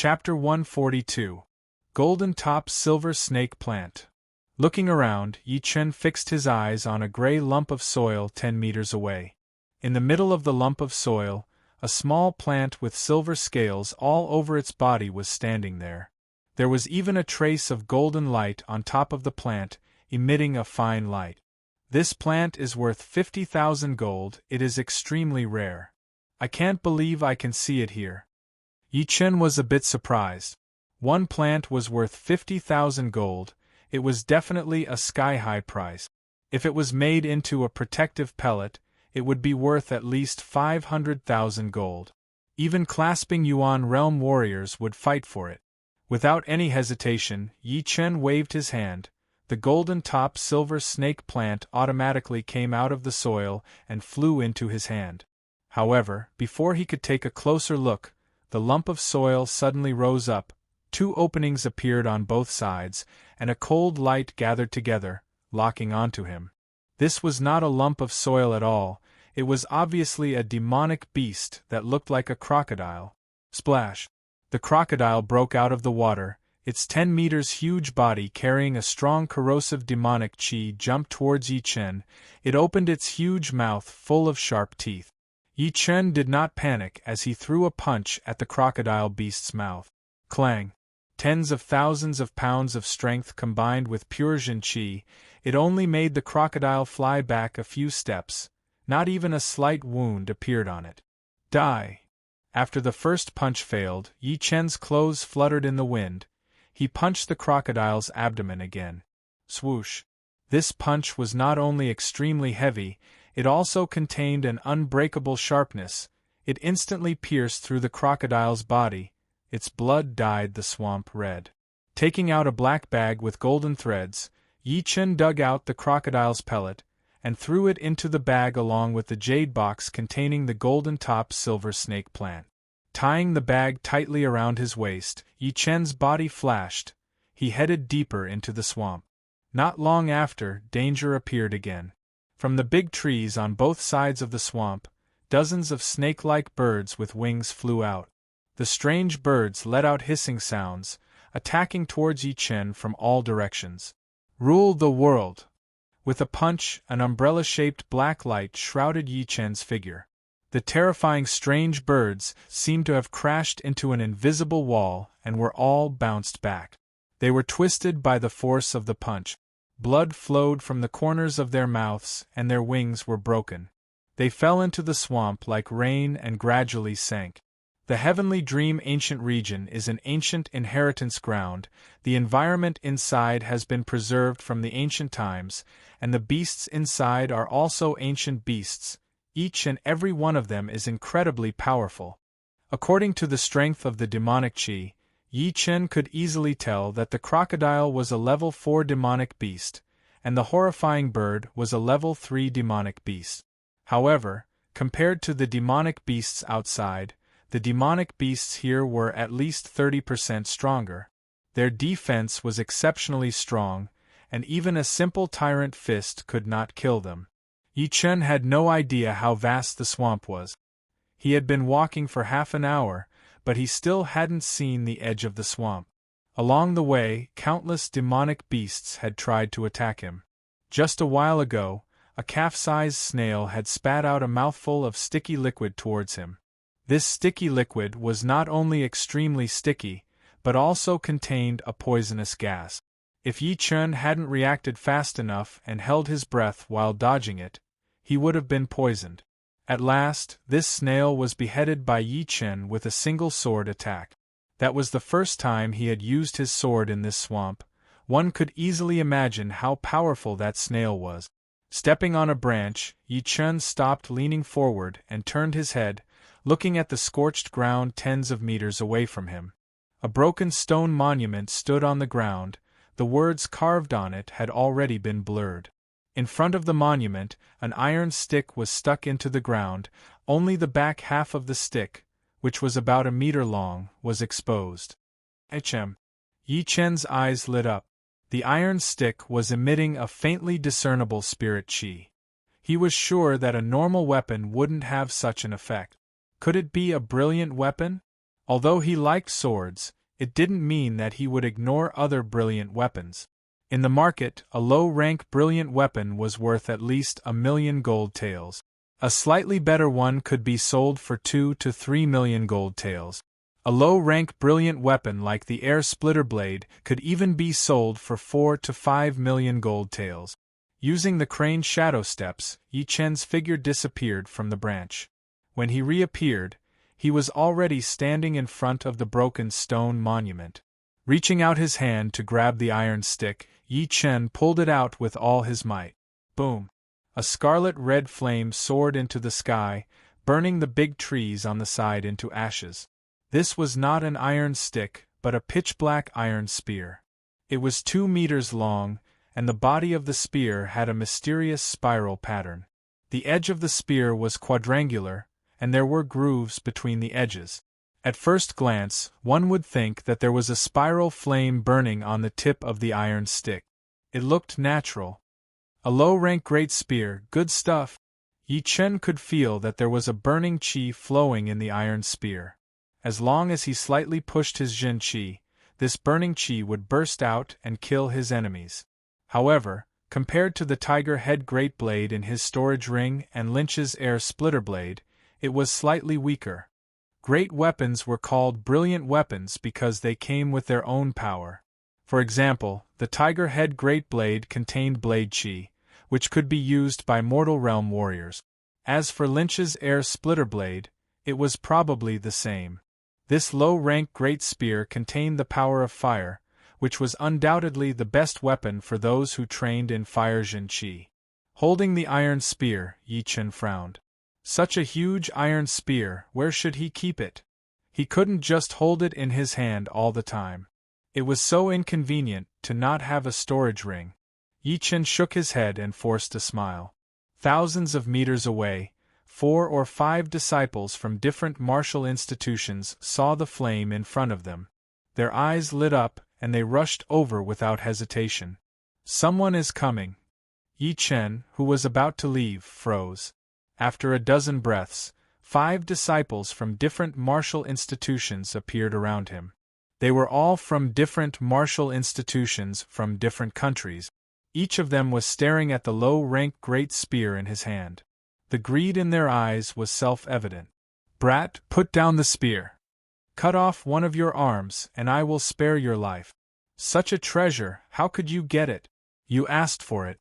Chapter 142. Golden Top Silver Snake Plant. Looking around, Yi Chen fixed his eyes on a gray lump of soil 10 meters away. In the middle of the lump of soil, a small plant with silver scales all over its body was standing there. There was even a trace of golden light on top of the plant, emitting a fine light. This plant is worth 50,000 gold. It is extremely rare. I can't believe I can see it here. Yi Chen was a bit surprised. One plant was worth 50,000 gold. It was definitely a sky-high price. If it was made into a protective pellet, it would be worth at least 500,000 gold. Even clasping Yuan realm warriors would fight for it. Without any hesitation, Yi Chen waved his hand. The golden top silver snake plant automatically came out of the soil and flew into his hand. However, before he could take a closer look, the lump of soil suddenly rose up, 2 openings appeared on both sides, and a cold light gathered together, locking onto him. This was not a lump of soil at all, it was obviously a demonic beast that looked like a crocodile. Splash! The crocodile broke out of the water, its 10 meters huge body carrying a strong corrosive demonic chi jumped towards Yi Chen. It opened its huge mouth full of sharp teeth. Yi Chen did not panic as he threw a punch at the crocodile beast's mouth. Clang! Tens of thousands of pounds of strength combined with pure Jin Qi, it only made the crocodile fly back a few steps. Not even a slight wound appeared on it. Die! After the first punch failed, Yi Chen's clothes fluttered in the wind. He punched the crocodile's abdomen again. Swoosh! This punch was not only extremely heavy, it also contained an unbreakable sharpness. It instantly pierced through the crocodile's body. Its blood dyed the swamp red. Taking out a black bag with golden threads, Yi Chen dug out the crocodile's pellet, and threw it into the bag along with the jade box containing the golden top silver snake plant. Tying the bag tightly around his waist, Yi Chen's body flashed. He headed deeper into the swamp. Not long after, danger appeared again. From the big trees on both sides of the swamp, dozens of snake-like birds with wings flew out. The strange birds let out hissing sounds, attacking towards Yi Chen from all directions. Rule the world! With a punch, an umbrella-shaped black light shrouded Yi Chen's figure. The terrifying strange birds seemed to have crashed into an invisible wall and were all bounced back. They were twisted by the force of the punch. Blood flowed from the corners of their mouths and their wings were broken. They fell into the swamp like rain and gradually sank. The Heavenly Dream Ancient Region is an ancient inheritance ground. The environment inside has been preserved from the ancient times, and the beasts inside are also ancient beasts. Each and every one of them is incredibly powerful. According to the strength of the demonic chi, Yi Chen could easily tell that the crocodile was a level 4 demonic beast, and the horrifying bird was a level 3 demonic beast. However, compared to the demonic beasts outside, the demonic beasts here were at least 30% stronger. Their defense was exceptionally strong, and even a simple tyrant fist could not kill them. Yi Chen had no idea how vast the swamp was. He had been walking for half an hour, but he still hadn't seen the edge of the swamp. Along the way, countless demonic beasts had tried to attack him. Just a while ago, a calf-sized snail had spat out a mouthful of sticky liquid towards him. This sticky liquid was not only extremely sticky, but also contained a poisonous gas. If Yi Chen hadn't reacted fast enough and held his breath while dodging it, he would have been poisoned. At last, this snail was beheaded by Yi Chen with a single sword attack. That was the first time he had used his sword in this swamp. One could easily imagine how powerful that snail was. Stepping on a branch, Yi Chen stopped, leaning forward and turned his head, looking at the scorched ground tens of meters away from him. A broken stone monument stood on the ground. The words carved on it had already been blurred. In front of the monument, an iron stick was stuck into the ground. Only the back half of the stick, which was about a meter long, was exposed. Hm. Yi Chen's eyes lit up. The iron stick was emitting a faintly discernible spirit chi. He was sure that a normal weapon wouldn't have such an effect. Could it be a brilliant weapon? Although he liked swords, it didn't mean that he would ignore other brilliant weapons. In the market, a low-rank brilliant weapon was worth at least 1,000,000 gold taels. A slightly better one could be sold for 2 to 3 million gold taels. A low-rank brilliant weapon like the air splitter blade could even be sold for 4 to 5 million gold taels. Using the crane shadow steps, Yi Chen's figure disappeared from the branch. When he reappeared, he was already standing in front of the broken stone monument. Reaching out his hand to grab the iron stick, Yi Chen pulled it out with all his might. Boom! A scarlet-red flame soared into the sky, burning the big trees on the side into ashes. This was not an iron stick, but a pitch-black iron spear. It was 2 meters long, and the body of the spear had a mysterious spiral pattern. The edge of the spear was quadrangular, and there were grooves between the edges. At first glance, one would think that there was a spiral flame burning on the tip of the iron stick. It looked natural. A low-rank great spear, good stuff. Yi Chen could feel that there was a burning qi flowing in the iron spear. As long as he slightly pushed his Jin qi, this burning qi would burst out and kill his enemies. However, compared to the tiger head great blade in his storage ring and Lynch's air splitter blade, it was slightly weaker. Great weapons were called brilliant weapons because they came with their own power. For example, the tiger head great blade contained blade qi, which could be used by mortal realm warriors. As for Lynch's air splitter blade, it was probably the same. This low-rank great spear contained the power of fire, which was undoubtedly the best weapon for those who trained in fire Jin qi. Holding the iron spear, Yi Chen frowned. Such a huge iron spear, where should he keep it? He couldn't just hold it in his hand all the time. It was so inconvenient to not have a storage ring. Yi Chen shook his head and forced a smile. Thousands of meters away, 4 or 5 disciples from different martial institutions saw the flame in front of them. Their eyes lit up, and they rushed over without hesitation. Someone is coming. Yi Chen, who was about to leave, froze. After a dozen breaths, 5 disciples from different martial institutions appeared around him. They were all from different martial institutions from different countries. Each of them was staring at the low-rank great spear in his hand. The greed in their eyes was self-evident. Brat, put down the spear. Cut off one of your arms, and I will spare your life. Such a treasure, how could you get it? You asked for it.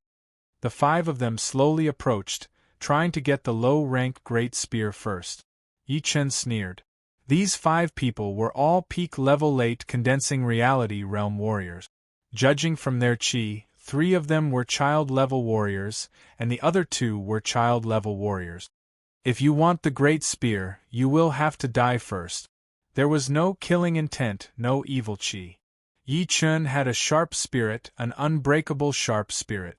The 5 of them slowly approached, trying to get the low-rank great spear first. Yi Chen sneered. These 5 people were all peak-level late condensing reality realm warriors. Judging from their qi, 3 of them were child-level warriors, and the other 2 were child-level warriors. If you want the great spear, you will have to die first. There was no killing intent, no evil qi. Yi Chen had a sharp spirit, an unbreakable sharp spirit.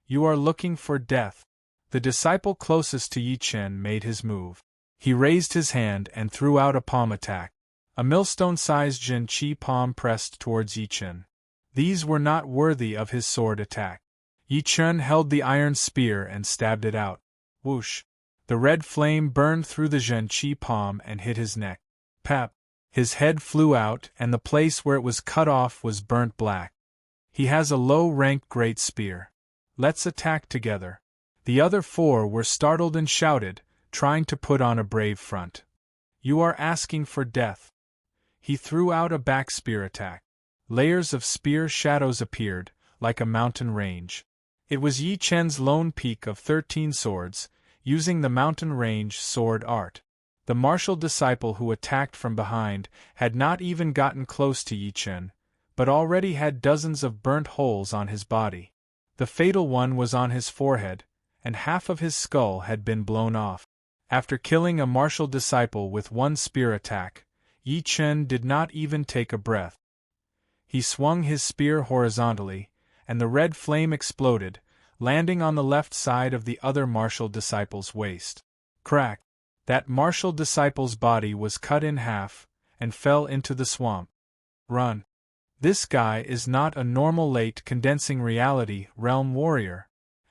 You are looking for death. The disciple closest to Yi Chen made his move. He raised his hand and threw out a palm attack. A millstone-sized Jin qi palm pressed towards Yi Chen. These were not worthy of his sword attack. Yi Chen held the iron spear and stabbed it out. Whoosh! The red flame burned through the Jin qi palm and hit his neck. Pap! His head flew out, and the place where it was cut off was burnt black. He has a low-ranked great spear. Let's attack together. The other 4 were startled and shouted, trying to put on a brave front. You are asking for death. He threw out a back spear attack. Layers of spear shadows appeared, like a mountain range. It was Yi Chen's lone peak of 13 swords, using the mountain range sword art. The martial disciple who attacked from behind had not even gotten close to Yi Chen, but already had dozens of burnt holes on his body. The fatal one was on his forehead, and half of his skull had been blown off. After killing a martial disciple with 1 spear attack, Yi Chen did not even take a breath. He swung his spear horizontally, and the red flame exploded, landing on the left side of the other martial disciple's waist. Crack! That martial disciple's body was cut in half, and fell into the swamp. Run! This guy is not a normal late condensing reality realm warrior.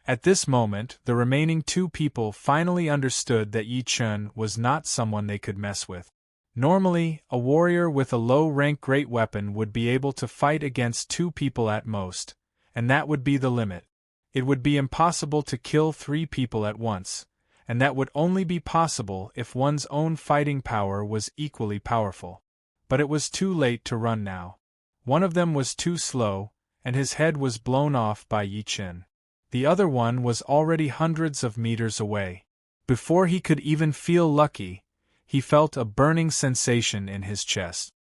At this moment, the remaining 2 people finally understood that Yi Chen was not someone they could mess with. Normally, a warrior with a low-rank great weapon would be able to fight against 2 people at most, and that would be the limit. It would be impossible to kill 3 people at once, and that would only be possible if one's own fighting power was equally powerful. But it was too late to run now. One of them was too slow, and his head was blown off by Yi Chen. The other one was already hundreds of meters away. Before he could even feel lucky, he felt a burning sensation in his chest.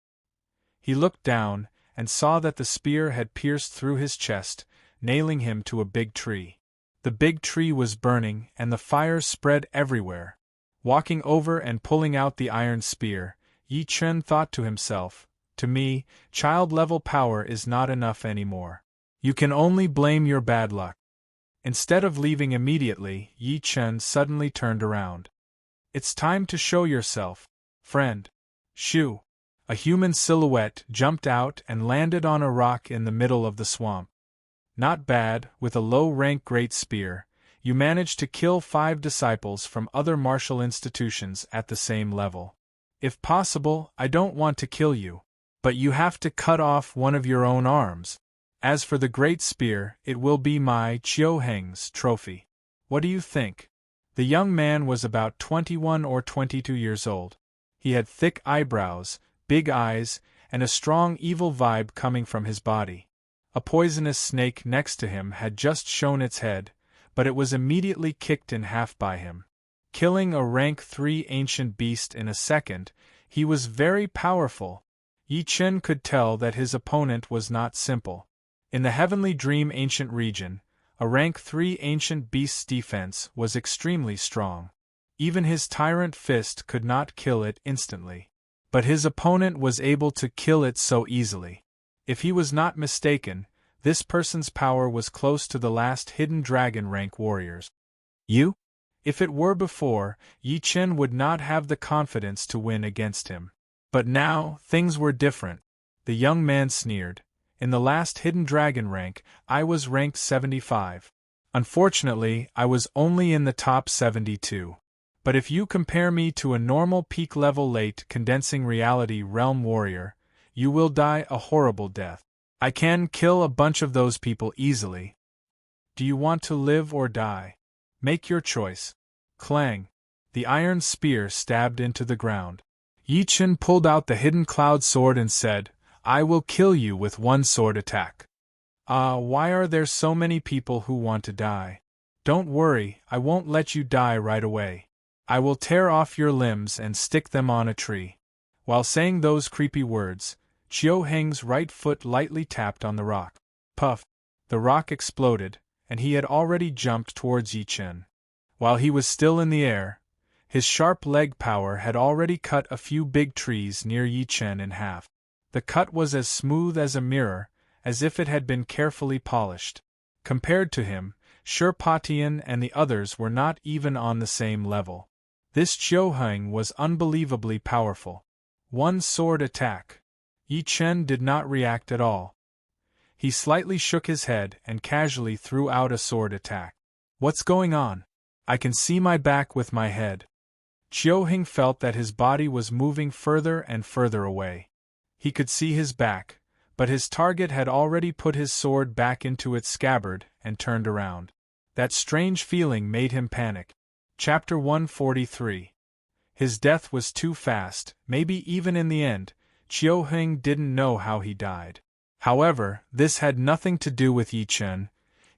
He looked down, and saw that the spear had pierced through his chest, nailing him to a big tree. The big tree was burning, and the fire spread everywhere. Walking over and pulling out the iron spear, Yi Chen thought to himself, "To me, child-level power is not enough anymore. You can only blame your bad luck." Instead of leaving immediately, Yi Chen suddenly turned around. "It's time to show yourself, friend." Shoo! A human silhouette jumped out and landed on a rock in the middle of the swamp. "Not bad, with a low-rank great spear, you managed to kill 5 disciples from other martial institutions at the same level. If possible, I don't want to kill you, but you have to cut off one of your own arms. As for the great spear, it will be my Qiu Heng's trophy. What do you think?" The young man was about 21 or 22 years old. He had thick eyebrows, big eyes, and a strong evil vibe coming from his body. A poisonous snake next to him had just shown its head, but it was immediately kicked in half by him. Killing a rank 3 ancient beast in a second, he was very powerful. Yi Chen could tell that his opponent was not simple. In the Heavenly Dream ancient region, a rank 3 ancient beast's defense was extremely strong. Even his tyrant fist could not kill it instantly. But his opponent was able to kill it so easily. If he was not mistaken, this person's power was close to the last hidden dragon rank warriors. You? If it were before, Yi Chen would not have the confidence to win against him. But now, things were different. The young man sneered. In the last hidden dragon rank, I was ranked 75. Unfortunately, I was only in the top 72. But if you compare me to a normal peak-level late condensing reality realm warrior, you will die a horrible death. I can kill a bunch of those people easily. Do you want to live or die? Make your choice. Clang! The iron spear stabbed into the ground. Yi Chen pulled out the hidden cloud sword and said, "I will kill you with one sword attack." Why are there so many people who want to die? Don't worry, I won't let you die right away. I will tear off your limbs and stick them on a tree. While saying those creepy words, Qiu Heng's right foot lightly tapped on the rock. Puff! The rock exploded, and he had already jumped towards Yi Chen. While he was still in the air, his sharp leg power had already cut a few big trees near Yi Chen in half. The cut was as smooth as a mirror, as if it had been carefully polished. Compared to him, Shurpatian and the others were not even on the same level. This Qiu Heng was unbelievably powerful. One sword attack. Yi Chen did not react at all. He slightly shook his head and casually threw out a sword attack. What's going on? I can see my back with my head. Qiu Heng felt that his body was moving further and further away. He could see his back, but his target had already put his sword back into its scabbard and turned around. That strange feeling made him panic. Chapter 143. His death was too fast, maybe even in the end, Qiu Heng didn't know how he died. However, this had nothing to do with Yi Chen.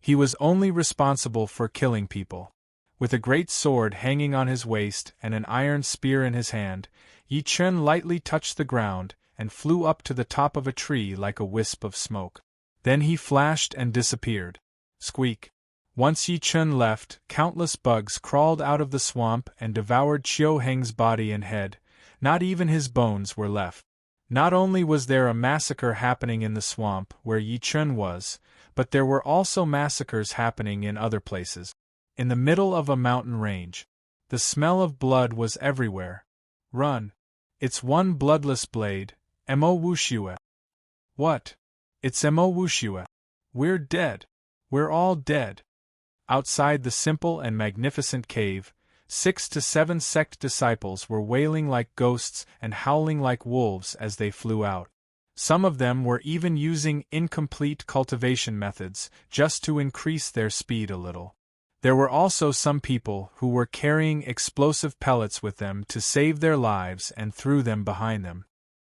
He was only responsible for killing people. With a great sword hanging on his waist and an iron spear in his hand, Yi Chen lightly touched the ground and flew up to the top of a tree like a wisp of smoke. Then he flashed and disappeared. Squeak! Once Yi Chen left, countless bugs crawled out of the swamp and devoured Qiu Heng's body and head. Not even his bones were left. Not only was there a massacre happening in the swamp where Yi Chen was, but there were also massacres happening in other places. In the middle of a mountain range. The smell of blood was everywhere. Run! It's one bloodless blade, Mo Wuxue. What? It's Mo Wuxue. We're dead. We're all dead. Outside the simple and magnificent cave, 6 to 7 sect disciples were wailing like ghosts and howling like wolves as they flew out. Some of them were even using incomplete cultivation methods just to increase their speed a little. There were also some people who were carrying explosive pellets with them to save their lives and threw them behind them.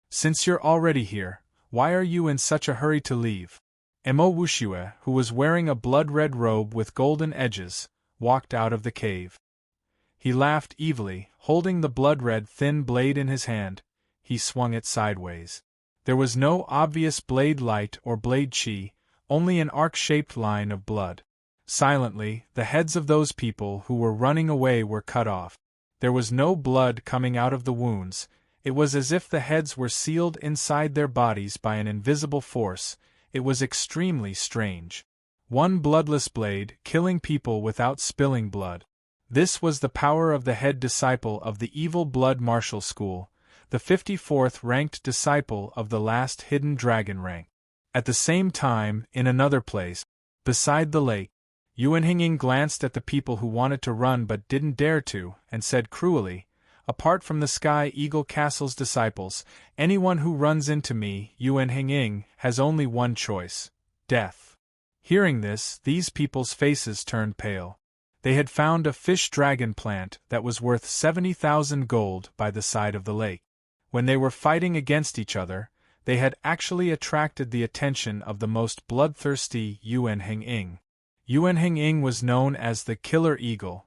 "Since you're already here, why are you in such a hurry to leave?" Emo-Wushue, who was wearing a blood-red robe with golden edges, walked out of the cave. He laughed evilly, holding the blood-red thin blade in his hand. He swung it sideways. There was no obvious blade light or blade chi, only an arc-shaped line of blood. Silently, the heads of those people who were running away were cut off. There was no blood coming out of the wounds. It was as if the heads were sealed inside their bodies by an invisible force. It was extremely strange. One bloodless blade, killing people without spilling blood. This was the power of the head disciple of the evil blood martial school, the 54th ranked disciple of the last hidden dragon rank. At the same time, in another place, beside the lake, Yuan Hinging glanced at the people who wanted to run but didn't dare to, and said cruelly, "Apart from the Sky Eagle Castle's disciples, anyone who runs into me, Yuan Hinging, has only one choice: death." Hearing this, these people's faces turned pale. They had found a fish dragon plant that was worth 70,000 gold by the side of the lake. When they were fighting against each other, they had actually attracted the attention of the most bloodthirsty Yuan Hinging. Yuan Hinging was known as the Killer Eagle.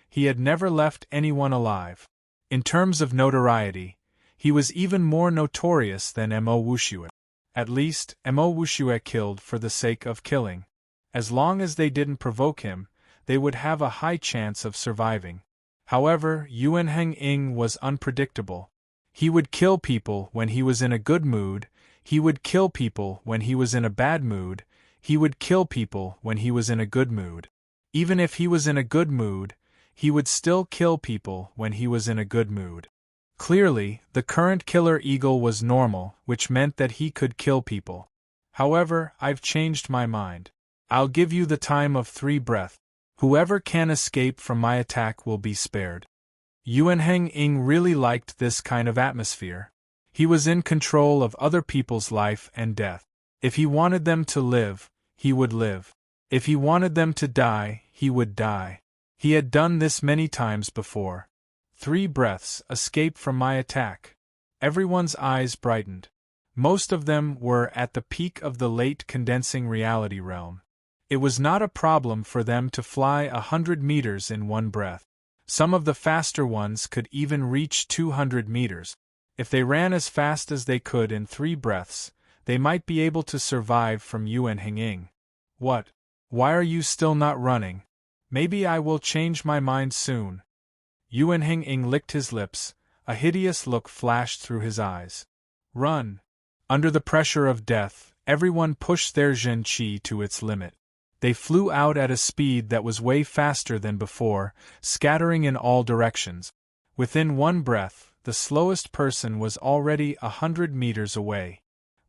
He had never left anyone alive. In terms of notoriety, he was even more notorious than Emo-Wushue. At least, Emo-Wushue killed for the sake of killing. As long as they didn't provoke him, they would have a high chance of surviving. However, Yuan Hinging was unpredictable. He would kill people when he was in a good mood, he would kill people when he was in a bad mood, he would kill people when he was in a good mood. Even if he was in a good mood, he would still kill people when he was in a good mood. Clearly, the current killer eagle was normal, which meant that he could kill people. However, I've changed my mind. I'll give you the time of 3 breaths. Whoever can escape from my attack will be spared. Yuan Hinging really liked this kind of atmosphere. He was in control of other people's life and death. If he wanted them to live, he would live. If he wanted them to die, he would die. He had done this many times before. 3 breaths, escape from my attack. Everyone's eyes brightened. Most of them were at the peak of the late condensing reality realm. It was not a problem for them to fly 100 meters in 1 breath. Some of the faster ones could even reach 200 meters. If they ran as fast as they could in 3 breaths, they might be able to survive from Yuan Hinging. What? Why are you still not running? Maybe I will change my mind soon. Yuan Hinging licked his lips, a hideous look flashed through his eyes. Run! Under the pressure of death, everyone pushed their Zhen Qi to its limit. They flew out at a speed that was way faster than before, scattering in all directions. Within 1 breath, the slowest person was already 100 meters away.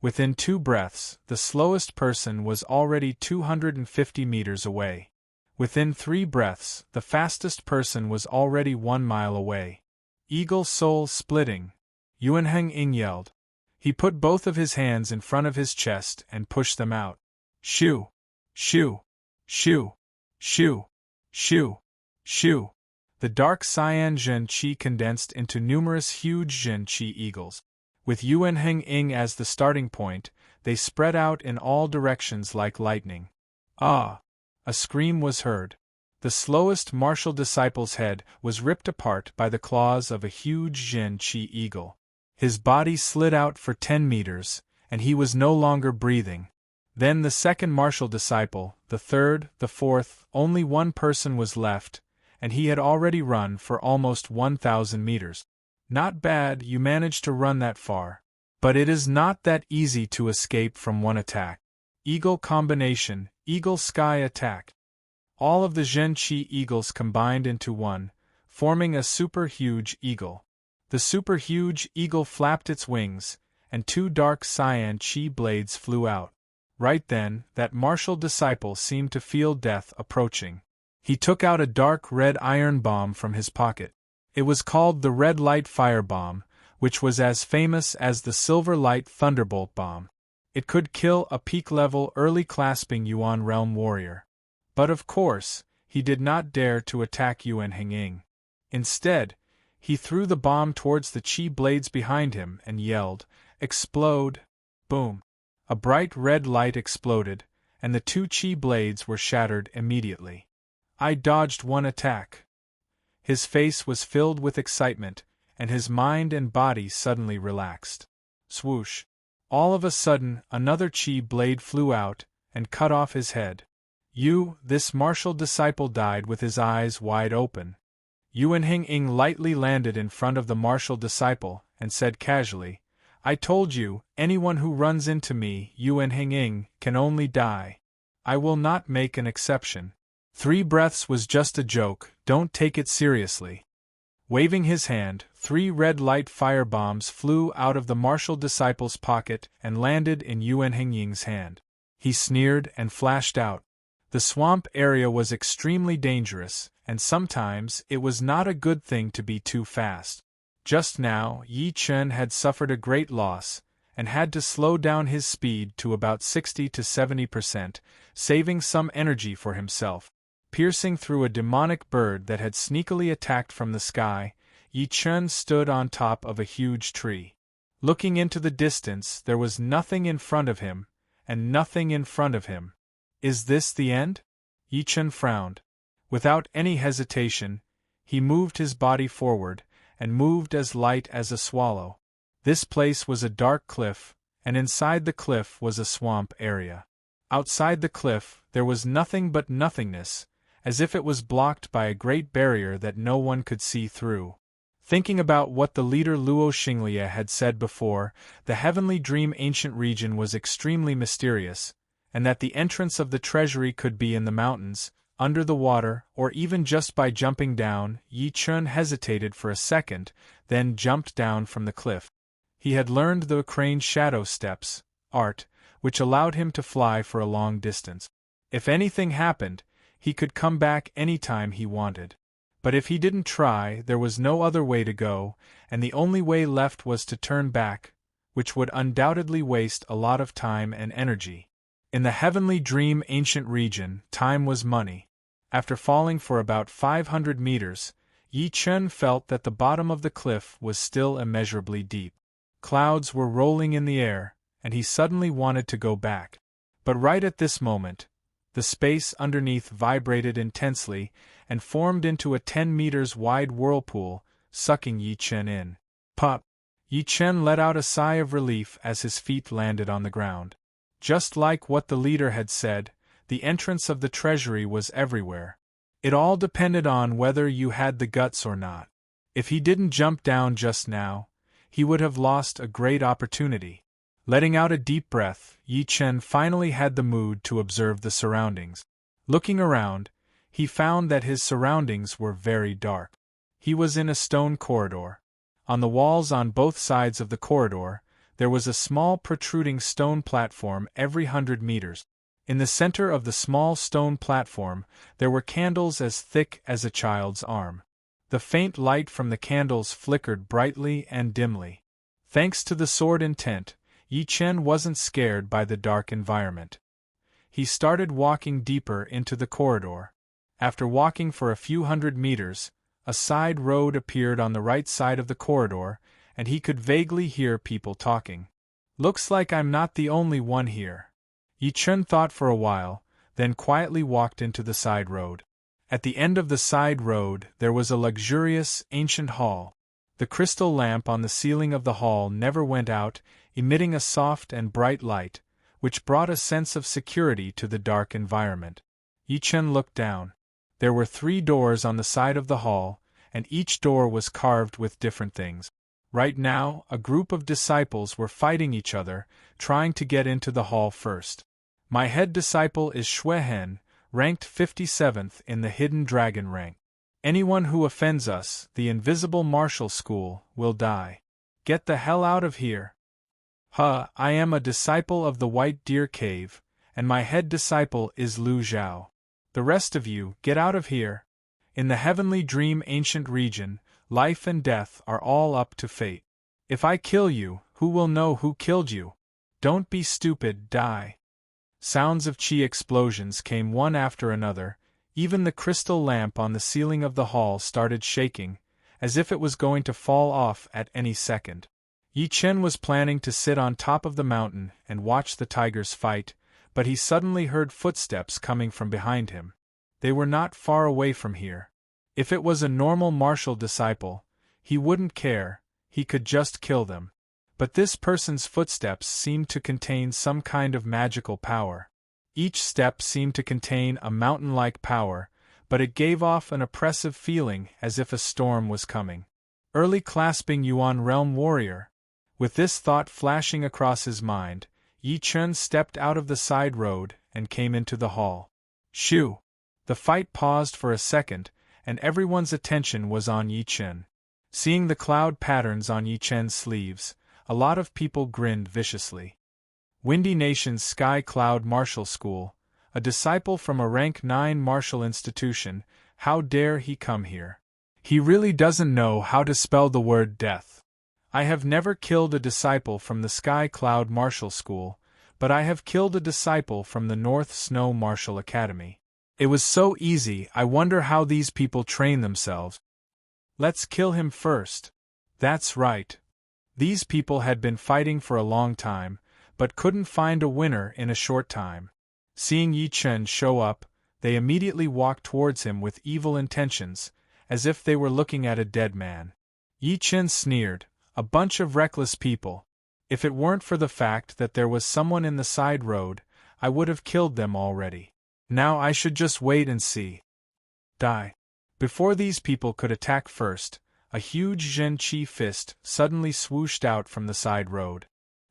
Within 2 breaths, the slowest person was already 250 meters away. Within 3 breaths, the fastest person was already 1 mile away. Eagle soul splitting! Yuan Hinging yelled. He put both of his hands in front of his chest and pushed them out. Shoo! Shoo! Shoo! Shoo! Shoo! Shoo! The dark cyan Zhen Qi condensed into numerous huge Zhen Qi eagles. With Yuan Hinging as the starting point, they spread out in all directions like lightning. Ah! A scream was heard. The slowest martial disciple's head was ripped apart by the claws of a huge Zhen Qi eagle. His body slid out for 10 meters, and he was no longer breathing. Then the second martial disciple, the third, the fourth, only 1 person was left, and he had already run for almost 1,000 meters. Not bad, you managed to run that far. But it is not that easy to escape from 1 attack. Eagle combination, eagle sky attack. All of the Zhen Qi eagles combined into one, forming a super huge eagle. The super huge eagle flapped its wings, and 2 dark cyan Qi blades flew out. Right then, that martial disciple seemed to feel death approaching. He took out a dark red iron bomb from his pocket. It was called the Red Light Fire Bomb, which was as famous as the Silver Light Thunderbolt Bomb. It could kill a peak-level early clasping Yuan realm warrior. But of course, he did not dare to attack Yuan Henging. Instead, he threw the bomb towards the chi blades behind him and yelled, "Explode!" Boom! A bright red light exploded, and the two chi blades were shattered immediately. I dodged one attack. His face was filled with excitement, and his mind and body suddenly relaxed. Swoosh! All of a sudden, another chi blade flew out and cut off his head. This martial disciple died with his eyes wide open. Yuan Henging lightly landed in front of the martial disciple and said casually, "I told you, anyone who runs into me, Yuan Henging, can only die. I will not make an exception. 3 breaths was just a joke, don't take it seriously." Waving his hand, 3 red light fire bombs flew out of the martial disciple's pocket and landed in Yuan Henging's hand. He sneered and flashed out. The swamp area was extremely dangerous, and sometimes it was not a good thing to be too fast. Just now, Yi Chen had suffered a great loss, and had to slow down his speed to about 60 to 70%, saving some energy for himself. Piercing through a demonic bird that had sneakily attacked from the sky, Yi Chen stood on top of a huge tree. Looking into the distance, there was nothing in front of him, and nothing in front of him. Is this the end? Yi Chen frowned. Without any hesitation, he moved his body forward, and moved as light as a swallow. This place was a dark cliff, and inside the cliff was a swamp area. Outside the cliff, there was nothing but nothingness, as if it was blocked by a great barrier that no one could see through. Thinking about what the leader Luo Xinglia had said before, the Heavenly Dream ancient region was extremely mysterious, and that the entrance of the treasury could be in the mountains, under the water, or even just by jumping down. Yi Chen hesitated for a second, then jumped down from the cliff. He had learned the crane shadow steps, art, which allowed him to fly for a long distance. If anything happened, he could come back any time he wanted. But if he didn't try, there was no other way to go, and the only way left was to turn back, which would undoubtedly waste a lot of time and energy. In the Heavenly Dream ancient region, time was money. After falling for about 500 meters, Yi Chen felt that the bottom of the cliff was still immeasurably deep. Clouds were rolling in the air, and he suddenly wanted to go back. But right at this moment, the space underneath vibrated intensely and formed into a 10 meters wide whirlpool, sucking Yi Chen in. Pop! Yi Chen let out a sigh of relief as his feet landed on the ground. Just like what the leader had said, the entrance of the treasury was everywhere. It all depended on whether you had the guts or not. If he didn't jump down just now, he would have lost a great opportunity. Letting out a deep breath, Yi Chen finally had the mood to observe the surroundings. Looking around, he found that his surroundings were very dark. He was in a stone corridor. On the walls on both sides of the corridor, there was a small protruding stone platform every 100 meters. In the center of the small stone platform, there were candles as thick as a child's arm. The faint light from the candles flickered brightly and dimly. Thanks to the sword intent, Yi Chen wasn't scared by the dark environment. He started walking deeper into the corridor. After walking for a few 100 meters, a side road appeared on the right side of the corridor, and he could vaguely hear people talking. Looks like I'm not the only one here. Yi Chen thought for a while, then quietly walked into the side road. At the end of the side road there was a luxurious, ancient hall. The crystal lamp on the ceiling of the hall never went out, emitting a soft and bright light, which brought a sense of security to the dark environment. Yi Chen looked down. There were 3 doors on the side of the hall, and each door was carved with different things. Right now, a group of disciples were fighting each other, trying to get into the hall first. My head disciple is Xuehen, ranked 57th in the Hidden Dragon rank. Anyone who offends us, the Invisible Martial School, will die. Get the hell out of here. I am a disciple of the White Deer Cave, and my head disciple is Lu Zhao. The rest of you, get out of here. In the heavenly dream ancient region, life and death are all up to fate. If I kill you, who will know who killed you? Don't be stupid, die. Sounds of chi explosions came one after another. Even the crystal lamp on the ceiling of the hall started shaking, as if it was going to fall off at any second. Yi Chen was planning to sit on top of the mountain and watch the tigers fight, but he suddenly heard footsteps coming from behind him. They were not far away from here. If it was a normal martial disciple, he wouldn't care, he could just kill them. But this person's footsteps seemed to contain some kind of magical power. Each step seemed to contain a mountain-like power, but it gave off an oppressive feeling as if a storm was coming. Early clasping Yuan Realm Warrior. With this thought flashing across his mind, Yi Chen stepped out of the side road and came into the hall. Shoo! The fight paused for a second, and everyone's attention was on Yi Chen. Seeing the cloud patterns on Yi Chen's sleeves, a lot of people grinned viciously. Windy Nation's Sky Cloud Martial School, a disciple from a rank 9 martial institution, how dare he come here? He really doesn't know how to spell the word death. I have never killed a disciple from the Sky Cloud Martial School, but I have killed a disciple from the North Snow Martial Academy. It was so easy, I wonder how these people train themselves. Let's kill him first. That's right. These people had been fighting for a long time, but couldn't find a winner in a short time. Seeing Yi Chen show up, they immediately walked towards him with evil intentions, as if they were looking at a dead man. Yi Chen sneered, a bunch of reckless people. If it weren't for the fact that there was someone in the side road, I would have killed them already. Now I should just wait and see. Die. Before these people could attack first, a huge Zhen Qi fist suddenly swooshed out from the side road.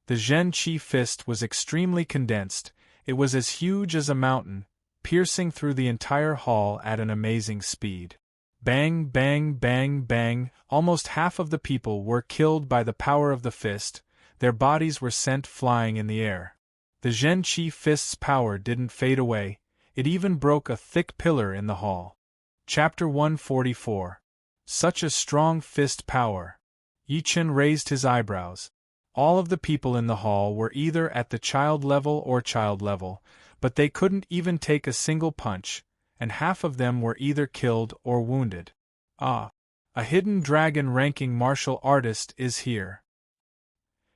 The Zhen Qi fist was extremely condensed, it was as huge as a mountain, piercing through the entire hall at an amazing speed. Bang, bang, bang, bang, almost half of the people were killed by the power of the fist, their bodies were sent flying in the air. The Zhen Qi fist's power didn't fade away, it even broke a thick pillar in the hall. Chapter 144. Such a strong fist power. Yi Chen raised his eyebrows. All of the people in the hall were either at the child level, but they couldn't even take a single punch, and half of them were either killed or wounded. Ah! A hidden dragon ranking martial artist is here.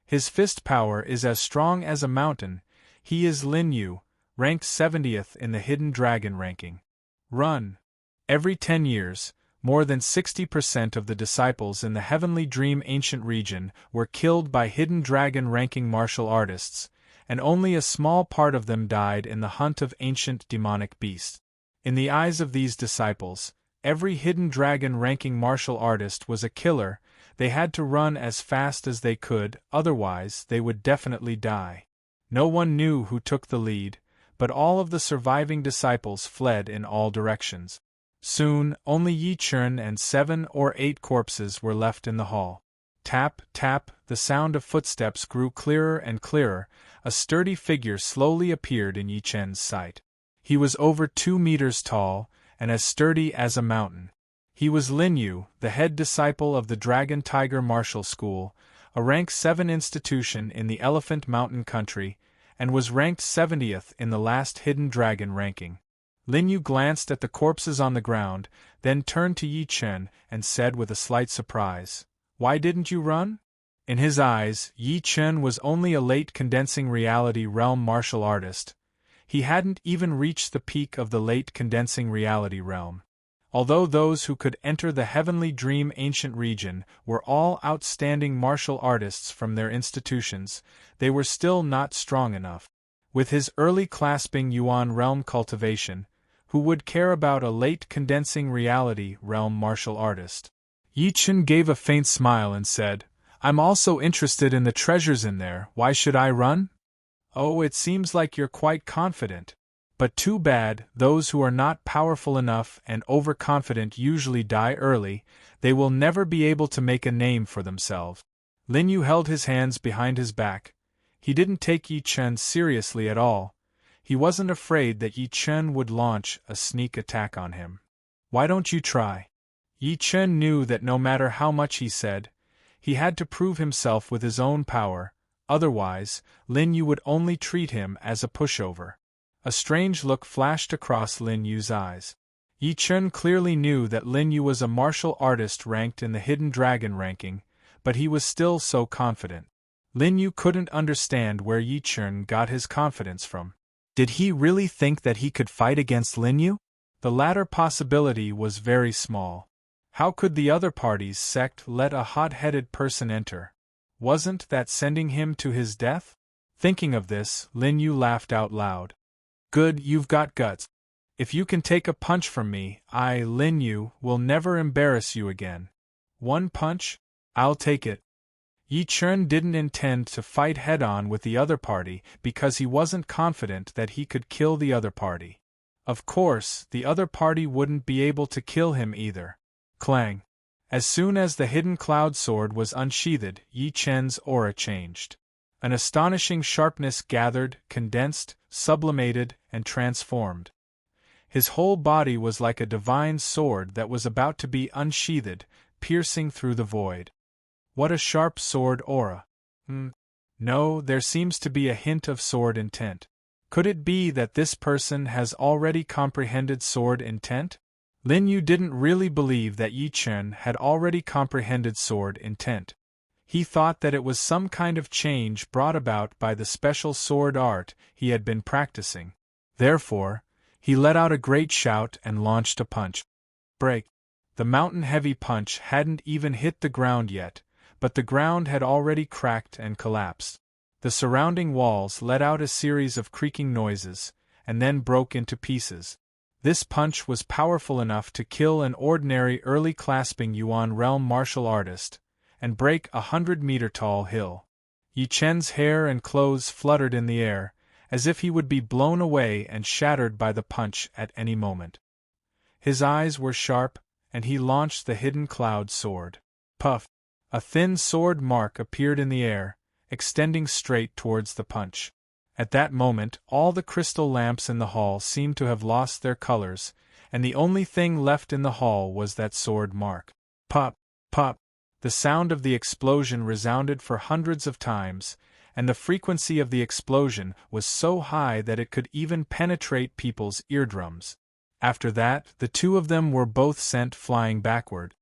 His fist power is as strong as a mountain. He is Lin Yu, ranked 70th in the hidden dragon ranking. Run! Every 10 years, more than 60% of the disciples in the Heavenly Dream Ancient region were killed by hidden dragon ranking martial artists, and only a small part of them died in the hunt of ancient demonic beasts. In the eyes of these disciples, every hidden dragon ranking martial artist was a killer. They had to run as fast as they could, otherwise they would definitely die. No one knew who took the lead, but all of the surviving disciples fled in all directions. Soon, only Yi Chen and 7 or 8 corpses were left in the hall. Tap, tap, the sound of footsteps grew clearer and clearer. A sturdy figure slowly appeared in Yi Chen's sight. He was over 2 meters tall, and as sturdy as a mountain. He was Lin Yu, the head disciple of the Dragon Tiger Martial School, a rank 7 institution in the Elephant Mountain country, and was ranked 70th in the last hidden dragon ranking. Lin Yu glanced at the corpses on the ground, then turned to Yi Chen and said with a slight surprise, "Why didn't you run?" In his eyes, Yi Chen was only a late condensing reality realm martial artist. He hadn't even reached the peak of the late condensing reality realm. Although those who could enter the Heavenly Dream Ancient region were all outstanding martial artists from their institutions, they were still not strong enough. With his early clasping Yuan realm cultivation, who would care about a late condensing reality realm martial artist? Yi Chen gave a faint smile and said, "I'm also interested in the treasures in there, why should I run?" "Oh, it seems like you're quite confident. But too bad, those who are not powerful enough and overconfident usually die early, they will never be able to make a name for themselves." Lin Yu held his hands behind his back. He didn't take Yi Chen seriously at all. He wasn't afraid that Yi Chen would launch a sneak attack on him. Why don't you try? Yi Chen knew that no matter how much he said, he had to prove himself with his own power, otherwise, Lin Yu would only treat him as a pushover. A strange look flashed across Lin Yu's eyes. Yi Chen clearly knew that Lin Yu was a martial artist ranked in the Hidden Dragon ranking, but he was still so confident. Lin Yu couldn't understand where Yi Chen got his confidence from. Did he really think that he could fight against Lin Yu? The latter possibility was very small. How could the other party's sect let a hot-headed person enter? Wasn't that sending him to his death? Thinking of this, Lin Yu laughed out loud. Good, you've got guts. If you can take a punch from me, I, Lin Yu, will never embarrass you again. One punch? I'll take it. Yi Chen didn't intend to fight head-on with the other party because he wasn't confident that he could kill the other party. Of course, the other party wouldn't be able to kill him either. Clang! As soon as the hidden cloud sword was unsheathed, Yi Chen's aura changed. An astonishing sharpness gathered, condensed, sublimated, and transformed. His whole body was like a divine sword that was about to be unsheathed, piercing through the void. What a sharp sword aura! No, there seems to be a hint of sword intent. Could it be that this person has already comprehended sword intent? Lin Yu didn't really believe that Yi Chen had already comprehended sword intent. He thought that it was some kind of change brought about by the special sword art he had been practicing. Therefore, he let out a great shout and launched a punch. Break! The mountain-heavy punch hadn't even hit the ground yet, but the ground had already cracked and collapsed. The surrounding walls let out a series of creaking noises, and then broke into pieces. This punch was powerful enough to kill an ordinary early clasping Yuan realm martial artist, and break a 100-meter-tall hill. Yi Chen's hair and clothes fluttered in the air, as if he would be blown away and shattered by the punch at any moment. His eyes were sharp, and he launched the hidden cloud sword. Puff! A thin sword mark appeared in the air, extending straight towards the punch. At that moment, all the crystal lamps in the hall seemed to have lost their colors, and the only thing left in the hall was that sword mark. Pop! Pop! The sound of the explosion resounded for hundreds of times, and the frequency of the explosion was so high that it could even penetrate people's eardrums. After that, the two of them were both sent flying backward.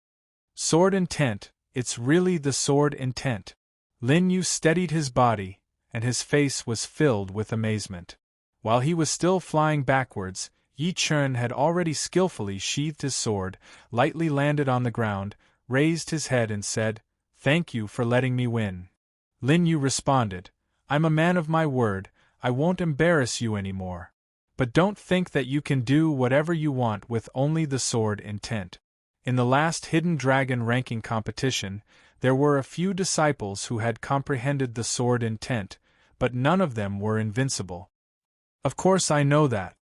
Sword intent, it's really the sword intent. Lin Yu steadied his body, and his face was filled with amazement. While he was still flying backwards, Yi Chen had already skillfully sheathed his sword, lightly landed on the ground, raised his head and said, "Thank you for letting me win." Lin Yu responded, "I'm a man of my word, I won't embarrass you anymore. But don't think that you can do whatever you want with only the sword intent. In the last Hidden Dragon ranking competition, there were a few disciples who had comprehended the sword intent, but none of them were invincible. Of course I know that.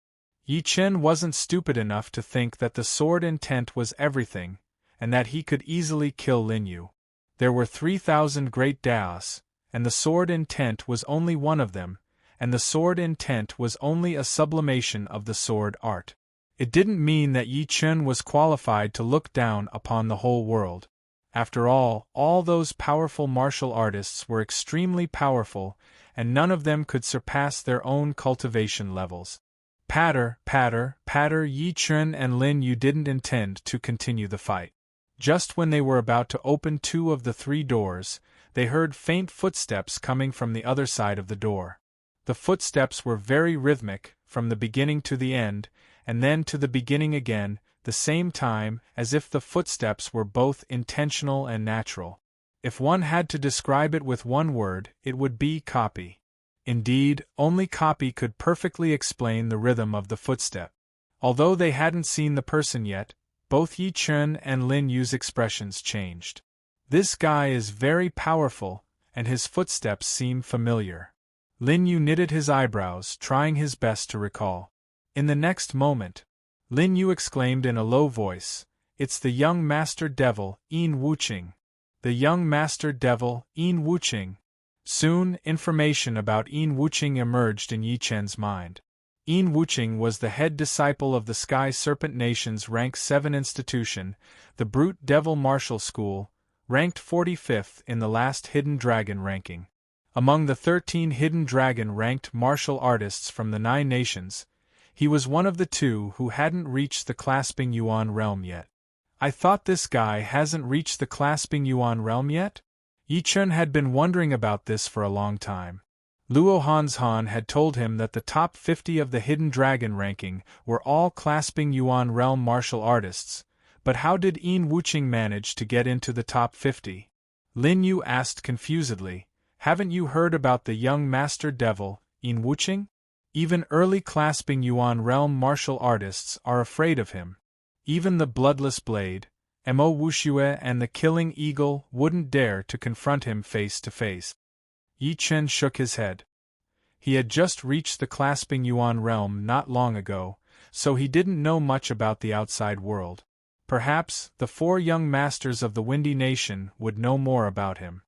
Yi Chen wasn't stupid enough to think that the sword intent was everything, and that he could easily kill Lin Yu. There were 3,000 great Daos, and the sword intent was only one of them, and the sword intent was only a sublimation of the sword art. It didn't mean that Yi Chen was qualified to look down upon the whole world. After all those powerful martial artists were extremely powerful, and none of them could surpass their own cultivation levels. Patter, patter, patter. Yi Chen and Lin Yu didn't intend to continue the fight. Just when they were about to open 2 of the 3 doors, they heard faint footsteps coming from the other side of the door. The footsteps were very rhythmic, from the beginning to the end, and then to the beginning again, the same time, as if the footsteps were both intentional and natural. If one had to describe it with one word, it would be copy. Indeed, only copy could perfectly explain the rhythm of the footstep. Although they hadn't seen the person yet, both Yi Chen and Lin Yu's expressions changed. This guy is very powerful, and his footsteps seem familiar. Lin Yu knitted his eyebrows, trying his best to recall. In the next moment, Lin Yu exclaimed in a low voice, "It's the young Master Devil, Yin Wuqing. The young Master Devil, Yin Wuqing." Soon, information about Yin Wuqing emerged in Yi Chen's mind. Yin Wuching was the head disciple of the Sky Serpent Nation's Rank 7 institution, the Brute Devil Martial School, ranked 45th in the last Hidden Dragon ranking. Among the 13 Hidden Dragon-ranked martial artists from the 9 nations, he was one of the 2 who hadn't reached the Clasping Yuan realm yet. I thought this guy hasn't reached the Clasping Yuan realm yet? Yi Chen had been wondering about this for a long time. Luo Hanshan had told him that the top 50 of the Hidden Dragon ranking were all Clasping Yuan realm martial artists, but how did Yin Wuching manage to get into the top 50? Lin Yu asked confusedly. Haven't you heard about the young master devil, Yin Wuching? Even early Clasping Yuan realm martial artists are afraid of him. Even the Bloodless Blade, Mo Wuxue and the Killing Eagle wouldn't dare to confront him face to face. Yi Chen shook his head. He had just reached the Clasping Yuan realm not long ago, so he didn't know much about the outside world. Perhaps the 4 young masters of the Windy Nation would know more about him.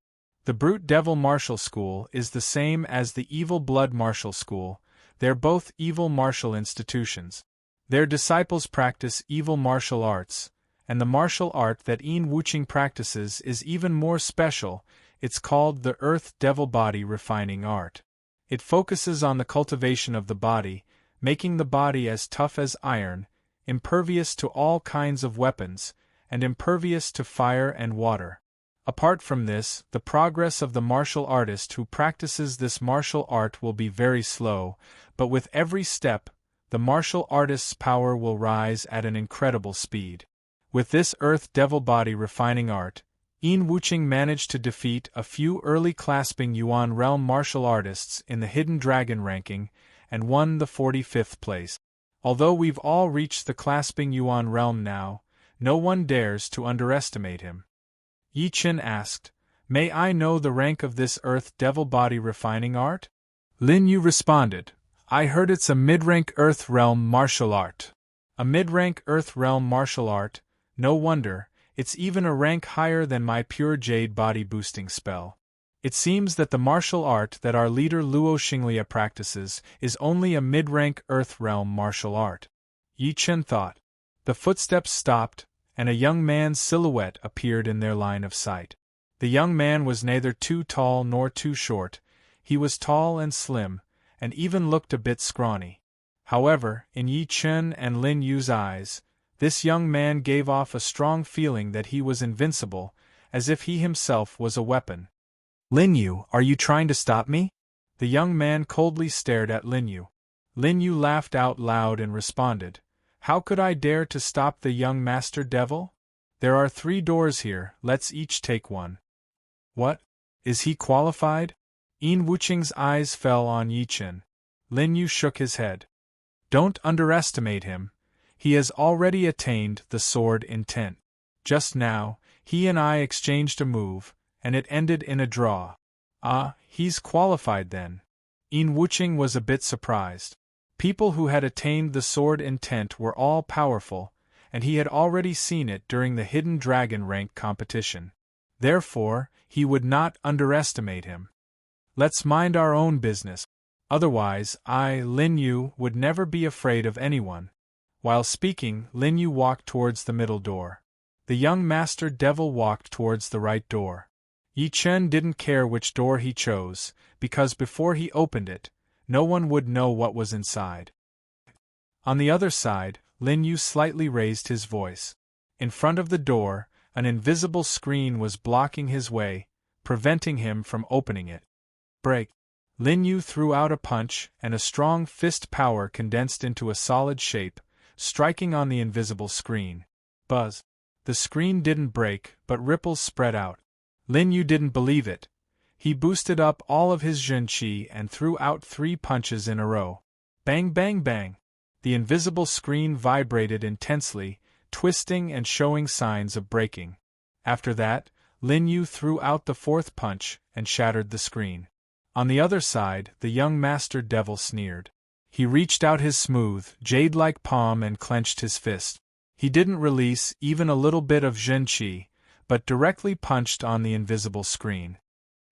The Brute Devil Martial School is the same as the Evil Blood Martial School. They're both evil martial institutions. Their disciples practice evil martial arts, and the martial art that Yin Wuching practices is even more special. It's called the Earth Devil Body Refining Art. It focuses on the cultivation of the body, making the body as tough as iron, impervious to all kinds of weapons, and impervious to fire and water. Apart from this, the progress of the martial artist who practices this martial art will be very slow, but with every step, the martial artist's power will rise at an incredible speed. With this Earth Devil Body Refining Art, Yin Wuching managed to defeat a few early Clasping Yuan realm martial artists in the Hidden Dragon ranking and won the 45th place. Although we've all reached the Clasping Yuan realm now, no one dares to underestimate him. Yi Chen asked, May I know the rank of this Earth Devil Body Refining Art? Lin Yu responded, I heard it's a mid-rank Earth Realm martial art. A mid-rank Earth Realm martial art? No wonder, it's even a rank higher than my pure Jade Body Boosting spell. It seems that the martial art that our leader Luo Xinglia practices is only a mid-rank Earth Realm martial art. Yi Chen thought. The footsteps stopped, and a young man's silhouette appeared in their line of sight. The young man was neither too tall nor too short. He was tall and slim, and even looked a bit scrawny. However, in Yi Chen and Lin Yu's eyes, this young man gave off a strong feeling that he was invincible, as if he himself was a weapon. Lin Yu, are you trying to stop me? The young man coldly stared at Lin Yu. Lin Yu laughed out loud and responded, How could I dare to stop the young master devil? There are 3 doors here, let's each take one. What? Is he qualified? Yin Wuching's eyes fell on Yi Chen. Lin Yu shook his head. Don't underestimate him. He has already attained the sword intent. Just now, he and I exchanged a move, and it ended in a draw. Ah, he's qualified then. Yin Wuching was a bit surprised. People who had attained the sword intent were all powerful, and he had already seen it during the Hidden Dragon rank competition. Therefore, he would not underestimate him. Let's mind our own business. Otherwise, I, Lin Yu, would never be afraid of anyone. While speaking, Lin Yu walked towards the middle door. The young master devil walked towards the right door. Yi Chen didn't care which door he chose, because before he opened it, no one would know what was inside. On the other side, Lin Yu slightly raised his voice. In front of the door, an invisible screen was blocking his way, preventing him from opening it. Break! Lin Yu threw out a punch, and a strong fist power condensed into a solid shape, striking on the invisible screen. Buzz! The screen didn't break, but ripples spread out. Lin Yu didn't believe it. He boosted up all of his Jun Qi and threw out 3 punches in a row. Bang bang bang! The invisible screen vibrated intensely, twisting and showing signs of breaking. After that, Lin Yu threw out the 4th punch and shattered the screen. On the other side, the young master devil sneered. He reached out his smooth, jade-like palm and clenched his fist. He didn't release even a little bit of Jun Qi, but directly punched on the invisible screen.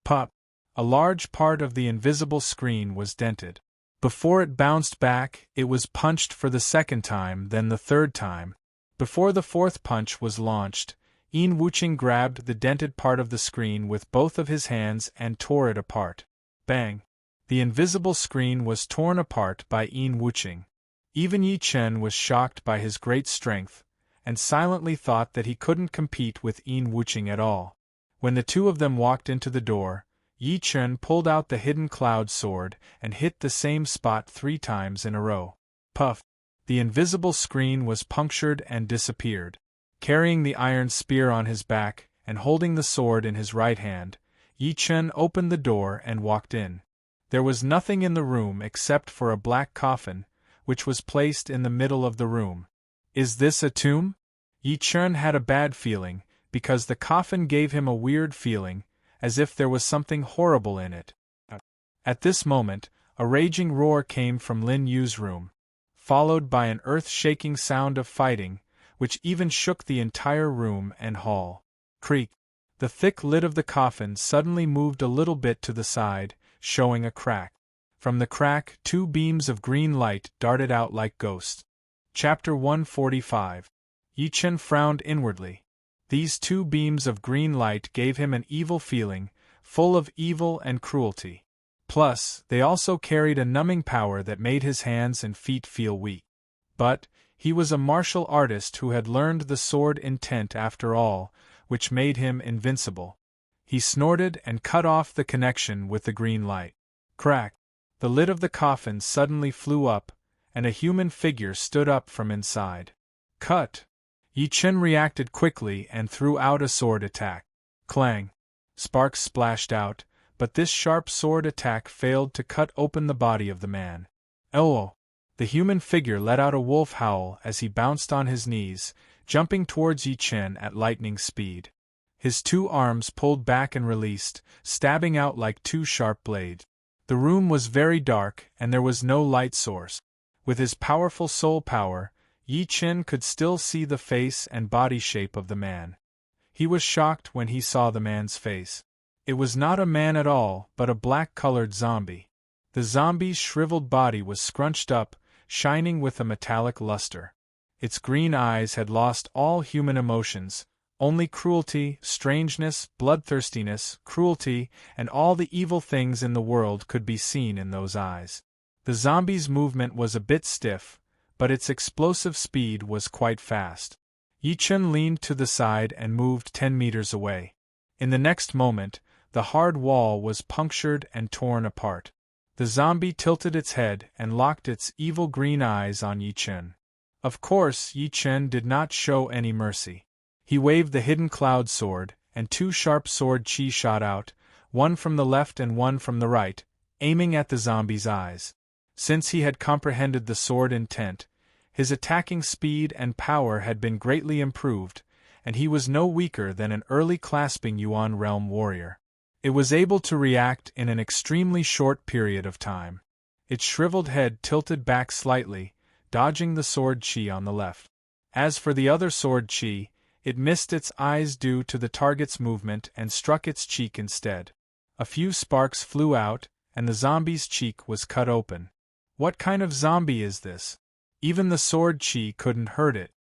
Pop! A large part of the invisible screen was dented. Before it bounced back, it was punched for the second time, then the third time. Before the fourth punch was launched, Yin Wuching grabbed the dented part of the screen with both of his hands and tore it apart. Bang! The invisible screen was torn apart by Yin Wuching. Even Yi Chen was shocked by his great strength, and silently thought that he couldn't compete with Yin Wuching at all. When the two of them walked into the door, Yi Chen pulled out the hidden cloud sword and hit the same spot 3 times in a row. Puff! The invisible screen was punctured and disappeared. Carrying the iron spear on his back and holding the sword in his right hand, Yi Chen opened the door and walked in. There was nothing in the room except for a black coffin, which was placed in the middle of the room. Is this a tomb? Yi Chen had a bad feeling, because the coffin gave him a weird feeling, as if there was something horrible in it. At this moment, a raging roar came from Lin Yu's room, followed by an earth-shaking sound of fighting, which even shook the entire room and hall. Creak! The thick lid of the coffin suddenly moved a little bit to the side, showing a crack. From the crack, 2 beams of green light darted out like ghosts. Chapter 145. Yi Chen frowned inwardly. These 2 beams of green light gave him an evil feeling, full of evil and cruelty. Plus, they also carried a numbing power that made his hands and feet feel weak. But he was a martial artist who had learned the sword intent after all, which made him invincible. He snorted and cut off the connection with the green light. Crack! The lid of the coffin suddenly flew up, and a human figure stood up from inside. Cut! Yi Chen reacted quickly and threw out a sword attack. Clang! Sparks splashed out, but this sharp sword attack failed to cut open the body of the man. Oh! The human figure let out a wolf howl as he bounced on his knees, jumping towards Yi Chen at lightning speed. His 2 arms pulled back and released, stabbing out like 2 sharp blades. The room was very dark, and there was no light source. With his powerful soul power, Yi Chen could still see the face and body shape of the man. He was shocked when he saw the man's face. It was not a man at all, but a black-colored zombie. The zombie's shriveled body was scrunched up, shining with a metallic luster. Its green eyes had lost all human emotions. Only cruelty, strangeness, bloodthirstiness, cruelty, and all the evil things in the world could be seen in those eyes. The zombie's movement was a bit stiff, but its explosive speed was quite fast. Yi Chen leaned to the side and moved 10 meters away. In the next moment, the hard wall was punctured and torn apart. The zombie tilted its head and locked its evil green eyes on Yi Chen. Of course, Yi Chen did not show any mercy. He waved the hidden cloud sword, and 2 sharp sword chi shot out, one from the left and one from the right, aiming at the zombie's eyes. Since he had comprehended the sword intent, his attacking speed and power had been greatly improved, and he was no weaker than an early clasping Yuan realm warrior. It was able to react in an extremely short period of time. Its shriveled head tilted back slightly, dodging the sword chi on the left. As for the other sword chi, it missed its eyes due to the target's movement and struck its cheek instead. A few sparks flew out, and the zombie's cheek was cut open. What kind of zombie is this? Even the sword chi couldn't hurt it.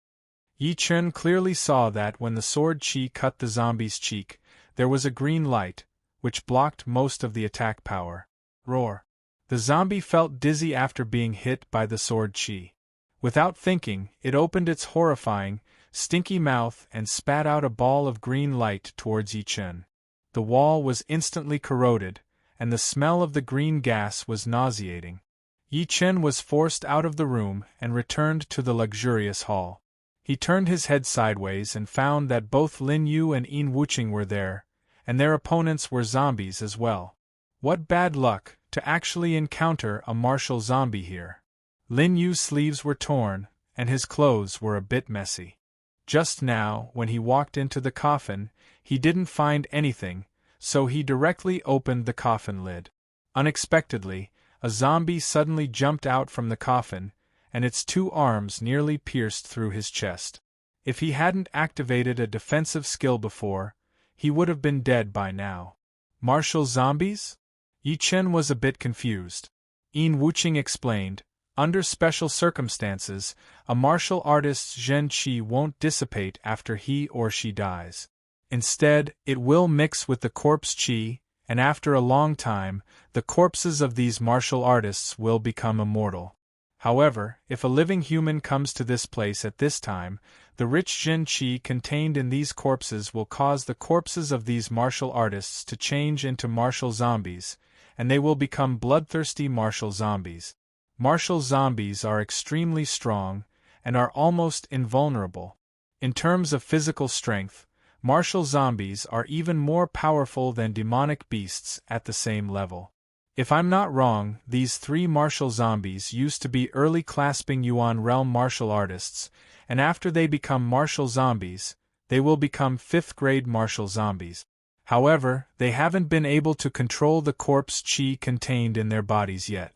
Yi Chen clearly saw that when the sword chi cut the zombie's cheek, there was a green light, which blocked most of the attack power. Roar! The zombie felt dizzy after being hit by the sword chi. Without thinking, it opened its horrifying, stinky mouth and spat out a ball of green light towards Yi Chen. The wall was instantly corroded, and the smell of the green gas was nauseating. Yi Chen was forced out of the room and returned to the luxurious hall. He turned his head sideways and found that both Lin Yu and Yin Wuching were there, and their opponents were zombies as well. What bad luck, to actually encounter a martial zombie here. Lin Yu's sleeves were torn, and his clothes were a bit messy. Just now, when he walked into the coffin, he didn't find anything, so he directly opened the coffin lid. Unexpectedly, a zombie suddenly jumped out from the coffin, and its 2 arms nearly pierced through his chest. If he hadn't activated a defensive skill before, he would have been dead by now. Martial zombies? Yi Chen was a bit confused. Yin Wuqing explained, under special circumstances, a martial artist's Zhen Qi won't dissipate after he or she dies. Instead, it will mix with the corpse Qi, and after a long time, the corpses of these martial artists will become immortal. However, if a living human comes to this place at this time, the rich Zhen Qi contained in these corpses will cause the corpses of these martial artists to change into martial zombies, and they will become bloodthirsty martial zombies. Martial zombies are extremely strong, and are almost invulnerable. In terms of physical strength, martial zombies are even more powerful than demonic beasts at the same level. If I'm not wrong, these 3 martial zombies used to be early clasping Yuan realm martial artists, and after they become martial zombies, they will become 5th grade martial zombies. However, they haven't been able to control the corpse Qi contained in their bodies yet.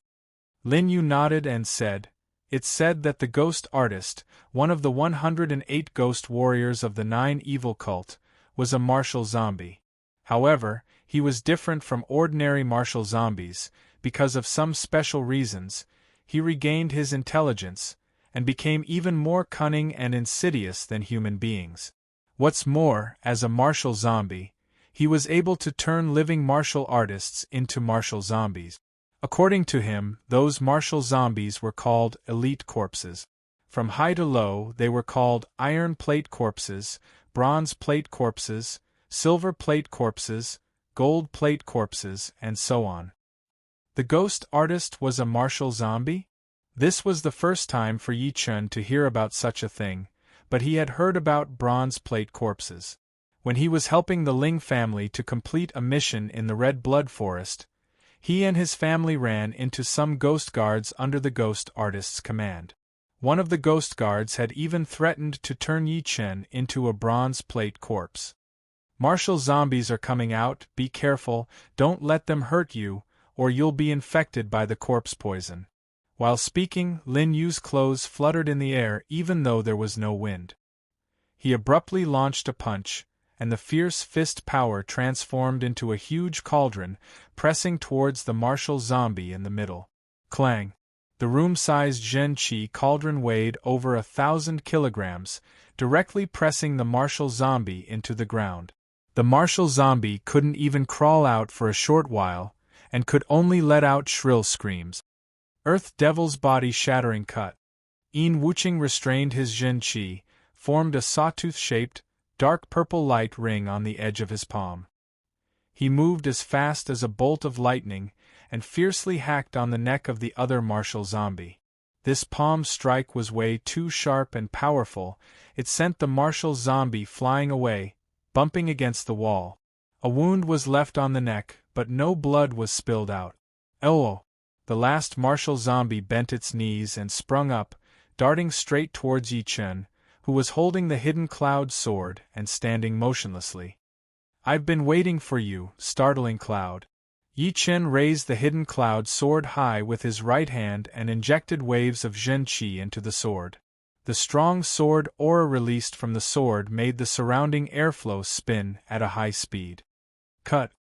Lin Yu nodded and said, "It's said that the ghost artist, one of the 108 ghost warriors of the 9 evil cult, was a martial zombie. However, he was different from ordinary martial zombies, because of some special reasons. He regained his intelligence, and became even more cunning and insidious than human beings. What's more, as a martial zombie, he was able to turn living martial artists into martial zombies. According to him, those martial zombies were called elite corpses. From high to low, they were called iron plate corpses, bronze plate corpses, silver plate corpses, gold plate corpses, and so on." The ghost artist was a martial zombie? This was the first time for Yi Chen to hear about such a thing, but he had heard about bronze plate corpses. When he was helping the Ling family to complete a mission in the Red Blood Forest, he and his family ran into some ghost guards under the ghost artist's command. One of the ghost guards had even threatened to turn Yi Chen into a bronze plate corpse. "Martial zombies are coming out, be careful, don't let them hurt you, or you'll be infected by the corpse poison." While speaking, Lin Yu's clothes fluttered in the air even though there was no wind. He abruptly launched a punch, and the fierce fist power transformed into a huge cauldron, pressing towards the martial zombie in the middle. Clang! The room-sized Zhen Qi cauldron weighed over 1,000 kilograms, directly pressing the martial zombie into the ground. The martial zombie couldn't even crawl out for a short while, and could only let out shrill screams. Earth Devil's body shattering cut. Yin Wuqing restrained his Zhen Qi, formed a sawtooth-shaped, dark purple light ring on the edge of his palm. He moved as fast as a bolt of lightning, and fiercely hacked on the neck of the other martial zombie. This palm strike was way too sharp and powerful, it sent the martial zombie flying away, bumping against the wall. A wound was left on the neck, but no blood was spilled out. Oh! The last martial zombie bent its knees and sprung up, darting straight towards Yi Chen, who was holding the hidden cloud sword and standing motionlessly. "I've been waiting for you, startling cloud." Yi Chen raised the hidden cloud sword high with his right hand and injected waves of Zhen Qi into the sword. The strong sword aura released from the sword made the surrounding airflow spin at a high speed. Cut!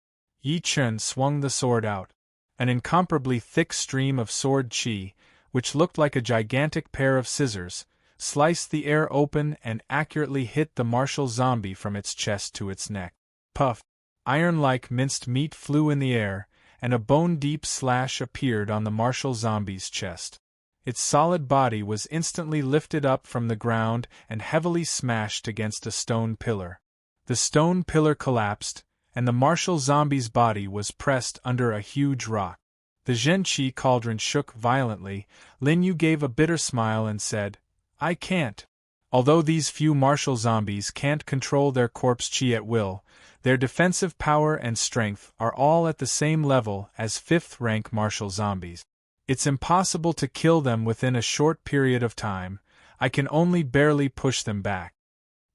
Yi Chen swung the sword out. An incomparably thick stream of sword qi, which looked like a gigantic pair of scissors, sliced the air open and accurately hit the martial zombie from its chest to its neck. Puff! Iron-like minced meat flew in the air, and a bone-deep slash appeared on the martial zombie's chest. Its solid body was instantly lifted up from the ground and heavily smashed against a stone pillar. The stone pillar collapsed, and the martial zombie's body was pressed under a huge rock. The Zhen Qi cauldron shook violently. Lin Yu gave a bitter smile and said, "I can't." Although these few martial zombies can't control their corpse qi at will, their defensive power and strength are all at the same level as 5th-rank martial zombies. It's impossible to kill them within a short period of time. I can only barely push them back.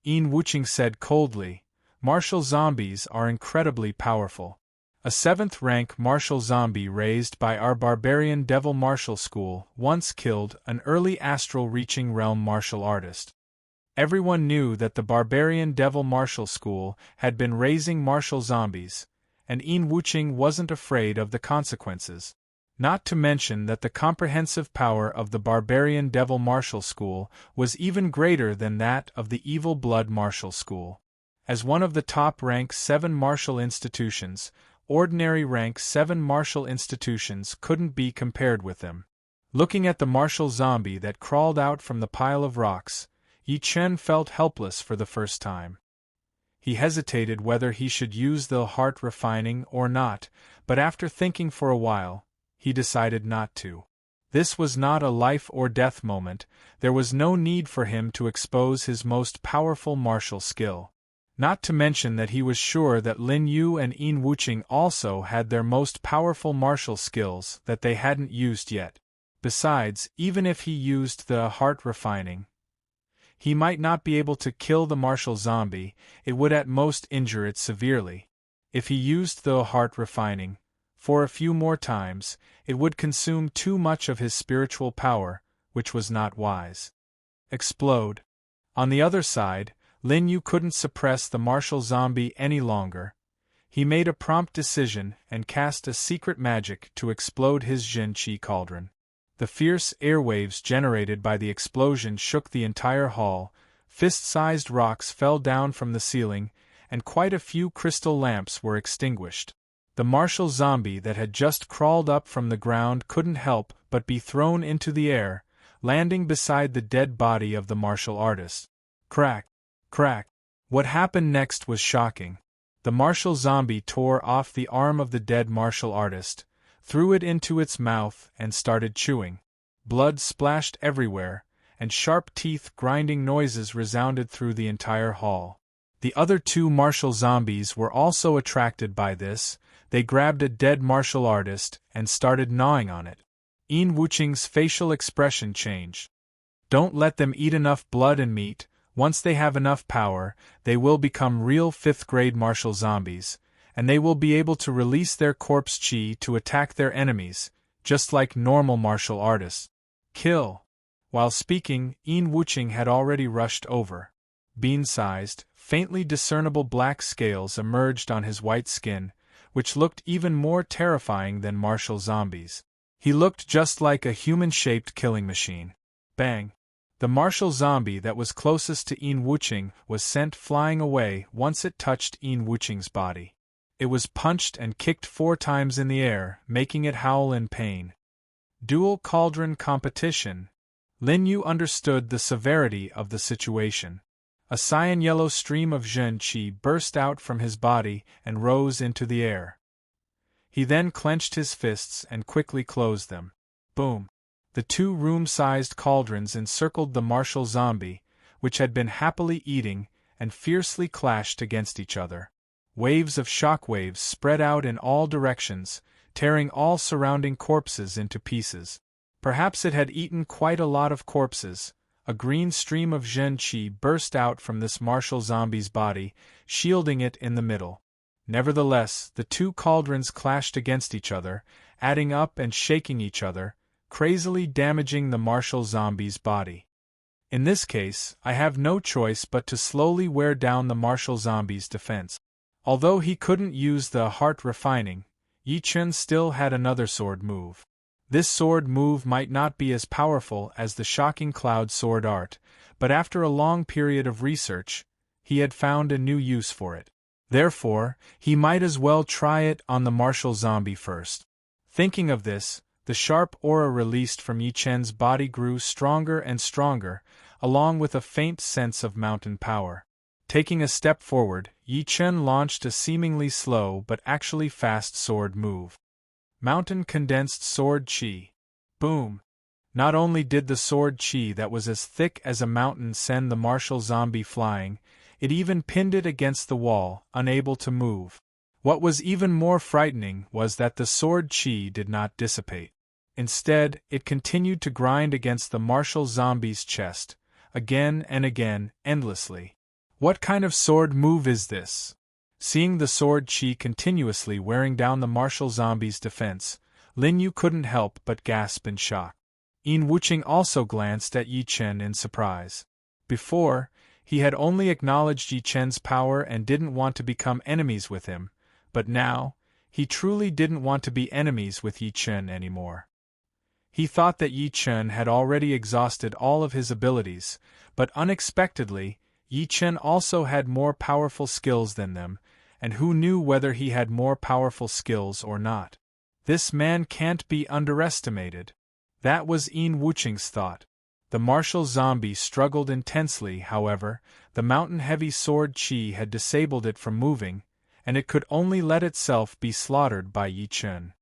Yin Wuqing said coldly, "Martial zombies are incredibly powerful. A 7th-rank martial zombie raised by our barbarian devil martial school once killed an early astral-reaching realm martial artist." Everyone knew that the barbarian devil martial school had been raising martial zombies, and Yin Wuqing wasn't afraid of the consequences. Not to mention that the comprehensive power of the barbarian devil martial school was even greater than that of the evil blood martial school. As one of the top rank 7 martial institutions, ordinary rank 7 martial institutions couldn't be compared with them. Looking at the martial zombie that crawled out from the pile of rocks, Yi Chen felt helpless for the first time. He hesitated whether he should use the heart refining or not, but after thinking for a while, he decided not to. This was not a life-or-death moment. There was no need for him to expose his most powerful martial skill. Not to mention that he was sure that Lin Yu and Yin Wuqing also had their most powerful martial skills that they hadn't used yet. Besides, even if he used the heart refining, he might not be able to kill the martial zombie. It would at most injure it severely. If he used the heart refining for a few more times, it would consume too much of his spiritual power, which was not wise. Explode. On the other side, Lin Yu couldn't suppress the martial zombie any longer. He made a prompt decision and cast a secret magic to explode his Jin Qi cauldron. The fierce airwaves generated by the explosion shook the entire hall, fist-sized rocks fell down from the ceiling, and quite a few crystal lamps were extinguished. The martial zombie that had just crawled up from the ground couldn't help but be thrown into the air, landing beside the dead body of the martial artist. Crack! Crack! What happened next was shocking. The martial zombie tore off the arm of the dead martial artist, threw it into its mouth and started chewing. Blood splashed everywhere, and sharp teeth grinding noises resounded through the entire hall. The other 2 martial zombies were also attracted by this. They grabbed a dead martial artist and started gnawing on it. Yin Wuqing's facial expression changed. Don't let them eat enough blood and meat. Once they have enough power, they will become real 5th-grade martial zombies, and they will be able to release their corpse chi to attack their enemies, just like normal martial artists. Kill! While speaking, Yin Wuqing had already rushed over. Bean-sized, faintly discernible black scales emerged on his white skin, which looked even more terrifying than martial zombies. He looked just like a human-shaped killing machine. Bang! The martial zombie that was closest to Yin Wuqing was sent flying away once it touched Yin Wuqing's body. It was punched and kicked 4 times in the air, making it howl in pain. Dual cauldron competition. Lin Yu understood the severity of the situation. A cyan-yellow stream of Jin Qi burst out from his body and rose into the air. He then clenched his fists and quickly closed them. Boom! The 2 room-sized cauldrons encircled the martial zombie, which had been happily eating, and fiercely clashed against each other. Waves of shockwaves spread out in all directions, tearing all surrounding corpses into pieces. Perhaps it had eaten quite a lot of corpses. A green stream of Jin Qi burst out from this martial zombie's body, shielding it in the middle. Nevertheless, the 2 cauldrons clashed against each other, adding up and shaking each other, crazily damaging the martial zombie's body. In this case, I have no choice but to slowly wear down the martial zombie's defense. Although he couldn't use the heart refining, Yi Chen still had another sword move. This sword move might not be as powerful as the shocking cloud sword art, but after a long period of research, he had found a new use for it. Therefore, he might as well try it on the martial zombie first. Thinking of this, the sharp aura released from Yi Chen's body grew stronger and stronger, along with a faint sense of mountain power. Taking a step forward, Yi Chen launched a seemingly slow but actually fast sword move. Mountain Condensed Sword Qi. Boom! Not only did the sword qi that was as thick as a mountain send the martial zombie flying, it even pinned it against the wall, unable to move. What was even more frightening was that the sword qi did not dissipate. Instead, it continued to grind against the martial zombie's chest, again and again, endlessly. What kind of sword move is this? Seeing the sword qi continuously wearing down the martial zombie's defense, Lin Yu couldn't help but gasp in shock. Yin Wuqing also glanced at Yi Chen in surprise. Before, he had only acknowledged Yi Chen's power and didn't want to become enemies with him, but now, He truly didn't want to be enemies with Yi Chen anymore. He thought that Yi Chen had already exhausted all of his abilities, but unexpectedly, Yi Chen also had more powerful skills than them, and who knew whether he had more powerful skills or not. This man can't be underestimated. That was Yin Wucheng's thought. The martial zombie struggled intensely, however, the mountain-heavy sword qi had disabled it from moving, and it could only let itself be slaughtered by Yi Chen.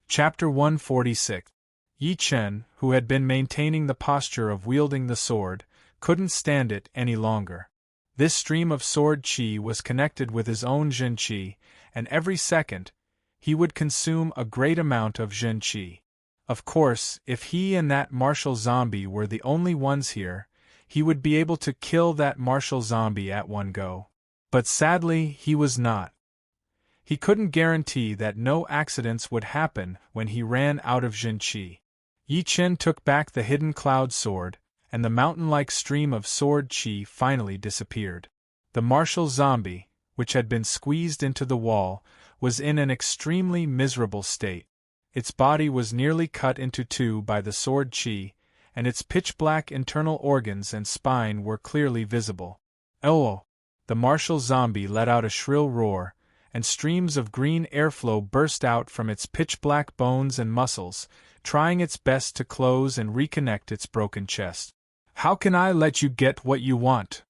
Chapter 146. Yi Chen, who had been maintaining the posture of wielding the sword, couldn't stand it any longer. This stream of sword qi was connected with his own zhen qi, and every second, he would consume a great amount of zhen qi. Of course, if he and that martial zombie were the only ones here, he would be able to kill that martial zombie at one go. But sadly, he was not. He couldn't guarantee that no accidents would happen when he ran out of zhen qi. Yi Chen took back the hidden cloud sword, and the mountain-like stream of sword qi finally disappeared. The martial zombie, which had been squeezed into the wall, was in an extremely miserable state. Its body was nearly cut into two by the sword qi, and its pitch-black internal organs and spine were clearly visible. Oh! The martial zombie let out a shrill roar, and streams of green airflow burst out from its pitch-black bones and muscles, trying its best to close and reconnect its broken chest. "How can I let you get what you want?"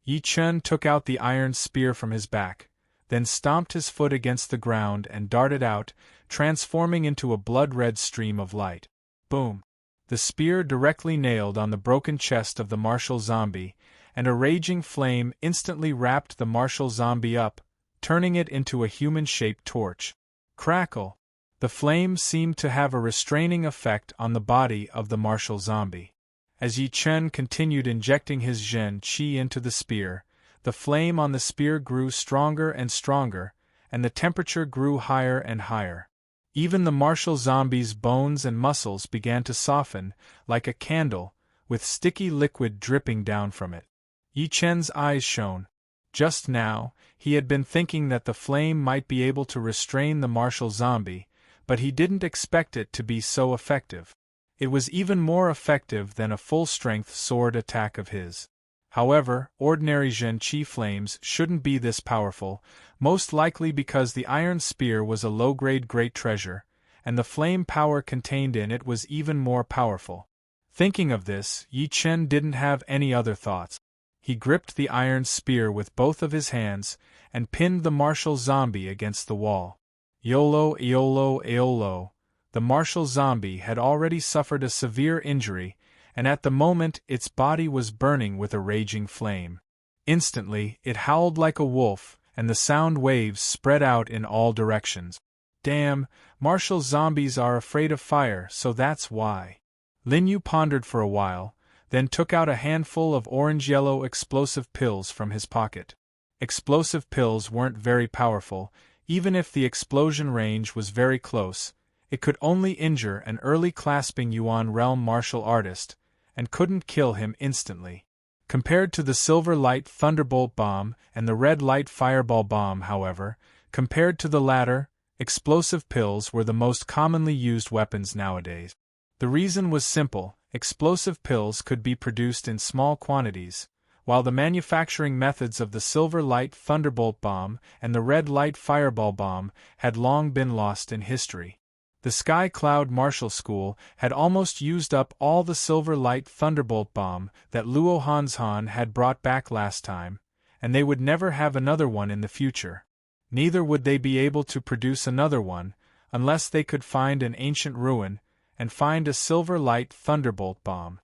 Yi Chen took out the iron spear from his back, then stomped his foot against the ground and darted out, transforming into a blood-red stream of light. Boom! The spear directly nailed on the broken chest of the martial zombie, and a raging flame instantly wrapped the martial zombie up, turning it into a human-shaped torch. Crackle! The flame seemed to have a restraining effect on the body of the martial zombie. As Yi Chen continued injecting his zhen qi into the spear, the flame on the spear grew stronger and stronger, and the temperature grew higher and higher. Even the martial zombie's bones and muscles began to soften, like a candle, with sticky liquid dripping down from it. Yi Chen's eyes shone. Just now, he had been thinking that the flame might be able to restrain the martial zombie, but he didn't expect it to be so effective. It was even more effective than a full-strength sword attack of his. However, ordinary zhen qi flames shouldn't be this powerful, most likely because the iron spear was a low-grade great treasure, and the flame power contained in it was even more powerful. Thinking of this, Yi Chen didn't have any other thoughts. He gripped the iron spear with both of his hands, and pinned the martial zombie against the wall. Yolo, Iolo, Aolo. The martial zombie had already suffered a severe injury, and at the moment its body was burning with a raging flame. Instantly, it howled like a wolf, and the sound waves spread out in all directions. Damn, martial zombies are afraid of fire, so that's why. Lin Yu pondered for a while, then took out a handful of orange-yellow explosive pills from his pocket. Explosive pills weren't very powerful, even if the explosion range was very close. It could only injure an early clasping Yuan realm martial artist, and couldn't kill him instantly. Compared to the silver light thunderbolt bomb and the red light fireball bomb, however, compared to the latter, explosive pills were the most commonly used weapons nowadays. The reason was simple: explosive pills could be produced in small quantities, while the manufacturing methods of the silver light thunderbolt bomb and the red light fireball bomb had long been lost in history. The Sky Cloud Martial School had almost used up all the silver light thunderbolt bomb that Luo Hanshan had brought back last time, and they would never have another one in the future. Neither would they be able to produce another one, unless they could find an ancient ruin, and find a silver light thunderbolt bomb.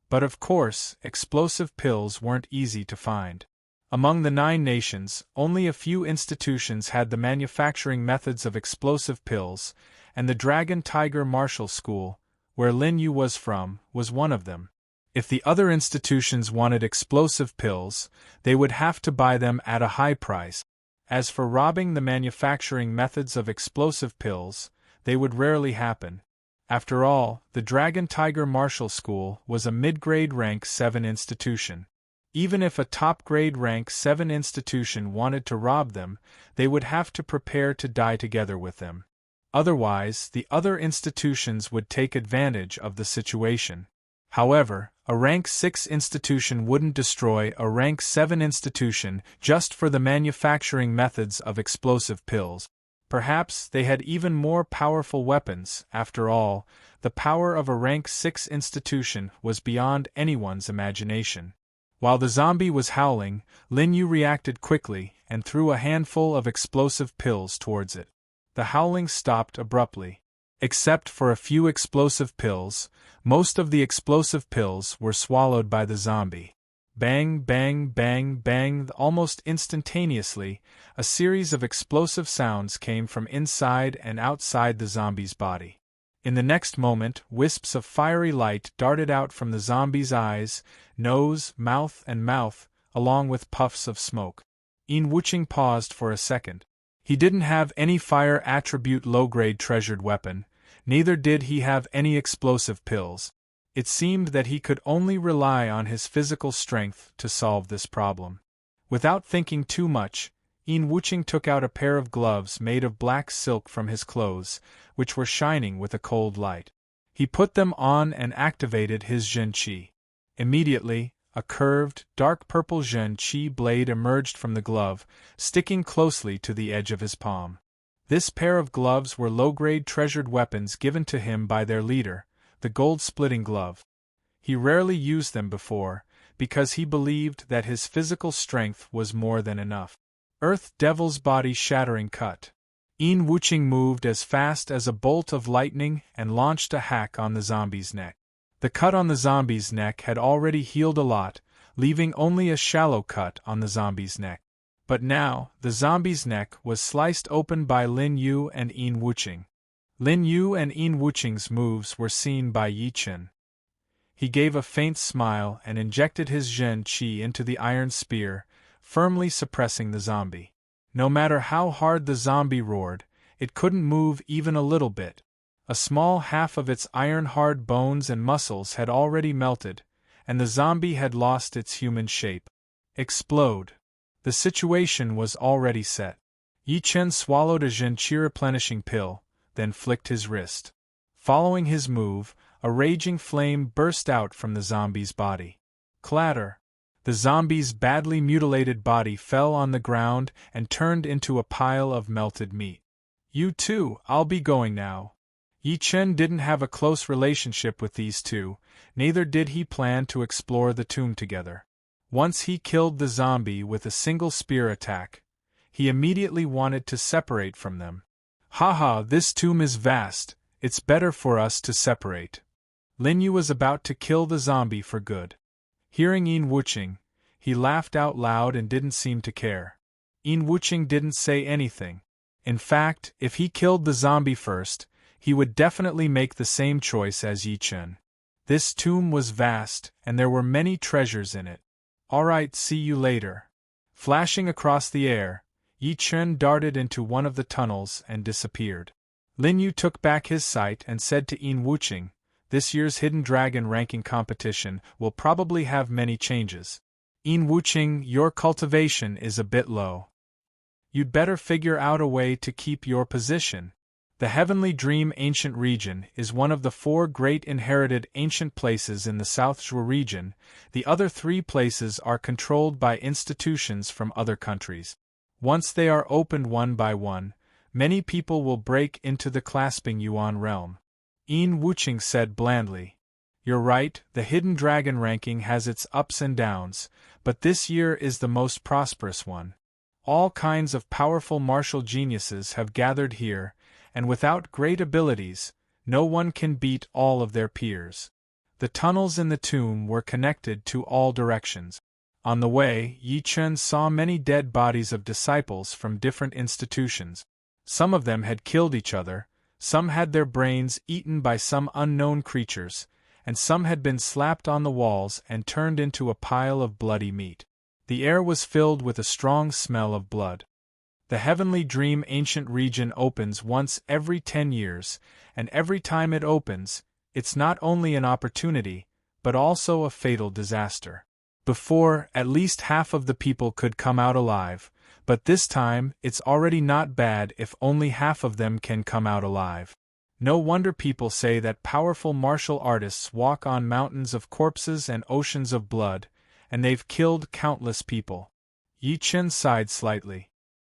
But of course, explosive pills weren't easy to find. Among the 9 nations, only a few institutions had the manufacturing methods of explosive pills, and the Dragon Tiger Martial School, where Lin Yu was from, was one of them. If the other institutions wanted explosive pills, they would have to buy them at a high price. As for robbing the manufacturing methods of explosive pills, they would rarely happen. After all, the Dragon Tiger Martial School was a mid-grade rank 7 institution. Even if a top-grade rank 7 institution wanted to rob them, they would have to prepare to die together with them. Otherwise, the other institutions would take advantage of the situation. However, a rank 6 institution wouldn't destroy a rank 7 institution just for the manufacturing methods of explosive pills. Perhaps they had even more powerful weapons. After all, the power of a rank 6 institution was beyond anyone's imagination. While the zombie was howling, Lin Yu reacted quickly and threw a handful of explosive pills towards it. The howling stopped abruptly. Except for a few explosive pills, most of the explosive pills were swallowed by the zombie. Bang, bang, bang, bang. Almost instantaneously, a series of explosive sounds came from inside and outside the zombie's body. In the next moment, wisps of fiery light darted out from the zombie's eyes, nose, mouth, along with puffs of smoke. Yin Wuqing paused for a second. He didn't have any fire attribute low-grade treasured weapon, neither did he have any explosive pills. It seemed that he could only rely on his physical strength to solve this problem. Without thinking too much, Yin Wuqing took out a pair of gloves made of black silk from his clothes, which were shining with a cold light. He put them on and activated his Zhen Qi. Immediately, a curved, dark purple Zhen Qi blade emerged from the glove, sticking closely to the edge of his palm. This pair of gloves were low-grade treasured weapons given to him by their leader, the gold-splitting glove. He rarely used them before, because he believed that his physical strength was more than enough. Earth Devil's body-shattering cut. Yin Wuqing moved as fast as a bolt of lightning and launched a hack on the zombie's neck. The cut on the zombie's neck had already healed a lot, leaving only a shallow cut on the zombie's neck. But now, the zombie's neck was sliced open by Lin Yu and Yin Wuqing. Lin Yu and Yin Wuqing's moves were seen by Yi Chen. He gave a faint smile and injected his Zhen Qi into the iron spear, firmly suppressing the zombie. No matter how hard the zombie roared, it couldn't move even a little bit. A small half of its iron-hard bones and muscles had already melted, and the zombie had lost its human shape. Explode. The situation was already set. Yi Chen swallowed a Zhen Qi replenishing pill, then flicked his wrist. Following his move, a raging flame burst out from the zombie's body. Clatter! The zombie's badly mutilated body fell on the ground and turned into a pile of melted meat. You too, I'll be going now. Yi Chen didn't have a close relationship with these two, neither did he plan to explore the tomb together. Once he killed the zombie with a single spear attack, he immediately wanted to separate from them. Haha, this tomb is vast, it's better for us to separate. Lin Yu was about to kill the zombie for good. Hearing Yin Wuqing, he laughed out loud and didn't seem to care. Yin Wuqing didn't say anything. In fact, if he killed the zombie first, he would definitely make the same choice as Yi Chen. This tomb was vast, and there were many treasures in it. Alright, see you later. Flashing across the air, Yi Chen darted into one of the tunnels and disappeared. Lin Yu took back his sight and said to Yin Wuqing, "This year's Hidden Dragon ranking competition will probably have many changes. Yin Wuqing, your cultivation is a bit low. You'd better figure out a way to keep your position." The Heavenly Dream Ancient Region is one of the 4 great inherited ancient places in the South Zhuo region. The other 3 places are controlled by institutions from other countries. Once they are opened one by one, many people will break into the Clasping Yuan realm. Yin Wuqing said blandly. You're right, the Hidden Dragon ranking has its ups and downs, but this year is the most prosperous one. All kinds of powerful martial geniuses have gathered here, and without great abilities, no one can beat all of their peers. The tunnels in the tomb were connected to all directions. On the way, Yi Chen saw many dead bodies of disciples from different institutions. Some of them had killed each other, some had their brains eaten by some unknown creatures, and some had been slapped on the walls and turned into a pile of bloody meat. The air was filled with a strong smell of blood. The Heavenly Dream Ancient Region opens once every 10 years, and every time it opens, it's not only an opportunity, but also a fatal disaster. Before, at least half of the people could come out alive, but this time it's already not bad if only half of them can come out alive. No wonder people say that powerful martial artists walk on mountains of corpses and oceans of blood, and they've killed countless people. Yi Chen sighed slightly.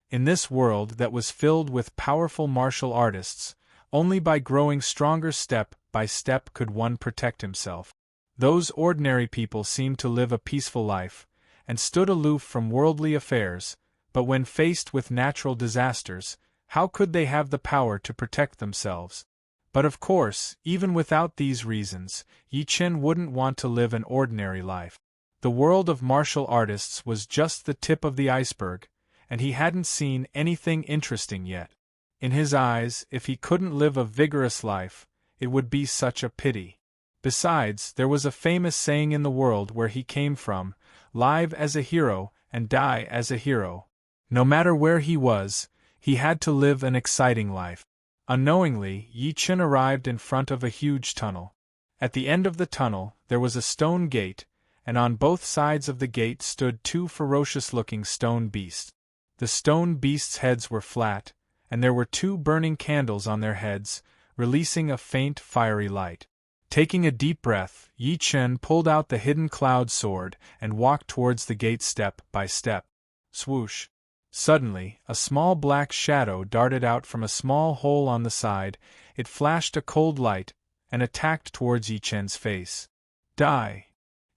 In this world that was filled with powerful martial artists, only by growing stronger step by step could one protect himself. Those ordinary people seemed to live a peaceful life, and stood aloof from worldly affairs, but when faced with natural disasters, how could they have the power to protect themselves? But of course, even without these reasons, Yi Chen wouldn't want to live an ordinary life. The world of martial artists was just the tip of the iceberg, and he hadn't seen anything interesting yet. In his eyes, if he couldn't live a vigorous life, it would be such a pity. Besides, there was a famous saying in the world where he came from, live as a hero and die as a hero. No matter where he was, he had to live an exciting life. Unknowingly, Yi Chen arrived in front of a huge tunnel. At the end of the tunnel, there was a stone gate, and on both sides of the gate stood two ferocious-looking stone beasts. The stone beasts' heads were flat, and there were two burning candles on their heads, releasing a faint fiery light. Taking a deep breath, Yi Chen pulled out the hidden cloud sword and walked towards the gate step by step. Swoosh! Suddenly, a small black shadow darted out from a small hole on the side. It flashed a cold light, and attacked towards Yi Chen's face. Die!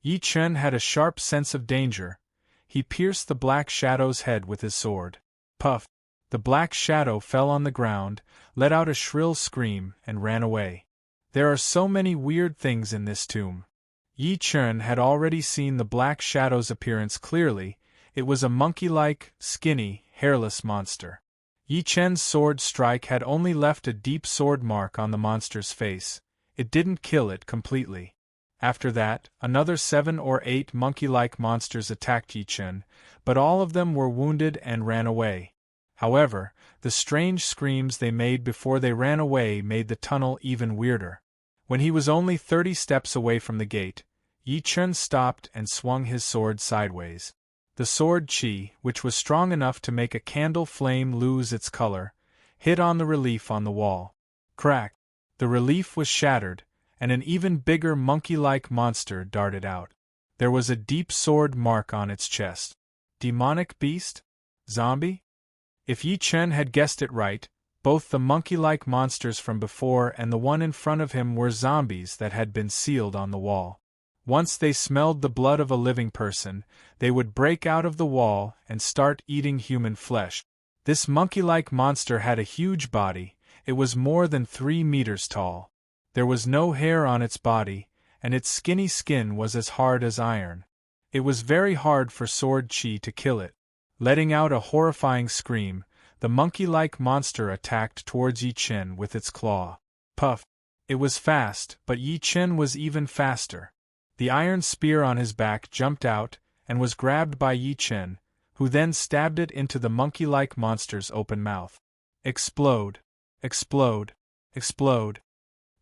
Yi Chen had a sharp sense of danger. He pierced the black shadow's head with his sword. Puff! The black shadow fell on the ground, let out a shrill scream, and ran away. There are so many weird things in this tomb. Yi Chen had already seen the black shadow's appearance clearly. It was a monkey-like, skinny, hairless monster. Yi Chen's sword strike had only left a deep sword mark on the monster's face. It didn't kill it completely. After that, another 7 or 8 monkey-like monsters attacked Yi Chen, but all of them were wounded and ran away. However, the strange screams they made before they ran away made the tunnel even weirder. When he was only 30 steps away from the gate, Yi Chen stopped and swung his sword sideways. The sword qi, which was strong enough to make a candle flame lose its color, hit on the relief on the wall. Crack! The relief was shattered, and an even bigger monkey-like monster darted out. There was a deep sword mark on its chest. Demonic beast? Zombie? If Yi Chen had guessed it right, both the monkey-like monsters from before and the one in front of him were zombies that had been sealed on the wall. Once they smelled the blood of a living person, they would break out of the wall and start eating human flesh. This monkey-like monster had a huge body. It was more than 3 meters tall. There was no hair on its body, and its skinny skin was as hard as iron. It was very hard for sword qi to kill it. Letting out a horrifying scream, the monkey-like monster attacked towards Yi Chen with its claw. Puff! It was fast, but Yi Chen was even faster. The iron spear on his back jumped out, and was grabbed by Yi Chen, who then stabbed it into the monkey-like monster's open mouth. Explode! Explode! Explode!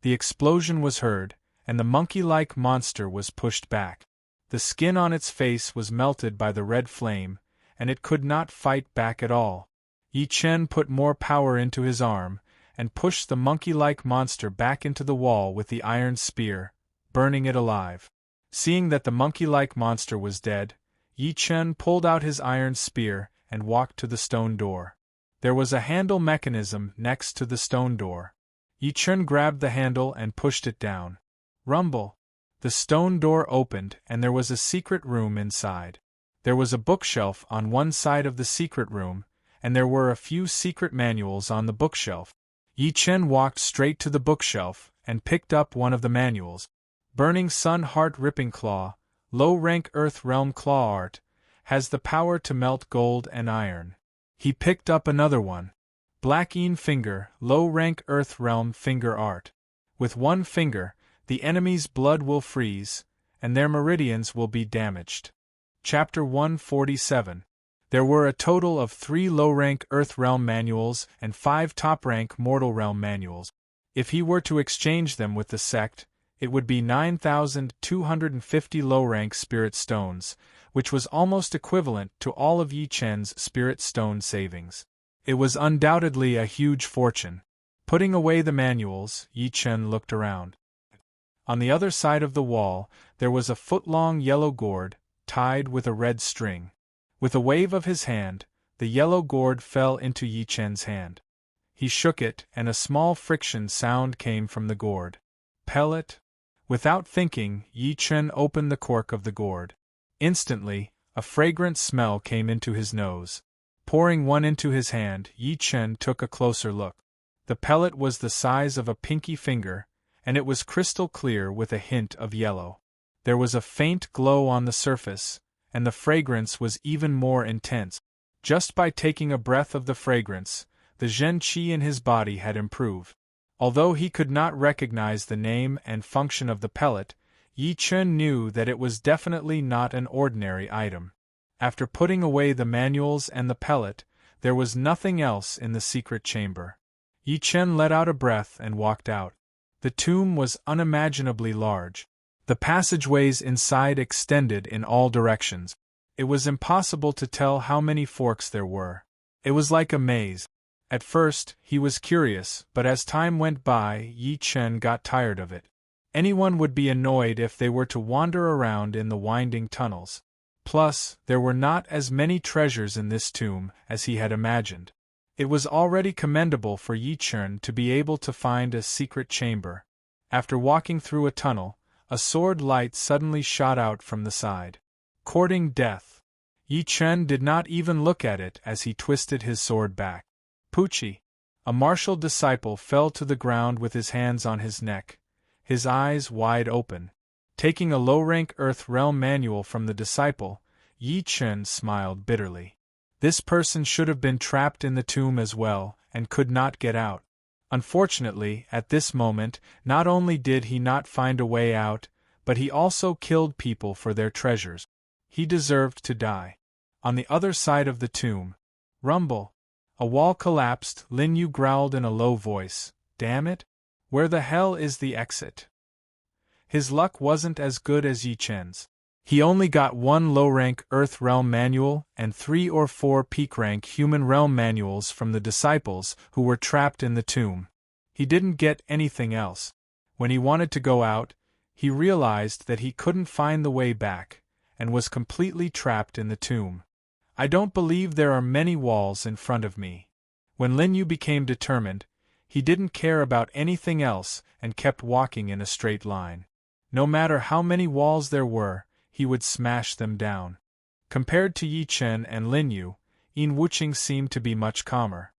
The explosion was heard, and the monkey-like monster was pushed back. The skin on its face was melted by the red flame, and it could not fight back at all. Yi Chen put more power into his arm, and pushed the monkey-like monster back into the wall with the iron spear, burning it alive. Seeing that the monkey-like monster was dead, Yi Chen pulled out his iron spear and walked to the stone door. There was a handle mechanism next to the stone door. Yi Chen grabbed the handle and pushed it down. Rumble! The stone door opened and there was a secret room inside. There was a bookshelf on one side of the secret room, and there were a few secret manuals on the bookshelf. Yi Chen walked straight to the bookshelf and picked up one of the manuals. Burning Sun Heart Ripping Claw, Low-Rank Earth Realm Claw Art, has the power to melt gold and iron. He picked up another one. Black Een Finger, Low-Rank Earth Realm Finger Art. With one finger, the enemy's blood will freeze, and their meridians will be damaged. Chapter 147. There were a total of 3 low-rank Earth Realm manuals and 5 top-rank Mortal Realm manuals. If he were to exchange them with the sect, It would be 9,250 low-rank spirit stones, which was almost equivalent to all of Yi Chen's spirit stone savings. It was undoubtedly a huge fortune. Putting away the manuals, Yi Chen looked around. On the other side of the wall, there was a foot-long yellow gourd, tied with a red string. With a wave of his hand, the yellow gourd fell into Yi Chen's hand. He shook it, and a small friction sound came from the gourd. Pellet? Without thinking, Yi Chen opened the cork of the gourd. Instantly, a fragrant smell came into his nose. Pouring one into his hand, Yi Chen took a closer look. The pellet was the size of a pinky finger, and it was crystal clear with a hint of yellow. There was a faint glow on the surface, and the fragrance was even more intense. Just by taking a breath of the fragrance, the Zhen Qi in his body had improved. Although he could not recognize the name and function of the pellet, Yi Chen knew that it was definitely not an ordinary item. After putting away the manuals and the pellet, there was nothing else in the secret chamber. Yi Chen let out a breath and walked out. The tomb was unimaginably large. The passageways inside extended in all directions. It was impossible to tell how many forks there were. It was like a maze. At first, he was curious, but as time went by, Yi Chen got tired of it. Anyone would be annoyed if they were to wander around in the winding tunnels. Plus, there were not as many treasures in this tomb as he had imagined. It was already commendable for Yi Chen to be able to find a secret chamber. After walking through a tunnel, a sword light suddenly shot out from the side. Courting death. Yi Chen did not even look at it as he twisted his sword back. Pucci, a martial disciple, fell to the ground with his hands on his neck, his eyes wide open. Taking a low-rank Earth Realm manual from the disciple, Yi Chen smiled bitterly. This person should have been trapped in the tomb as well, and could not get out. Unfortunately, at this moment, not only did he not find a way out, but he also killed people for their treasures. He deserved to die. On the other side of the tomb, rumble. A wall collapsed. Lin Yu growled in a low voice, "Damn it! Where the hell is the exit?" His luck wasn't as good as Yi Chen's. He only got 1 low-rank Earth Realm manual and 3 or 4 peak-rank Human Realm manuals from the disciples who were trapped in the tomb. He didn't get anything else. When he wanted to go out, he realized that he couldn't find the way back, and was completely trapped in the tomb. "I don't believe there are many walls in front of me." When Lin Yu became determined, he didn't care about anything else and kept walking in a straight line. No matter how many walls there were, he would smash them down. Compared to Yi Chen and Lin Yu, Yin Wuqing seemed to be much calmer.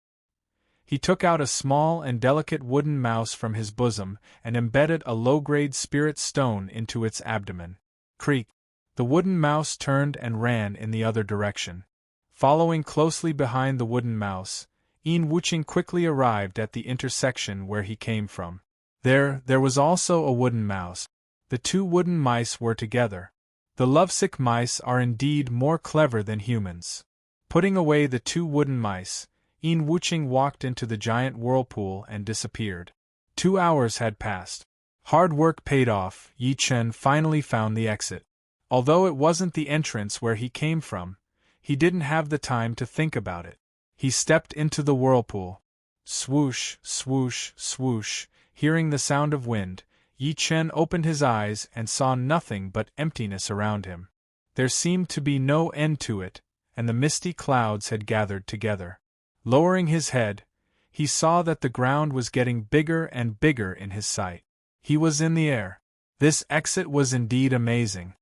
He took out a small and delicate wooden mouse from his bosom and embedded a low-grade spirit stone into its abdomen. Creak! The wooden mouse turned and ran in the other direction. Following closely behind the wooden mouse, Yin Wuqing quickly arrived at the intersection where he came from. There was also a wooden mouse. The 2 wooden mice were together. The lovesick mice are indeed more clever than humans. Putting away the 2 wooden mice, Yin Wuqing walked into the giant whirlpool and disappeared. 2 hours had passed. Hard work paid off. Yi Chen finally found the exit. Although it wasn't the entrance where he came from, he didn't have the time to think about it. He stepped into the whirlpool. Swoosh, swoosh, swoosh. Hearing the sound of wind, Yi Chen opened his eyes and saw nothing but emptiness around him. There seemed to be no end to it, and the misty clouds had gathered together. Lowering his head, he saw that the ground was getting bigger and bigger in his sight. He was in the air. This exit was indeed amazing.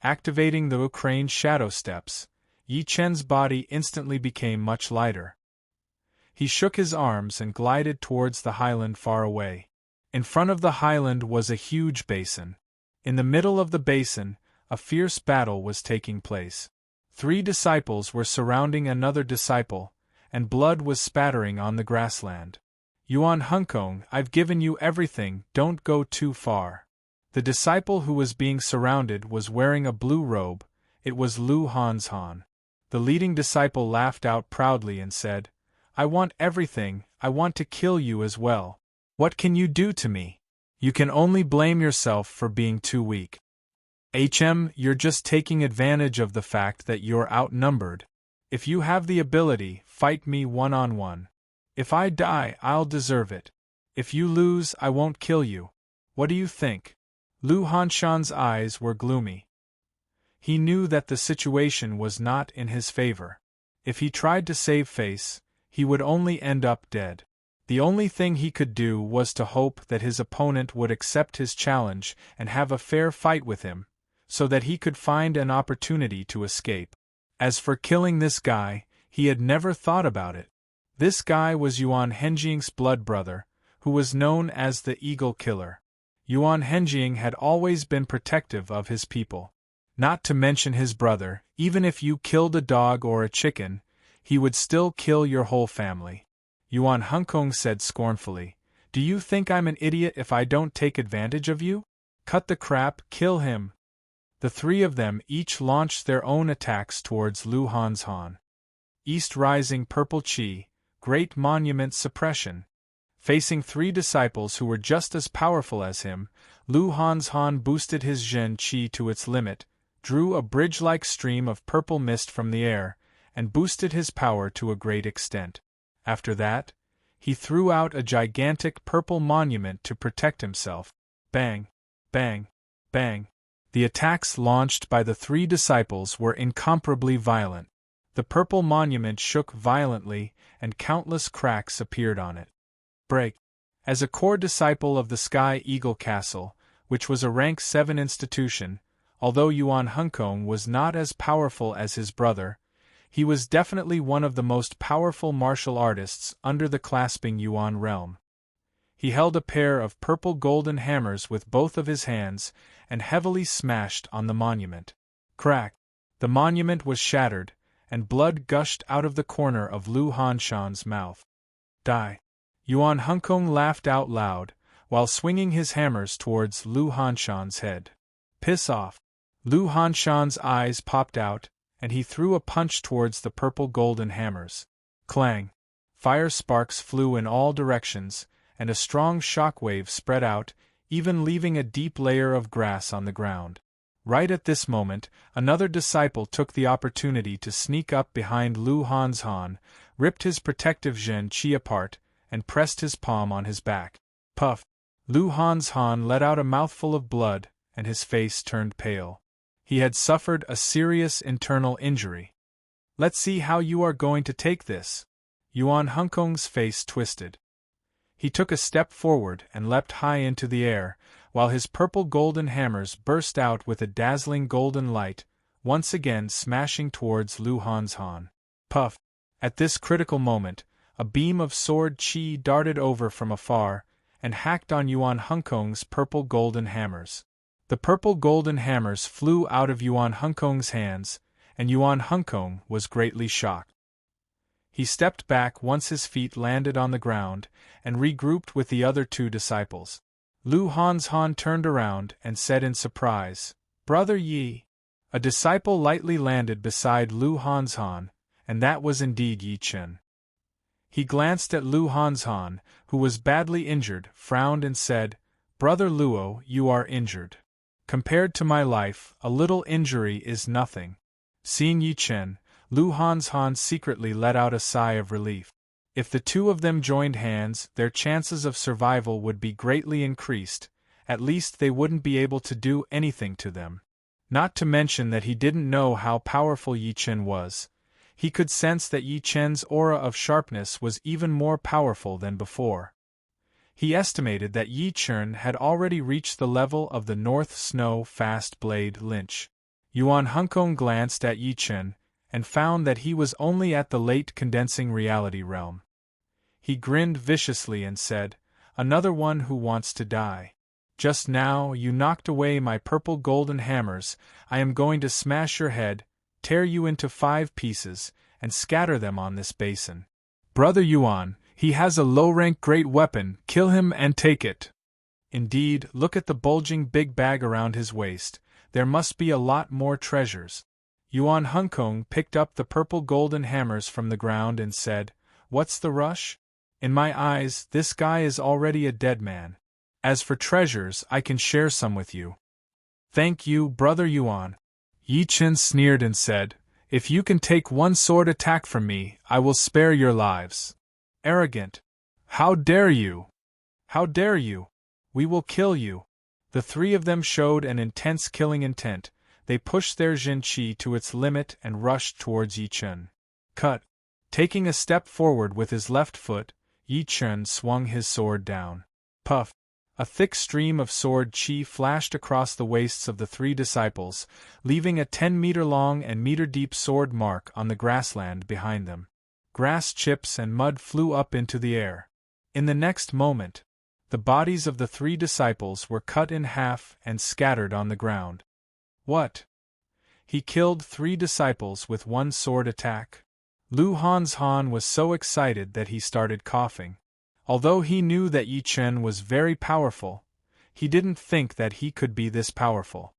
Activating the Ukraine shadow steps, Yi Chen's body instantly became much lighter. He shook his arms and glided towards the highland far away. In front of the highland was a huge basin. In the middle of the basin, a fierce battle was taking place. 3 disciples were surrounding another disciple, and blood was spattering on the grassland. "Yuan Hunkong, I've given you everything, don't go too far." The disciple who was being surrounded was wearing a blue robe. It was Lu Han's Han. The leading disciple laughed out proudly and said, "I want everything, I want to kill you as well. What can you do to me?" You can only blame yourself for being too weak. You're just taking advantage of the fact that you're outnumbered. If you have the ability, fight me one-on-one. If I die, I'll deserve it. If you lose, I won't kill you. What do you think? Lu Hanshan's eyes were gloomy. He knew that the situation was not in his favor. If he tried to save face, he would only end up dead. The only thing he could do was to hope that his opponent would accept his challenge and have a fair fight with him, so that he could find an opportunity to escape. As for killing this guy, he had never thought about it. This guy was Yuan Henjing's blood brother, who was known as the Eagle Killer. Yuan Henjing had always been protective of his people. Not to mention his brother, even if you killed a dog or a chicken, he would still kill your whole family. Yuan Hunkong said scornfully, "Do you think I'm an idiot if I don't take advantage of you? Cut the crap, kill him." The three of them each launched their own attacks towards Lu Hanshan. East Rising Purple Chi, Great Monument Suppression. Facing three disciples who were just as powerful as him, Lu Hanshan boosted his Zhen Qi to its limit, drew a bridge-like stream of purple mist from the air, and boosted his power to a great extent. After that, he threw out a gigantic purple monument to protect himself. Bang! Bang! Bang! The attacks launched by the three disciples were incomparably violent. The purple monument shook violently, and countless cracks appeared on it. Break! As a core disciple of the Sky Eagle Castle, which was a rank 7 institution, although Yuan Hunkong was not as powerful as his brother, he was definitely one of the most powerful martial artists under the clasping Yuan realm. He held a pair of purple golden hammers with both of his hands and heavily smashed on the monument. Crack! The monument was shattered, and blood gushed out of the corner of Lu Hanshan's mouth. Die! Yuan Hunkong laughed out loud, while swinging his hammers towards Lu Hanshan's head. Piss off! Lu Hanshan's eyes popped out, and he threw a punch towards the purple golden hammers. Clang! Fire sparks flew in all directions, and a strong shockwave spread out, even leaving a deep layer of grass on the ground. Right at this moment, another disciple took the opportunity to sneak up behind Lu Hanshan, ripped his protective Zhen Qi apart, and pressed his palm on his back. Puff! Lu Hanshan let out a mouthful of blood, and his face turned pale. He had suffered a serious internal injury. Let's see how you are going to take this. Yuan Hunkong's face twisted. He took a step forward and leapt high into the air, while his purple golden hammers burst out with a dazzling golden light, once again smashing towards Lu Hanshan. Puff! At this critical moment, a beam of sword chi darted over from afar, and hacked on Yuan Hunkong's purple golden hammers. The purple golden hammers flew out of Yuan Hunkong's hands, and Yuan Hunkong was greatly shocked. He stepped back once his feet landed on the ground, and regrouped with the other two disciples. Lu Hanshan turned around and said in surprise, "Brother Yi." A disciple lightly landed beside Lu Hanshan, and that was indeed Yi Chen. He glanced at Lu Hanshan, who was badly injured, frowned and said, "Brother Luo, you are injured. Compared to my life, a little injury is nothing." Seeing Yi Chen, Lu Hanshan secretly let out a sigh of relief. If the two of them joined hands, their chances of survival would be greatly increased. At least they wouldn't be able to do anything to them. Not to mention that he didn't know how powerful Yi Chen was. He could sense that Yi Chen's aura of sharpness was even more powerful than before. He estimated that Yi Chen had already reached the level of the North Snow Fast Blade Lynch. Yuan Hunkong glanced at Yi Chen, and found that he was only at the late condensing reality realm. He grinned viciously and said, "Another one who wants to die. Just now you knocked away my purple golden hammers. I am going to smash your head, tear you into 5 pieces, and scatter them on this basin. Brother Yuan, he has a low-rank great weapon, kill him and take it." Indeed, look at the bulging big bag around his waist, there must be a lot more treasures. Yuan Hunkong picked up the purple golden hammers from the ground and said, "What's the rush? In my eyes, this guy is already a dead man. As for treasures, I can share some with you. Thank you, Brother Yuan. Yi Chen sneered and said, if you can take one sword attack from me, I will spare your lives. Arrogant. How dare you? How dare you? We will kill you. The three of them showed an intense killing intent. They pushed their Jin Qi to its limit and rushed towards Yi Chen. Cut. Taking a step forward with his left foot, Yi Chen swung his sword down. Puff. A thick stream of sword qi flashed across the waists of the three disciples, leaving a 10-meter-long and meter-deep sword mark on the grassland behind them. Grass chips and mud flew up into the air. In the next moment, the bodies of the three disciples were cut in half and scattered on the ground. What? He killed 3 disciples with one sword attack? Lu Hanzhan was so excited that he started coughing. Although he knew that Yi Chen was very powerful, he didn't think that he could be this powerful.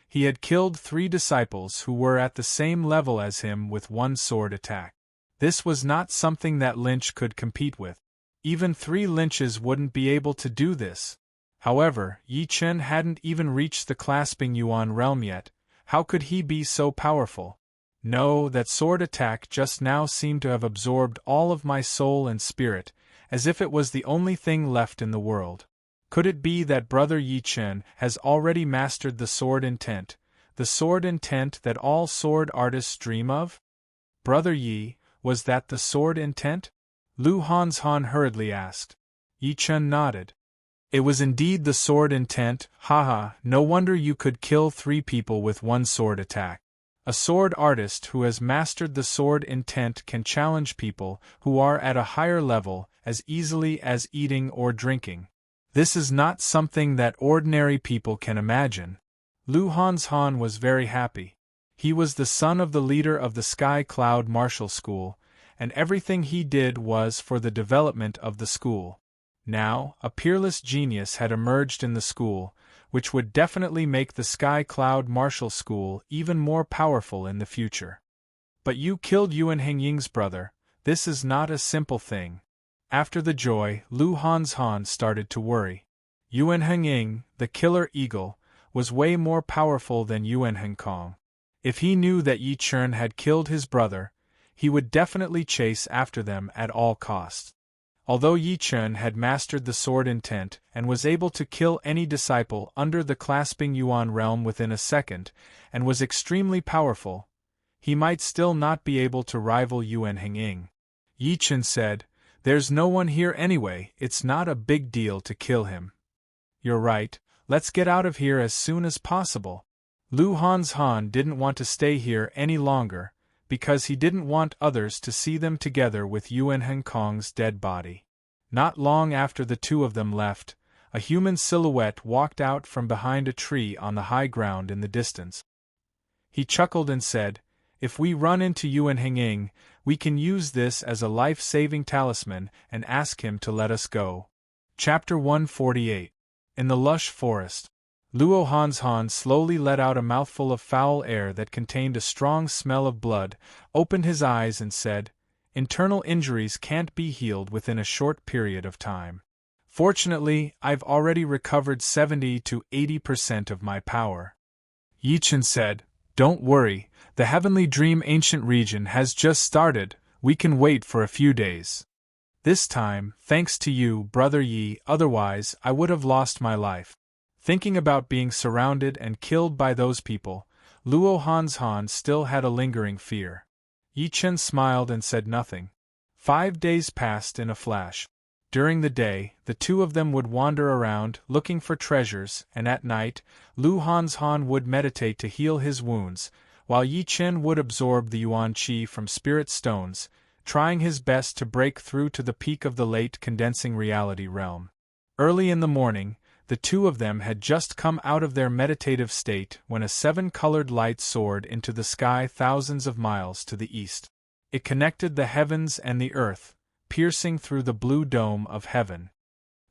He had killed 3 disciples who were at the same level as him with one sword attack. This was not something that Lynch could compete with. Even 3 Lynches wouldn't be able to do this. However, Yi Chen hadn't even reached the clasping Yuan realm yet. How could he be so powerful? No, that sword attack just now seemed to have absorbed all of my soul and spirit, as if it was the only thing left in the world. Could it be that Brother Yi Chen has already mastered the sword intent that all sword artists dream of? Brother Yi, was that the sword intent? Lu Hanzhan hurriedly asked. Yi Chen nodded. It was indeed the sword intent, haha, no wonder you could kill 3 people with one sword attack. A sword artist who has mastered the sword intent can challenge people who are at a higher level as easily as eating or drinking. This is not something that ordinary people can imagine. Lu Hanzhan was very happy. He was the son of the leader of the Sky Cloud Martial School, and everything he did was for the development of the school. Now, a peerless genius had emerged in the school, which would definitely make the Sky Cloud Martial School even more powerful in the future. But you killed Yuan Hengying's brother. This is not a simple thing. After the joy, Lu Hanzhan started to worry. Yuan Hengying, the killer eagle, was way more powerful than Yuan Henkong. If he knew that Yi Chen had killed his brother, he would definitely chase after them at all costs. Although Yi Chen had mastered the sword intent and was able to kill any disciple under the clasping Yuan realm within a second, and was extremely powerful, he might still not be able to rival Yuan Hengying. Yi Chen said, "There's no one here anyway, it's not a big deal to kill him." "You're right, let's get out of here as soon as possible." Lu Hanzhan didn't want to stay here any longer, because he didn't want others to see them together with Yuan Henkong's dead body. Not long after the two of them left, a human silhouette walked out from behind a tree on the high ground in the distance. He chuckled and said, "If we run into Yuan Hengying, we can use this as a life-saving talisman and ask him to let us go." Chapter 148. In the lush forest, Luo Hanzhan slowly let out a mouthful of foul air that contained a strong smell of blood, opened his eyes and said, "Internal injuries can't be healed within a short period of time. Fortunately, I've already recovered 70 to 80% of my power." Yi Chen said, "Don't worry, the Heavenly Dream Ancient Region has just started, we can wait for a few days. This time, thanks to you, Brother Yi, otherwise I would have lost my life." Thinking about being surrounded and killed by those people, Luo Hanzhan still had a lingering fear. Yi Chen smiled and said nothing. 5 days passed in a flash. During the day, the two of them would wander around, looking for treasures, and at night, Lu Hanzhan would meditate to heal his wounds, while Yi Chen would absorb the Yuan Qi from spirit stones, trying his best to break through to the peak of the late condensing reality realm. Early in the morning, the two of them had just come out of their meditative state when a 7-colored light soared into the sky thousands of miles to the east. It connected the heavens and the earth, piercing through the blue dome of heaven.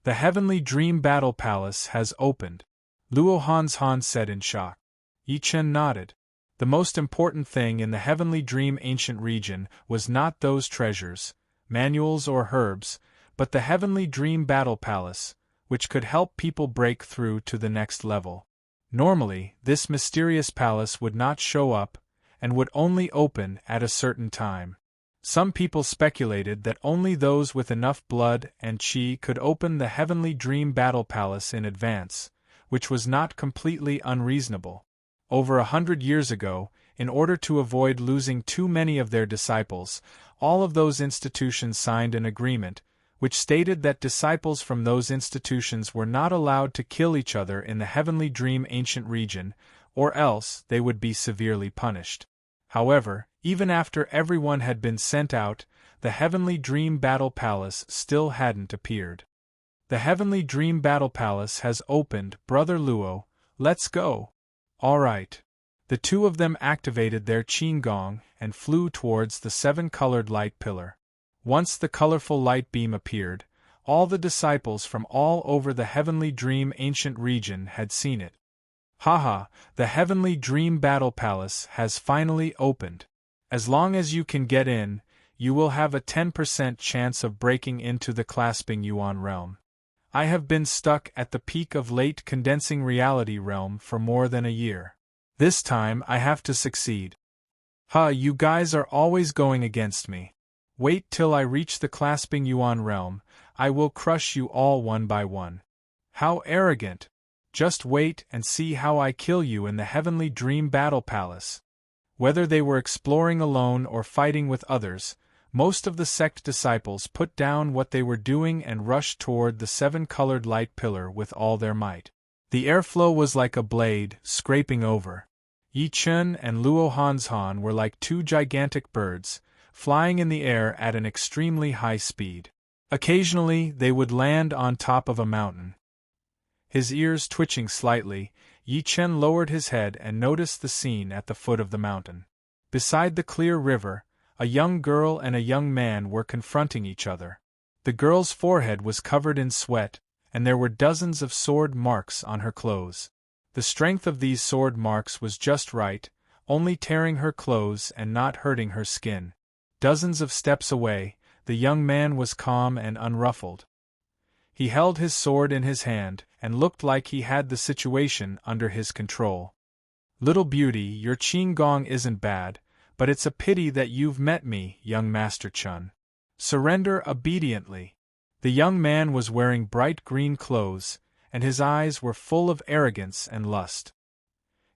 "The Heavenly Dream Battle Palace has opened," Luo Hanzhan said in shock. Yi Chen nodded. The most important thing in the Heavenly Dream Ancient Region was not those treasures, manuals or herbs, but the Heavenly Dream Battle Palace, which could help people break through to the next level. Normally, this mysterious palace would not show up, and would only open at a certain time. Some people speculated that only those with enough blood and chi could open the Heavenly Dream Battle Palace in advance, which was not completely unreasonable. Over 100 years ago, in order to avoid losing too many of their disciples, all of those institutions signed an agreement, which stated that disciples from those institutions were not allowed to kill each other in the Heavenly Dream Ancient region, or else they would be severely punished. However, even after everyone had been sent out, the Heavenly Dream Battle Palace still hadn't appeared. The Heavenly Dream Battle Palace has opened, Brother Luo, let's go. All right. The two of them activated their qigong and flew towards the seven-colored light pillar. Once the colorful light beam appeared, all the disciples from all over the Heavenly Dream Ancient region had seen it. Haha, the Heavenly Dream Battle Palace has finally opened. As long as you can get in, you will have a 10% chance of breaking into the Clasping Yuan realm. I have been stuck at the peak of late condensing reality realm for more than a year. This time I have to succeed. You guys are always going against me. Wait till I reach the Clasping Yuan realm, I will crush you all one by one. How arrogant! Just wait and see how I kill you in the Heavenly Dream Battle Palace. Whether they were exploring alone or fighting with others, most of the sect disciples put down what they were doing and rushed toward the seven-colored light pillar with all their might. The airflow was like a blade, scraping over. Yi Chun and Luo Hanzhan were like two gigantic birds, flying in the air at an extremely high speed. Occasionally, they would land on top of a mountain. His ears twitching slightly, Yi Chen lowered his head and noticed the scene at the foot of the mountain. Beside the clear river, a young girl and a young man were confronting each other. The girl's forehead was covered in sweat, and there were dozens of sword marks on her clothes. The strength of these sword marks was just right, only tearing her clothes and not hurting her skin. Dozens of steps away, the young man was calm and unruffled. He held his sword in his hand and looked like he had the situation under his control. Little beauty, your qigong isn't bad, but it's a pity that you've met me, young Master Chun. Surrender obediently. The young man was wearing bright green clothes, and his eyes were full of arrogance and lust.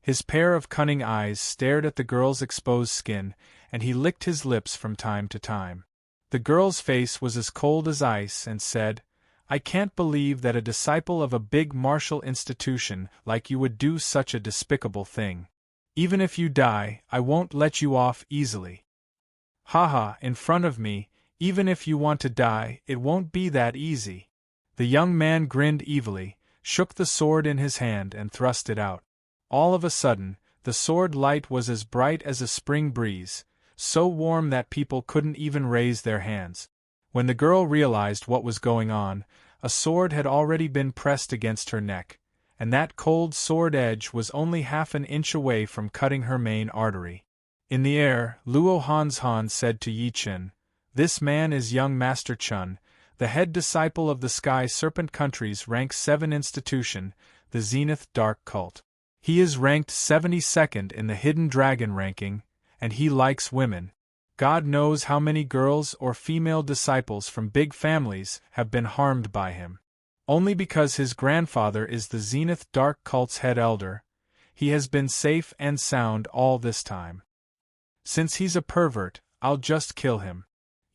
His pair of cunning eyes stared at the girl's exposed skin, and he licked his lips from time to time. The girl's face was as cold as ice and said, I can't believe that a disciple of a big martial institution like you would do such a despicable thing. Even if you die, I won't let you off easily. Haha, in front of me, even if you want to die, it won't be that easy. The young man grinned evilly, shook the sword in his hand and thrust it out. All of a sudden, the sword light was as bright as a spring breeze, so warm that people couldn't even raise their hands. When the girl realized what was going on, a sword had already been pressed against her neck, and that cold sword edge was only half an inch away from cutting her main artery. In the air, Luo Hanzhan said to Yi Chen, This man is young Master Chun, the head disciple of the Sky Serpent Country's Rank 7 institution, the Zenith Dark Cult. He is ranked 72nd in the Hidden Dragon ranking, and he likes women. God knows how many girls or female disciples from big families have been harmed by him. Only because his grandfather is the Zenith Dark Cult's head elder, he has been safe and sound all this time. Since he's a pervert, I'll just kill him.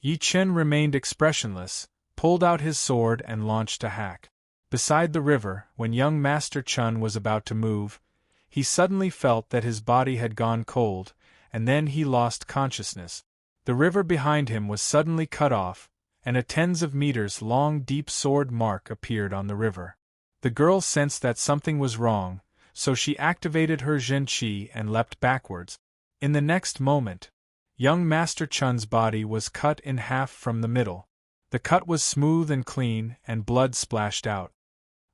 Yi Chen remained expressionless, pulled out his sword and launched a hack. Beside the river, when young Master Chun was about to move, he suddenly felt that his body had gone cold, and then he lost consciousness. The river behind him was suddenly cut off, and a tens of meters long deep sword mark appeared on the river. The girl sensed that something was wrong, so she activated her Zhen Qi and leapt backwards. In the next moment, young Master Chun's body was cut in half from the middle. The cut was smooth and clean, and blood splashed out.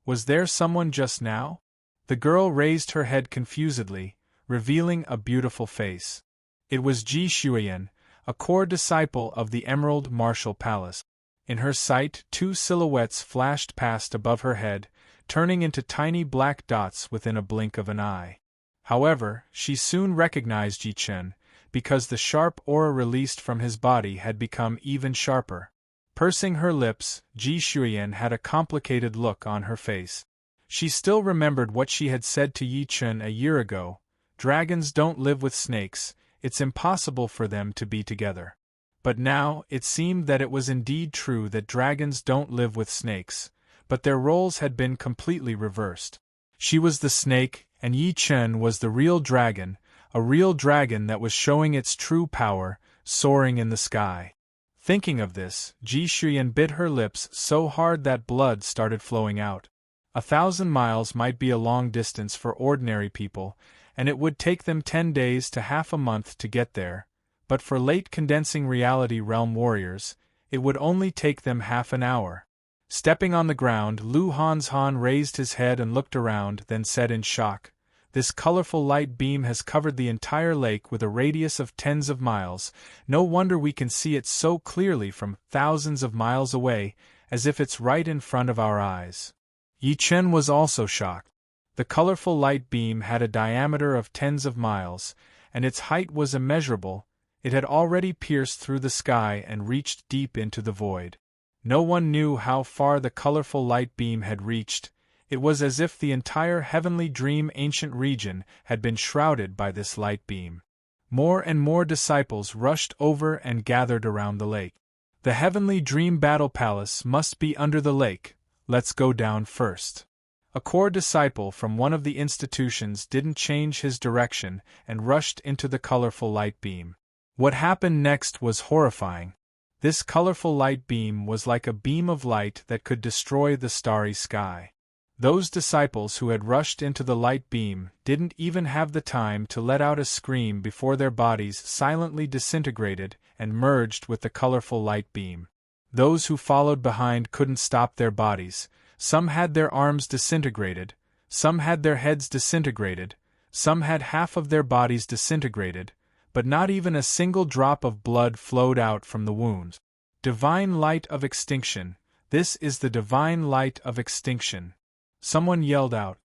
Was there someone just now? The girl raised her head confusedly, revealing a beautiful face. It was Ji Shuiyan, a core disciple of the Emerald Martial Palace. In her sight, two silhouettes flashed past above her head, turning into tiny black dots within a blink of an eye. However, she soon recognized Yi Chen, because the sharp aura released from his body had become even sharper. Pursing her lips, Ji Shuyan had a complicated look on her face. She still remembered what she had said to Yi Chen a year ago: dragons don't live with snakes, it's impossible for them to be together. But now, it seemed that it was indeed true that dragons don't live with snakes, but their roles had been completely reversed. She was the snake, and Yi Chen was the real dragon, a real dragon that was showing its true power, soaring in the sky. Thinking of this, Ji Shuyan bit her lips so hard that blood started flowing out. 1,000 miles might be a long distance for ordinary people, and it would take them 10 days to half a month to get there, but for late condensing reality realm warriors, it would only take them half an hour. Stepping on the ground, Lu Hanzhan raised his head and looked around, then said in shock, "This colorful light beam has covered the entire lake with a radius of tens of miles. No wonder we can see it so clearly from thousands of miles away, as if it's right in front of our eyes." Yi Chen was also shocked. The colorful light beam had a diameter of tens of miles, and its height was immeasurable. It had already pierced through the sky and reached deep into the void. No one knew how far the colorful light beam had reached. It was as if the entire heavenly dream ancient region had been shrouded by this light beam. More and more disciples rushed over and gathered around the lake. "The heavenly dream battle palace must be under the lake. Let's go down first." A core disciple from one of the institutions didn't change his direction and rushed into the colorful light beam. What happened next was horrifying. This colorful light beam was like a beam of light that could destroy the starry sky. Those disciples who had rushed into the light beam didn't even have the time to let out a scream before their bodies silently disintegrated and merged with the colorful light beam. Those who followed behind couldn't stop their bodies. Some had their arms disintegrated, some had their heads disintegrated, some had half of their bodies disintegrated, but not even a single drop of blood flowed out from the wounds. Divine light of extinction, this is the divine light of extinction. Someone yelled out.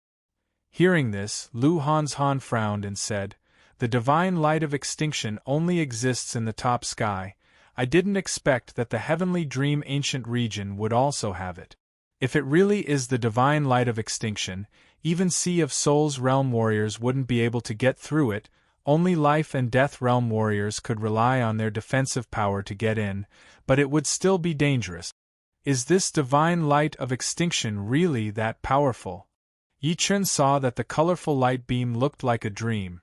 Hearing this, Lu Hanzhan frowned and said, "The divine light of extinction only exists in the top sky. I didn't expect that the heavenly dream ancient region would also have it. If it really is the divine light of extinction, even Sea of Souls realm warriors wouldn't be able to get through it. Only life and death realm warriors could rely on their defensive power to get in, but it would still be dangerous. Is this divine light of extinction really that powerful?" Yi Chen saw that the colorful light beam looked like a dream.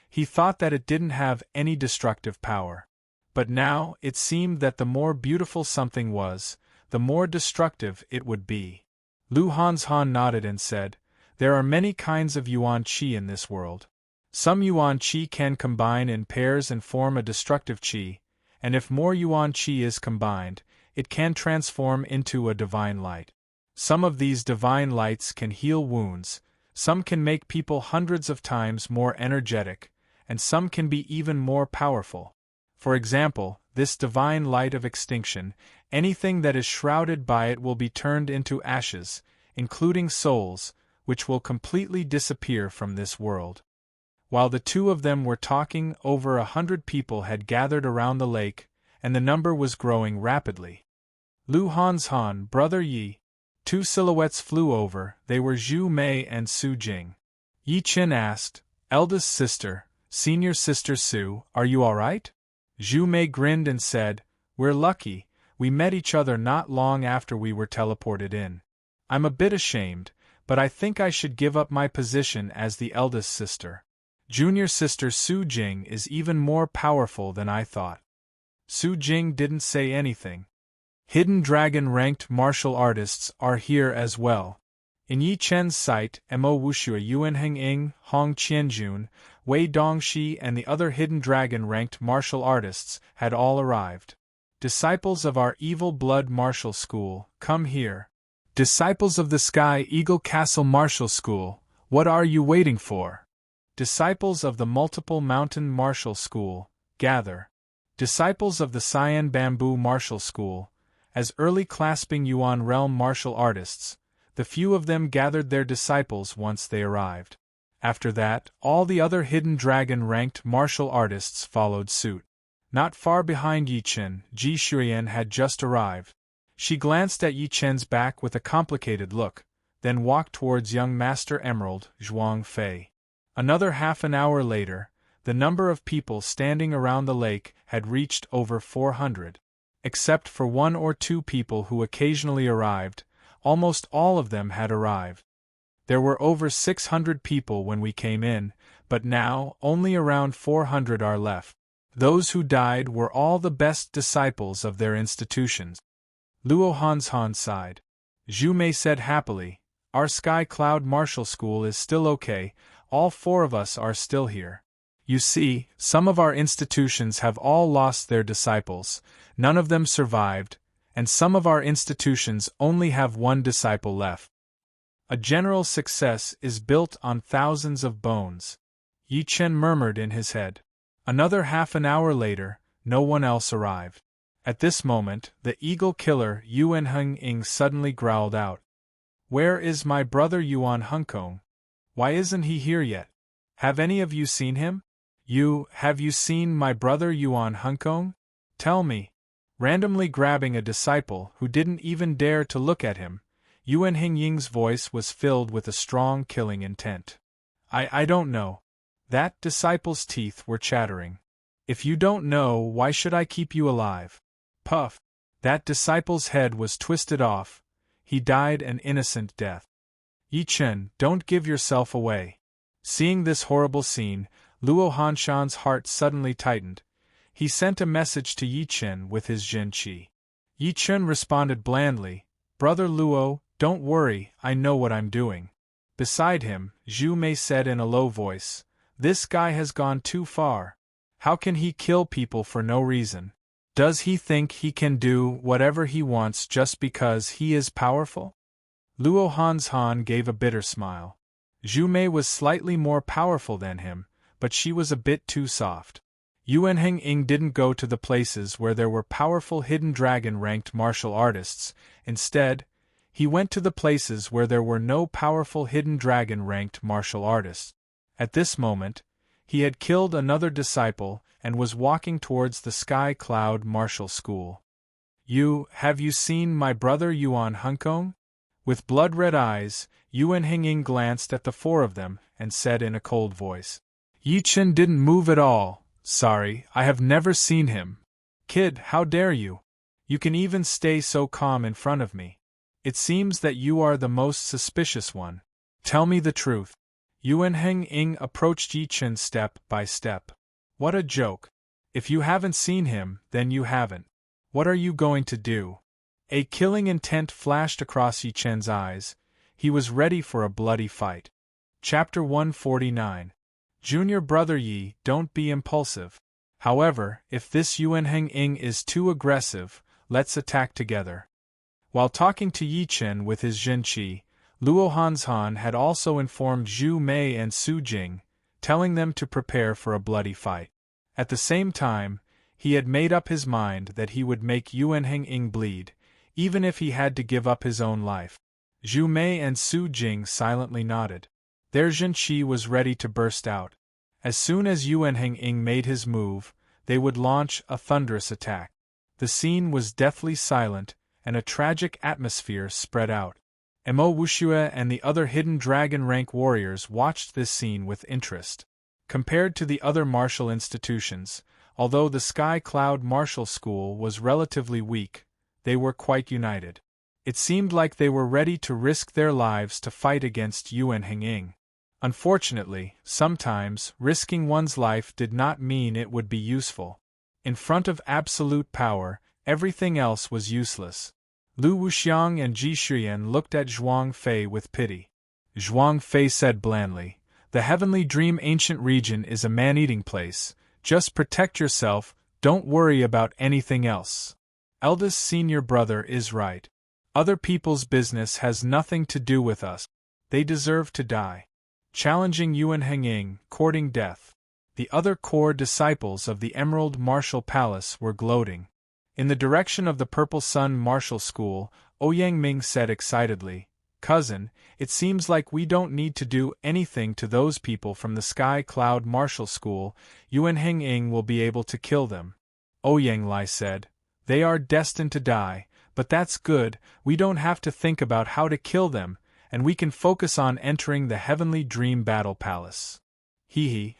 He thought that it didn't have any destructive power. But now, it seemed that the more beautiful something was, the more destructive it would be. Lu Hanzhan nodded and said, "There are many kinds of yuan qi in this world. Some yuan qi can combine in pairs and form a destructive qi, and if more yuan qi is combined, it can transform into a divine light. Some of these divine lights can heal wounds, some can make people hundreds of times more energetic, and some can be even more powerful. For example, this divine light of extinction, anything that is shrouded by it will be turned into ashes, including souls, which will completely disappear from this world." While the two of them were talking, over 100 people had gathered around the lake, and the number was growing rapidly. "Lu Hanzhan, Brother Yi." Two silhouettes flew over, they were Zhu Mei and Su Jing. Yi Chen asked, "Eldest sister, senior sister Su, are you all right?" Zhu Mei grinned and said, "We're lucky, we met each other not long after we were teleported in. I'm a bit ashamed, but I think I should give up my position as the eldest sister. Junior sister Su Jing is even more powerful than I thought." Su Jing didn't say anything. Hidden Dragon ranked martial artists are here as well. In Yi Chen's sight, Mo Wuxue Yuanheng Ing, Hong Qianjun, Wei Dongxi and the other Hidden Dragon ranked martial artists had all arrived. "Disciples of our Evil Blood Martial School, come here. Disciples of the Sky Eagle Castle Martial School, what are you waiting for? Disciples of the Multiple Mountain Martial School, gather. Disciples of the Cyan Bamboo Martial School, as early clasping Yuan realm martial artists, the few of them gathered their disciples once they arrived. After that, all the other hidden dragon-ranked martial artists followed suit. Not far behind Yi Chen, Ji Shuyan had just arrived. She glanced at Yi Chen's back with a complicated look, then walked towards young Master Emerald, Zhuang Fei. Another half an hour later, the number of people standing around the lake had reached over 400. Except for 1 or 2 people who occasionally arrived, almost all of them had arrived. There were over 600 people when we came in, but now only around 400 are left. Those who died were all the best disciples of their institutions. Luo Hanzhan sighed. Zhu Mei said happily, "Our Sky Cloud Martial School is still okay, all 4 of us are still here. You see, some of our institutions have all lost their disciples, none of them survived, and some of our institutions only have 1 disciple left. A general success is built on thousands of bones," Yi Chen murmured in his head. Another half an hour later, no one else arrived. At this moment, the eagle killer Yuan Heng suddenly growled out, "Where is my brother Yuan Hengkong? Why isn't he here yet? Have any of you seen him? Have you seen my brother Yuan Hengkong? Tell me." Randomly grabbing a disciple who didn't even dare to look at him, Yuan Hengying's voice was filled with a strong killing intent. I don't know." That disciple's teeth were chattering. "If you don't know, why should I keep you alive?" Puff! That disciple's head was twisted off. He died an innocent death. "Yi Chen, don't give yourself away." Seeing this horrible scene, Luo Hanshan's heart suddenly tightened. He sent a message to Yi Chen with his Jin Qi. Yi Chen responded blandly, "Brother Luo, don't worry, I know what I'm doing." Beside him, Zhu Mei said in a low voice, "This guy has gone too far. How can he kill people for no reason? Does he think he can do whatever he wants just because he is powerful?" Luo Hanzhan gave a bitter smile. Zhu Mei was slightly more powerful than him, but she was a bit too soft. Yuan Heng didn't go to the places where there were powerful hidden dragon-ranked martial artists. Instead, he went to the places where there were no powerful hidden dragon-ranked martial artists. At this moment, he had killed another disciple and was walking towards the Sky Cloud Martial School. Have you seen my brother Yuan Hengkong?" With blood-red eyes, Yuan Heng glanced at the 4 of them and said in a cold voice, "Yi Chen didn't move at all. Sorry, I have never seen him." "Kid, how dare you? You can even stay so calm in front of me. It seems that you are the most suspicious one. Tell me the truth." Yuan Heng approached Yi Chen step by step. "What a joke. If you haven't seen him, then you haven't. What are you going to do?" A killing intent flashed across Yi Chen's eyes. He was ready for a bloody fight. Chapter 149. Junior Brother Yi, don't be impulsive. However, if this Yuan Heng is too aggressive, let's attack together. While talking to Yi Chen with his Jin Qi, Luo Hanzhan had also informed Zhu Mei and Su Jing, telling them to prepare for a bloody fight. At the same time, he had made up his mind that he would make Yuan Heng bleed, even if he had to give up his own life. Zhu Mei and Su Jing silently nodded. Their Jin Qi was ready to burst out. As soon as Yuan Heng made his move, they would launch a thunderous attack. The scene was deathly silent, and a tragic atmosphere spread out. Mo Wuxue and the other hidden dragon rank warriors watched this scene with interest. Compared to the other martial institutions, although the Sky Cloud Martial School was relatively weak, they were quite united. It seemed like they were ready to risk their lives to fight against Yuan Heng. Unfortunately, sometimes, risking one's life did not mean it would be useful. In front of absolute power, everything else was useless. Lu Wuxiang and Ji Shuyan looked at Zhuang Fei with pity. Zhuang Fei said blandly, "The Heavenly Dream Ancient Region is a man-eating place. Just protect yourself, don't worry about anything else." Eldest senior brother is right. Other people's business has nothing to do with us. They deserve to die. Challenging Yuan Heng, courting death. The other core disciples of the Emerald Martial Palace were gloating. In the direction of the Purple Sun Martial School, Ouyang Ming said excitedly, "Cousin, it seems like we don't need to do anything to those people from the Sky Cloud Martial School. Yuan Heng will be able to kill them." Ouyang Lai said, "They are destined to die, but that's good, we don't have to think about how to kill them, and we can focus on entering the Heavenly Dream Battle Palace.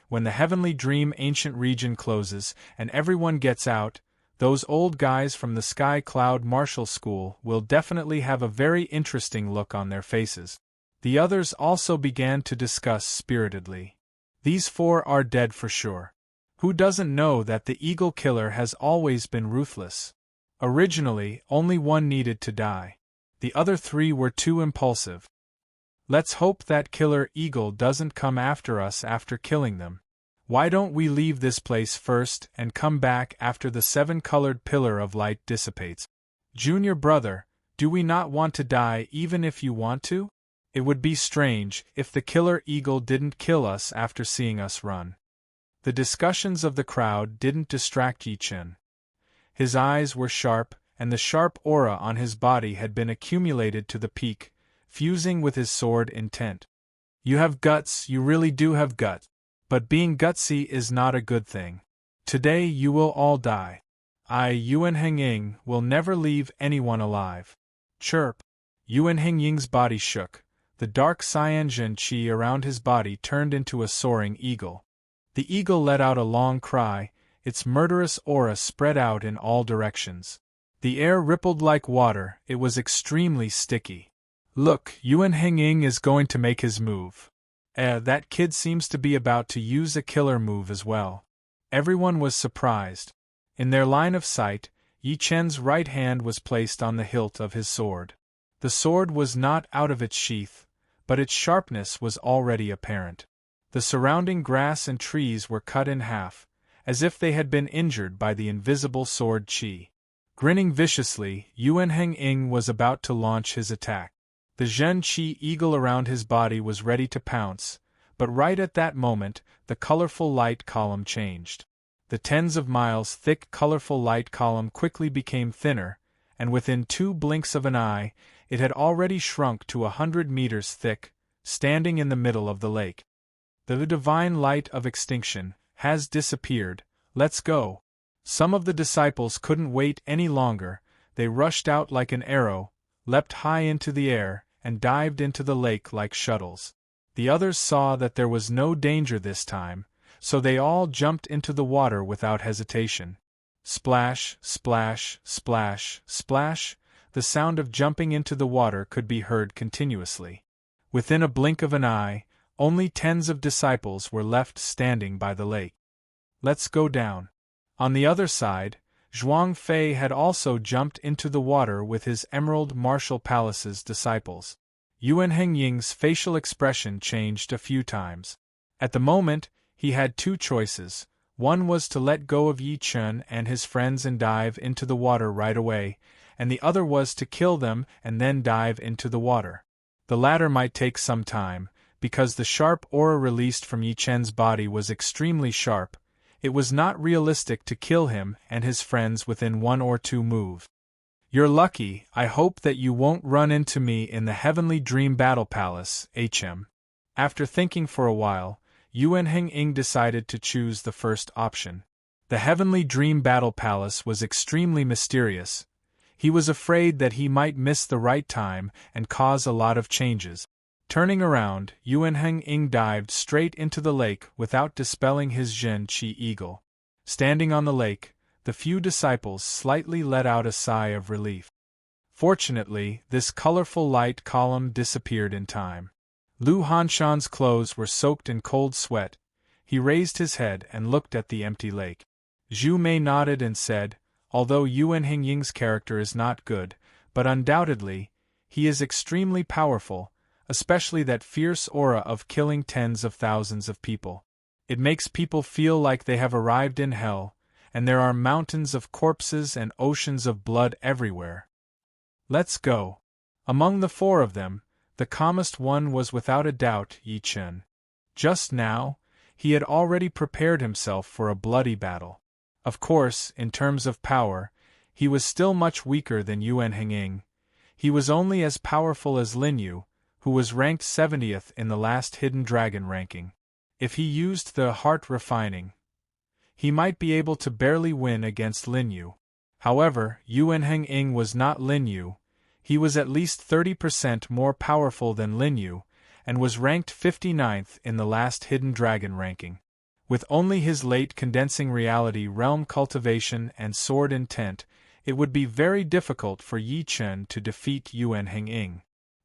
When the Heavenly Dream Ancient Region closes and everyone gets out, those old guys from the Sky Cloud Martial School will definitely have a very interesting look on their faces." The others also began to discuss spiritedly. "These four are dead for sure. Who doesn't know that the Eagle Killer has always been ruthless? Originally, only one needed to die. The other three were too impulsive. Let's hope that Killer Eagle doesn't come after us after killing them. Why don't we leave this place first and come back after the seven-colored pillar of light dissipates? Junior brother, do we not want to die even if you want to? It would be strange if the Killer Eagle didn't kill us after seeing us run." The discussions of the crowd didn't distract Yi Chen. His eyes were sharp, and the sharp aura on his body had been accumulated to the peak, fusing with his sword intent. "You have guts, you really do have guts. But being gutsy is not a good thing. Today you will all die. I, Yuan Heng, will never leave anyone alive." Chirp! Yuan Heng's body shook. The dark Cyangen Qi around his body turned into a soaring eagle. The eagle let out a long cry, its murderous aura spread out in all directions. The air rippled like water, it was extremely sticky. "Look, Yuan Heng is going to make his move. That kid seems to be about to use a killer move as well." Everyone was surprised. In their line of sight, Yi Chen's right hand was placed on the hilt of his sword. The sword was not out of its sheath, but its sharpness was already apparent. The surrounding grass and trees were cut in half, as if they had been injured by the invisible sword Qi. Grinning viciously, Yuan Heng was about to launch his attack. The Zhen Qi eagle around his body was ready to pounce, but right at that moment, the colorful light column changed. The tens of miles thick colorful light column quickly became thinner, and within 2 blinks of an eye, it had already shrunk to 100 meters thick, standing in the middle of the lake. "The divine light of extinction has disappeared, let's go." Some of the disciples couldn't wait any longer, they rushed out like an arrow, leapt high into the air, and dived into the lake like shuttles. The others saw that there was no danger this time, so they all jumped into the water without hesitation. Splash, splash, splash, splash, the sound of jumping into the water could be heard continuously. Within a blink of an eye, only tens of disciples were left standing by the lake. "Let's go down." On the other side, Zhuang Fei had also jumped into the water with his Emerald Martial Palace's disciples. Yuan Heng's facial expression changed a few times. At the moment, he had 2 choices. One was to let go of Yi Chen and his friends and dive into the water right away, and the other was to kill them and then dive into the water. The latter might take some time, because the sharp aura released from Yi Chen's body was extremely sharp. It was not realistic to kill him and his friends within 1 or 2 moves. "You're lucky, I hope that you won't run into me in the Heavenly Dream Battle Palace, HM. After thinking for a while, Yuan Heng decided to choose the first option. The Heavenly Dream Battle Palace was extremely mysterious. He was afraid that he might miss the right time and cause a lot of changes. Turning around, Yuan Heng dived straight into the lake without dispelling his Zhen Qi eagle. Standing on the lake, the few disciples slightly let out a sigh of relief. Fortunately, this colorful light column disappeared in time. Lu Hanshan's clothes were soaked in cold sweat. He raised his head and looked at the empty lake. Zhu Mei nodded and said, "Although Yuan Heng's character is not good, but undoubtedly, he is extremely powerful, especially that fierce aura of killing tens of thousands of people. It makes people feel like they have arrived in hell, and there are mountains of corpses and oceans of blood everywhere. Let's go." Among the 4 of them, the calmest one was without a doubt Yi Chen. Just now, he had already prepared himself for a bloody battle. Of course, in terms of power, He was still much weaker than Yuan Henging. He was only as powerful as Lin Yu, who was ranked 70th in the last Hidden Dragon ranking. If he used the heart refining, he might be able to barely win against Lin Yu. However, Yuan Henging was not Lin Yu. He was at least 30% more powerful than Lin Yu, and was ranked 59th in the last Hidden Dragon ranking. With only his late condensing reality realm cultivation and sword intent, it would be very difficult for Yi Chen to defeat Yuan Henging.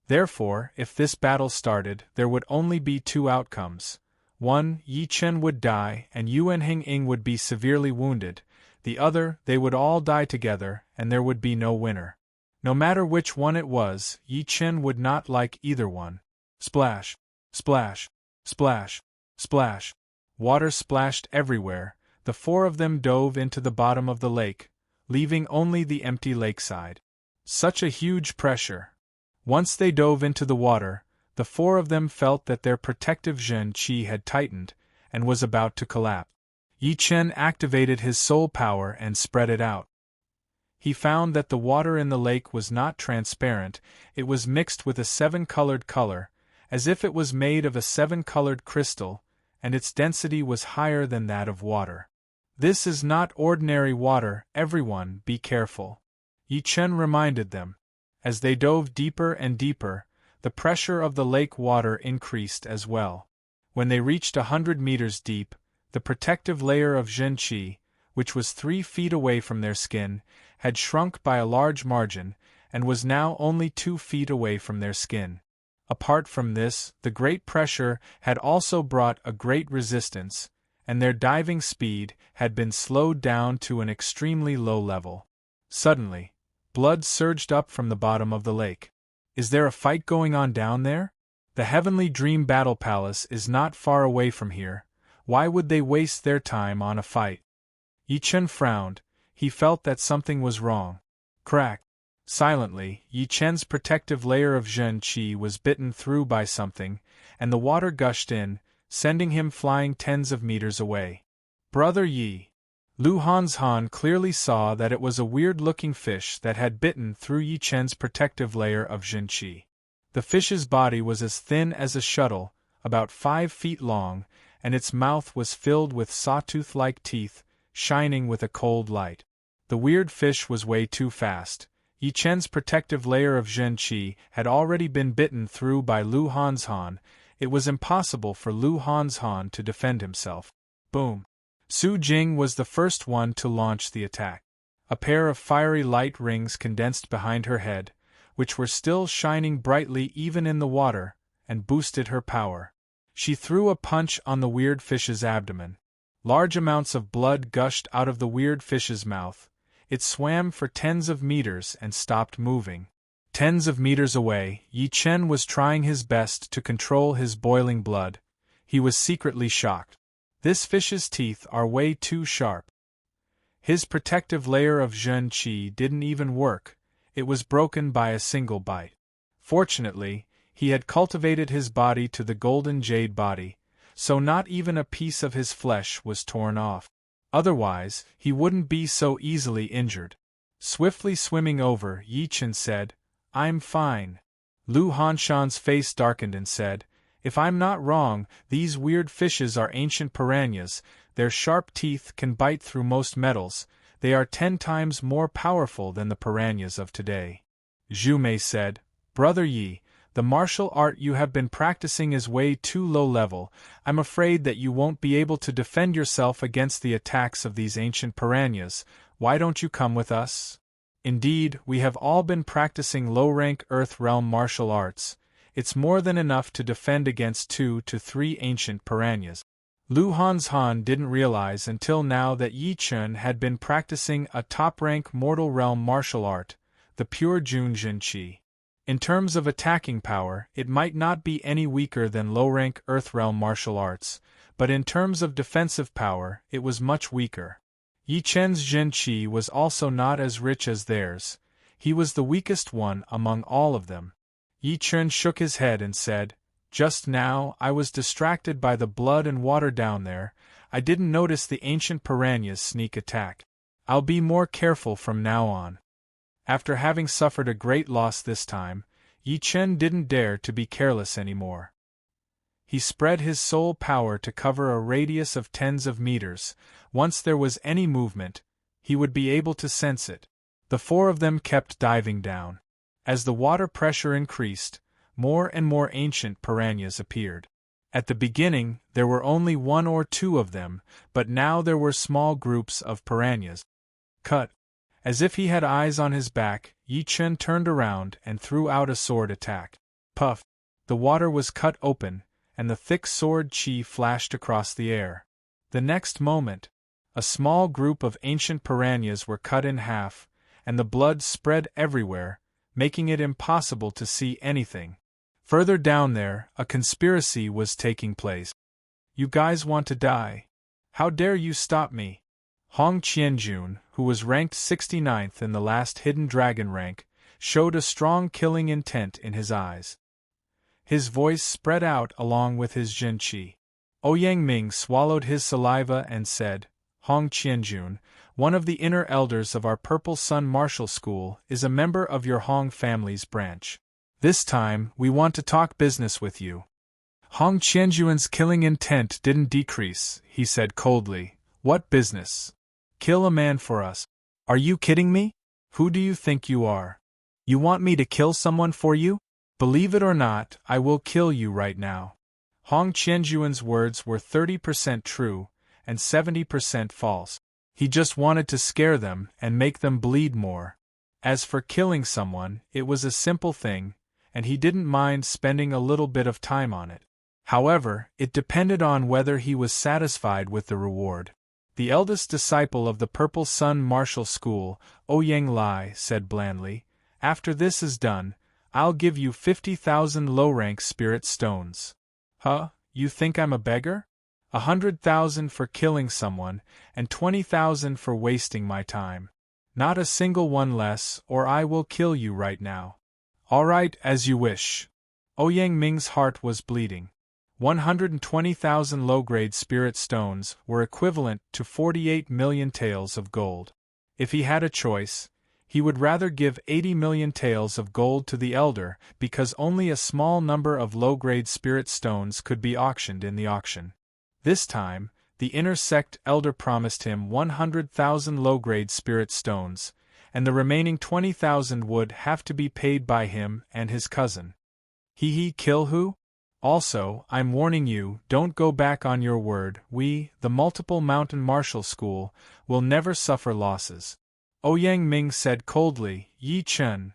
Therefore, if this battle started, there would only be two outcomes. One, Yi Chen would die and Yuan Henging would be severely wounded. The other, they would all die together and there would be no winner. No matter which one it was, Yi Chen would not like either one. Splash! Splash! Splash! Splash! Water splashed everywhere. The four of them dove into the bottom of the lake, leaving only the empty lakeside. Such a huge pressure! Once they dove into the water, the four of them felt that their protective Zhen Qi had tightened, and was about to collapse. Yi Chen activated his soul power and spread it out. He found that the water in the lake was not transparent, it was mixed with a seven-colored color, as if it was made of a seven-colored crystal, and its density was higher than that of water. This is not ordinary water, everyone, be careful. Yi Chen reminded them. As they dove deeper and deeper, the pressure of the lake water increased as well. When they reached 100 meters deep, the protective layer of Zhen Qi, which was 3 feet away from their skin, had shrunk by a large margin, and was now only 2 feet away from their skin. Apart from this, the great pressure had also brought a great resistance, and their diving speed had been slowed down to an extremely low level. Suddenly, blood surged up from the bottom of the lake. Is there a fight going on down there? The Heavenly Dream Battle Palace is not far away from here. Why would they waste their time on a fight? Yi Chen frowned. He felt that something was wrong. Crack! Silently, Yi Chen's protective layer of Zhen Qi was bitten through by something, and the water gushed in, sending him flying tens of meters away. Brother Yi! Lu Hanzhan clearly saw that it was a weird-looking fish that had bitten through Yi Chen's protective layer of Zhen Qi. The fish's body was as thin as a shuttle, about 5 feet long, and its mouth was filled with sawtooth-like teeth, shining with a cold light. The weird fish was way too fast. Yi Chen's protective layer of Zhen Qi had already been bitten through by Lu Hanzhan. It was impossible for Lu Hanzhan to defend himself. Boom! Su Jing was the first one to launch the attack. A pair of fiery light rings condensed behind her head, which were still shining brightly even in the water, and boosted her power. She threw a punch on the weird fish's abdomen. Large amounts of blood gushed out of the weird fish's mouth. It swam for tens of meters and stopped moving. Tens of meters away, Yi Chen was trying his best to control his boiling blood. He was secretly shocked. This fish's teeth are way too sharp. His protective layer of Zhen Qi didn't even work. It was broken by a single bite. Fortunately, he had cultivated his body to the golden jade body, so not even a piece of his flesh was torn off. Otherwise, he wouldn't be so easily injured. Swiftly swimming over, Yi Chen said, "I'm fine." Lu Hanshan's face darkened and said, "If I'm not wrong, these weird fishes are ancient piranhas. Their sharp teeth can bite through most metals. They are 10 times more powerful than the piranhas of today." Zhu Mei said, "Brother Yi, the martial art you have been practicing is way too low level. I'm afraid that you won't be able to defend yourself against the attacks of these ancient piranhas. Why don't you come with us? Indeed, we have all been practicing low-rank Earth Realm martial arts. It's more than enough to defend against 2 to 3 ancient piranhas." Lu Hanzhan didn't realize until now that Yi Chen had been practicing a top-rank mortal realm martial art, the pure Jun Zhen Qi. In terms of attacking power, it might not be any weaker than low-rank Earth Realm martial arts, but in terms of defensive power, it was much weaker. Yi Chen's Zhen Qi was also not as rich as theirs. He was the weakest one among all of them. Yi Chen shook his head and said, "Just now, I was distracted by the blood and water down there. I didn't notice the ancient piranha's sneak attack. I'll be more careful from now on. After having suffered a great loss this time, Yi Chen didn't dare to be careless anymore. He spread his soul power to cover a radius of tens of meters. Once there was any movement, he would be able to sense it. The four of them kept diving down. As the water pressure increased, more and more ancient piranhas appeared. At the beginning, there were only one or two of them, but now there were small groups of piranhas. Cut! As if he had eyes on his back, Yi Chen turned around and threw out a sword attack. Puff! The water was cut open, and the thick sword chi flashed across the air. The next moment, a small group of ancient piranhas were cut in half, and the blood spread everywhere, making it impossible to see anything. Further down there, a conspiracy was taking place. You guys want to die? How dare you stop me? Hong Qianjun, who was ranked 69th in the last hidden dragon rank, showed a strong killing intent in his eyes. His voice spread out along with his Jin Qi. Ouyang Ming swallowed his saliva and said, Hong Qianjun, one of the inner elders of our Purple Sun Martial School, is a member of your Hong family's branch. This time, we want to talk business with you. Hong Qianjun's killing intent didn't decrease, he said coldly. What business? Kill a man for us. Are you kidding me? Who do you think you are? You want me to kill someone for you? Believe it or not, I will kill you right now. Hong Qianjun's words were 30% true and 70% false. He just wanted to scare them and make them bleed more. As for killing someone, it was a simple thing, and he didn't mind spending a little bit of time on it. However, it depended on whether he was satisfied with the reward. The eldest disciple of the Purple Sun Martial School, Ouyang Lai, said blandly, After this is done, I'll give you 50,000 low-rank spirit stones. Huh? You think I'm a beggar? 100,000 for killing someone, and 20,000 for wasting my time. Not a single one less, or I will kill you right now. All right, as you wish. Ouyang Ming's heart was bleeding. 120,000 low-grade spirit stones were equivalent to 48 million taels of gold. If he had a choice, he would rather give 80 million taels of gold to the elder because only a small number of low-grade spirit stones could be auctioned in the auction. This time, the inner sect elder promised him 100,000 low-grade spirit stones, and the remaining 20,000 would have to be paid by him and his cousin. He kill who? Also, I'm warning you, don't go back on your word. We, the Multiple Mountain Martial School, will never suffer losses. Ouyang Ming said coldly, Yi Chen.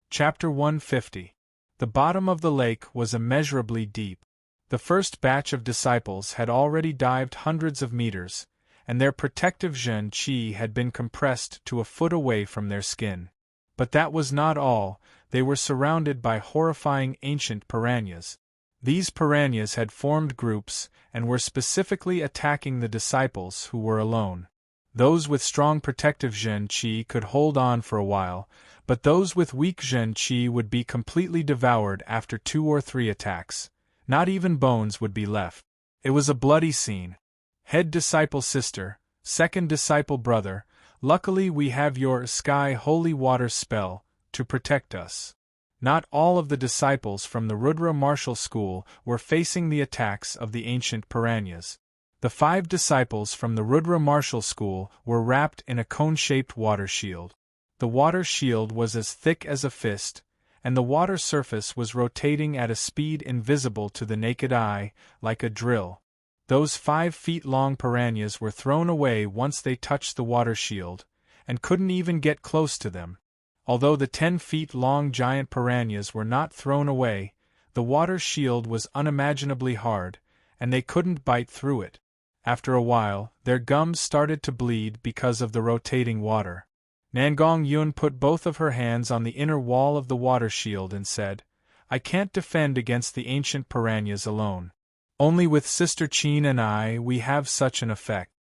Chapter 150. The bottom of the lake was immeasurably deep. The first batch of disciples had already dived hundreds of meters, and their protective Zhen Qi had been compressed to a foot away from their skin. But that was not all. They were surrounded by horrifying ancient piranhas. These piranhas had formed groups and were specifically attacking the disciples who were alone. Those with strong protective Zhen Qi could hold on for a while, but those with weak Zhen Qi would be completely devoured after 2 or 3 attacks. Not even bones would be left. It was a bloody scene. Head disciple sister, second disciple brother, luckily we have your sky holy water spell to protect us. Not all of the disciples from the Rudra Martial School were facing the attacks of the ancient piranhas. The 5 disciples from the Rudra Martial School were wrapped in a cone-shaped water shield. The water shield was as thick as a fist, and the water surface was rotating at a speed invisible to the naked eye, like a drill. Those 5-feet-long piranhas were thrown away once they touched the water shield, and couldn't even get close to them. Although the 10-feet-long giant piranhas were not thrown away, the water shield was unimaginably hard, and they couldn't bite through it. After a while, their gums started to bleed because of the rotating water. Nangong Yun put both of her hands on the inner wall of the water shield and said, I can't defend against the ancient piranhas alone. Only with Sister Qin and I we have such an effect.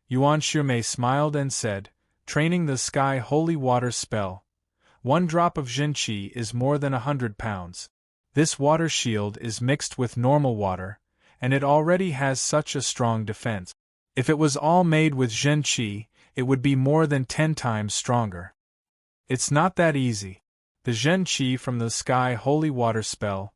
Yuan Shimei smiled and said, training the sky holy water spell. 1 drop of Jinqi is more than 100 pounds. This water shield is mixed with normal water, and it already has such a strong defense. If it was all made with Jinqi, it would be more than 10 times stronger. It's not that easy. The Zhen Qi from the sky holy water spell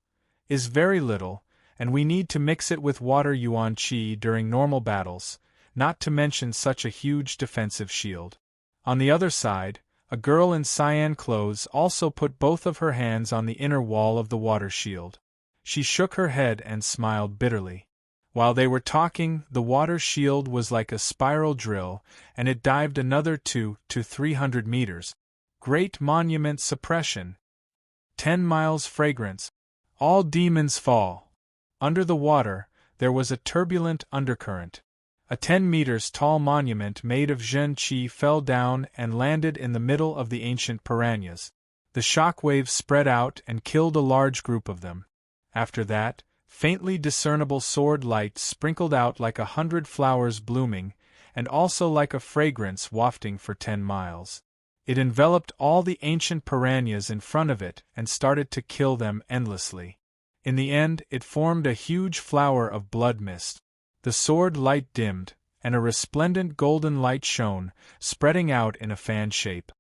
is very little, and we need to mix it with water yuan qi during normal battles, not to mention such a huge defensive shield. On the other side, a girl in cyan clothes also put both of her hands on the inner wall of the water shield. She shook her head and smiled bitterly. While they were talking, the water shield was like a spiral drill, and it dived another 200 to 300 meters. Great monument suppression. 10 miles fragrance. All demons fall. Under the water, there was a turbulent undercurrent. A 10 meters tall monument made of Zhen Qi fell down and landed in the middle of the ancient piranhas. The shock waves spread out and killed a large group of them. After that, faintly discernible sword light sprinkled out like 100 flowers blooming, and also like a fragrance wafting for 10 miles. It enveloped all the ancient piranhas in front of it and started to kill them endlessly. In the end, it formed a huge flower of blood mist. The sword light dimmed, and a resplendent golden light shone, spreading out in a fan shape.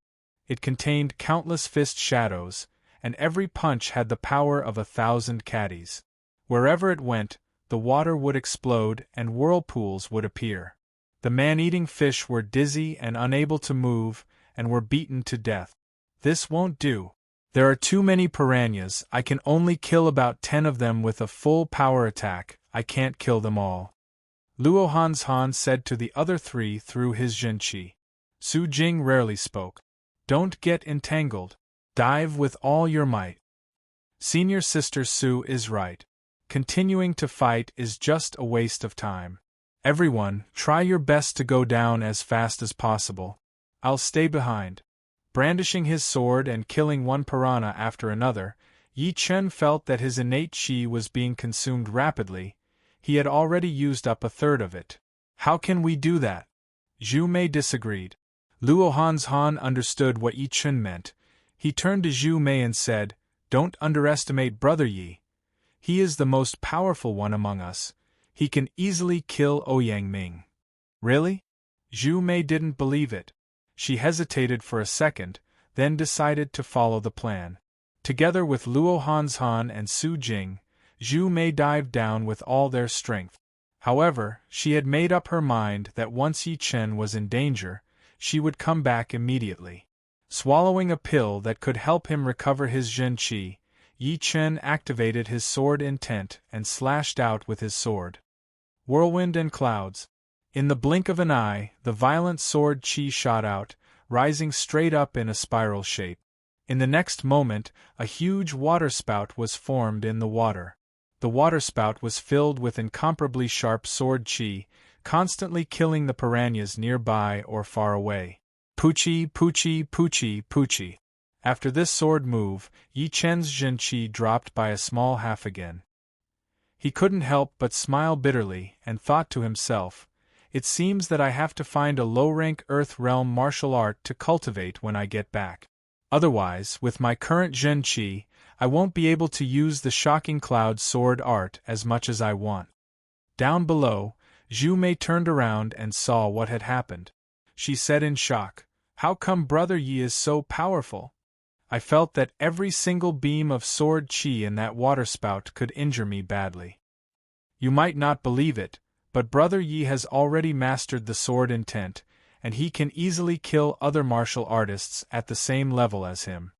It contained countless fist shadows, and every punch had the power of 1,000 caddies. Wherever it went, the water would explode and whirlpools would appear. The man-eating fish were dizzy and unable to move, and were beaten to death. This won't do. There are too many piranhas, I can only kill about 10 of them with a full power attack, I can't kill them all. Luo Hanzhan said to the other 3 through his Zhen Qi. Su Jing rarely spoke. Don't get entangled. Dive with all your might. Senior Sister Su is right. Continuing to fight is just a waste of time. Everyone, try your best to go down as fast as possible. I'll stay behind. Brandishing his sword and killing one piranha after another, Yi Chen felt that his innate qi was being consumed rapidly. He had already used up 1/3 of it. How can we do that? Zhu Mei disagreed. Luo Hanzhan understood what Yi Chen meant. He turned to Zhu Mei and said, Don't underestimate Brother Yi. He is the most powerful one among us. He can easily kill Ouyang Ming. Really? Zhu Mei didn't believe it. She hesitated for a second, then decided to follow the plan. Together with Luo Hanzhan and Su Jing, Zhu Mei dived down with all their strength. However, she had made up her mind that once Yi Chen was in danger, she would come back immediately. Swallowing a pill that could help him recover his Zhen Qi, Yi Chen activated his sword intent and slashed out with his sword. Whirlwind and clouds. In the blink of an eye, the violent sword qi shot out, rising straight up in a spiral shape. In the next moment, a huge waterspout was formed in the water. The waterspout was filled with incomparably sharp sword qi, constantly killing the piranhas nearby or far away. Poochie, poochie, poochie, poochie. After this sword move, Yi Chen's Zhen Qi dropped by a small half again. He couldn't help but smile bitterly and thought to himself, It seems that I have to find a low-rank Earth Realm martial art to cultivate when I get back. Otherwise, with my current Zhen Qi, I won't be able to use the shocking cloud sword art as much as I want. Down below, Zhu Mei turned around and saw what had happened. She said in shock, How come Brother Yi is so powerful? I felt that every single beam of sword qi in that waterspout could injure me badly. You might not believe it, but Brother Yi has already mastered the sword intent, and he can easily kill other martial artists at the same level as him.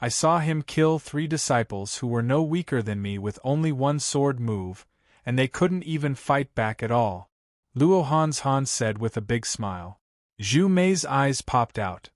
I saw him kill 3 disciples who were no weaker than me with only one sword move, and they couldn't even fight back at all. Luo Hanzhan said with a big smile. Zhu Mei's eyes popped out.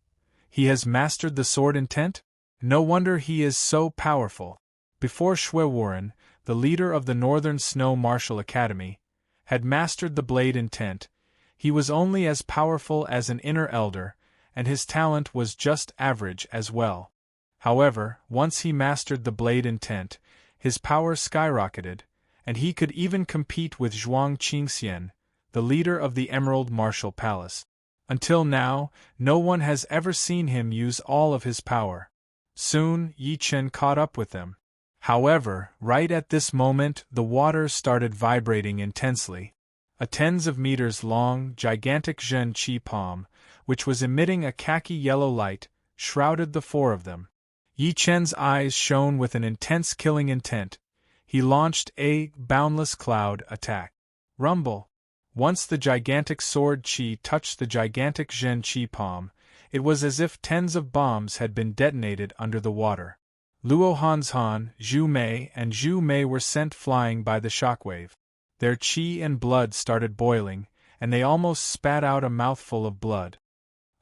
He has mastered the sword intent? No wonder he is so powerful. Before Shuiwuren, the leader of the Northern Snow Martial Academy, had mastered the blade intent. He was only as powerful as an inner elder, and his talent was just average as well. However, once he mastered the blade intent, his power skyrocketed, and he could even compete with Zhuang Qingxian, the leader of the Emerald Martial Palace. Until now, no one has ever seen him use all of his power. Soon, Yi Chen caught up with them. However, right at this moment, the water started vibrating intensely. A tens of meters long, gigantic Zhen Qi palm, which was emitting a khaki-yellow light, shrouded the four of them. Yi Chen's eyes shone with an intense killing intent. He launched a boundless cloud attack. Rumble! Once the gigantic sword Qi touched the gigantic Zhen Qi palm, it was as if tens of bombs had been detonated under the water. Luo Hanzhan, Zhu Mei, and Zhu Mei were sent flying by the shockwave. Their qi and blood started boiling, and they almost spat out a mouthful of blood.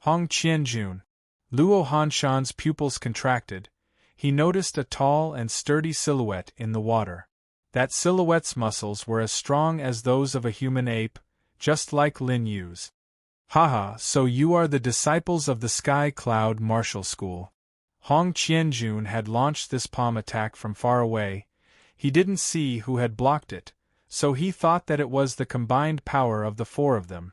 Hong Qianjun. Luo Hanshan's pupils contracted. He noticed a tall and sturdy silhouette in the water. That silhouette's muscles were as strong as those of a human ape, just like Lin Yu's. Haha, so you are the disciples of the Sky Cloud Martial School. Hong Qianjun had launched this palm attack from far away. He didn't see who had blocked it, so he thought that it was the combined power of the four of them.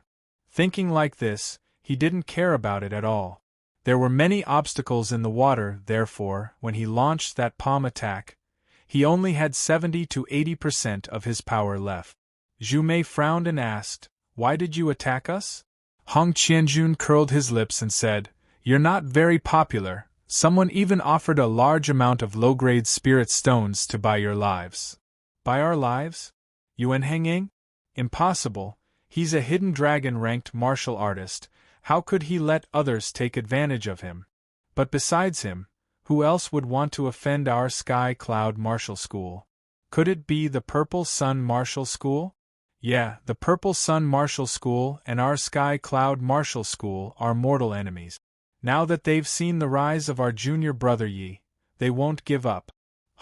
Thinking like this, he didn't care about it at all. There were many obstacles in the water, therefore, when he launched that palm attack, he only had 70 to 80% of his power left. Zhu Mei frowned and asked, "Why did you attack us?" Hong Qianjun curled his lips and said, "You're not very popular. Someone even offered a large amount of low-grade spirit stones to buy your lives." "Buy our lives? Yuan Henging? Impossible. He's a hidden dragon-ranked martial artist. How could he let others take advantage of him? But besides him, who else would want to offend our Sky Cloud Martial School? Could it be the Purple Sun Martial School?" "Yeah, the Purple Sun Martial School and our Sky Cloud Martial School are mortal enemies. Now that they've seen the rise of our junior brother Yi, they won't give up."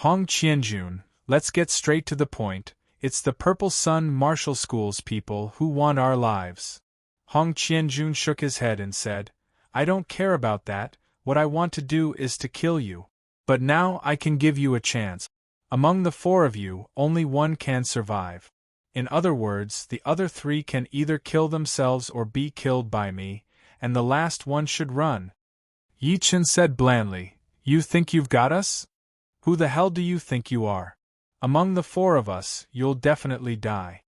"Hong Qianjun, let's get straight to the point. It's the Purple Sun Martial School's people who want our lives." Hong Qianjun shook his head and said, "I don't care about that. What I want to do is to kill you. But now I can give you a chance. Among the four of you, only one can survive. In other words, the other three can either kill themselves or be killed by me, and the last one should run." Yi Chen said blandly, "You think you've got us? Who the hell do you think you are? Among the four of us, you'll definitely die."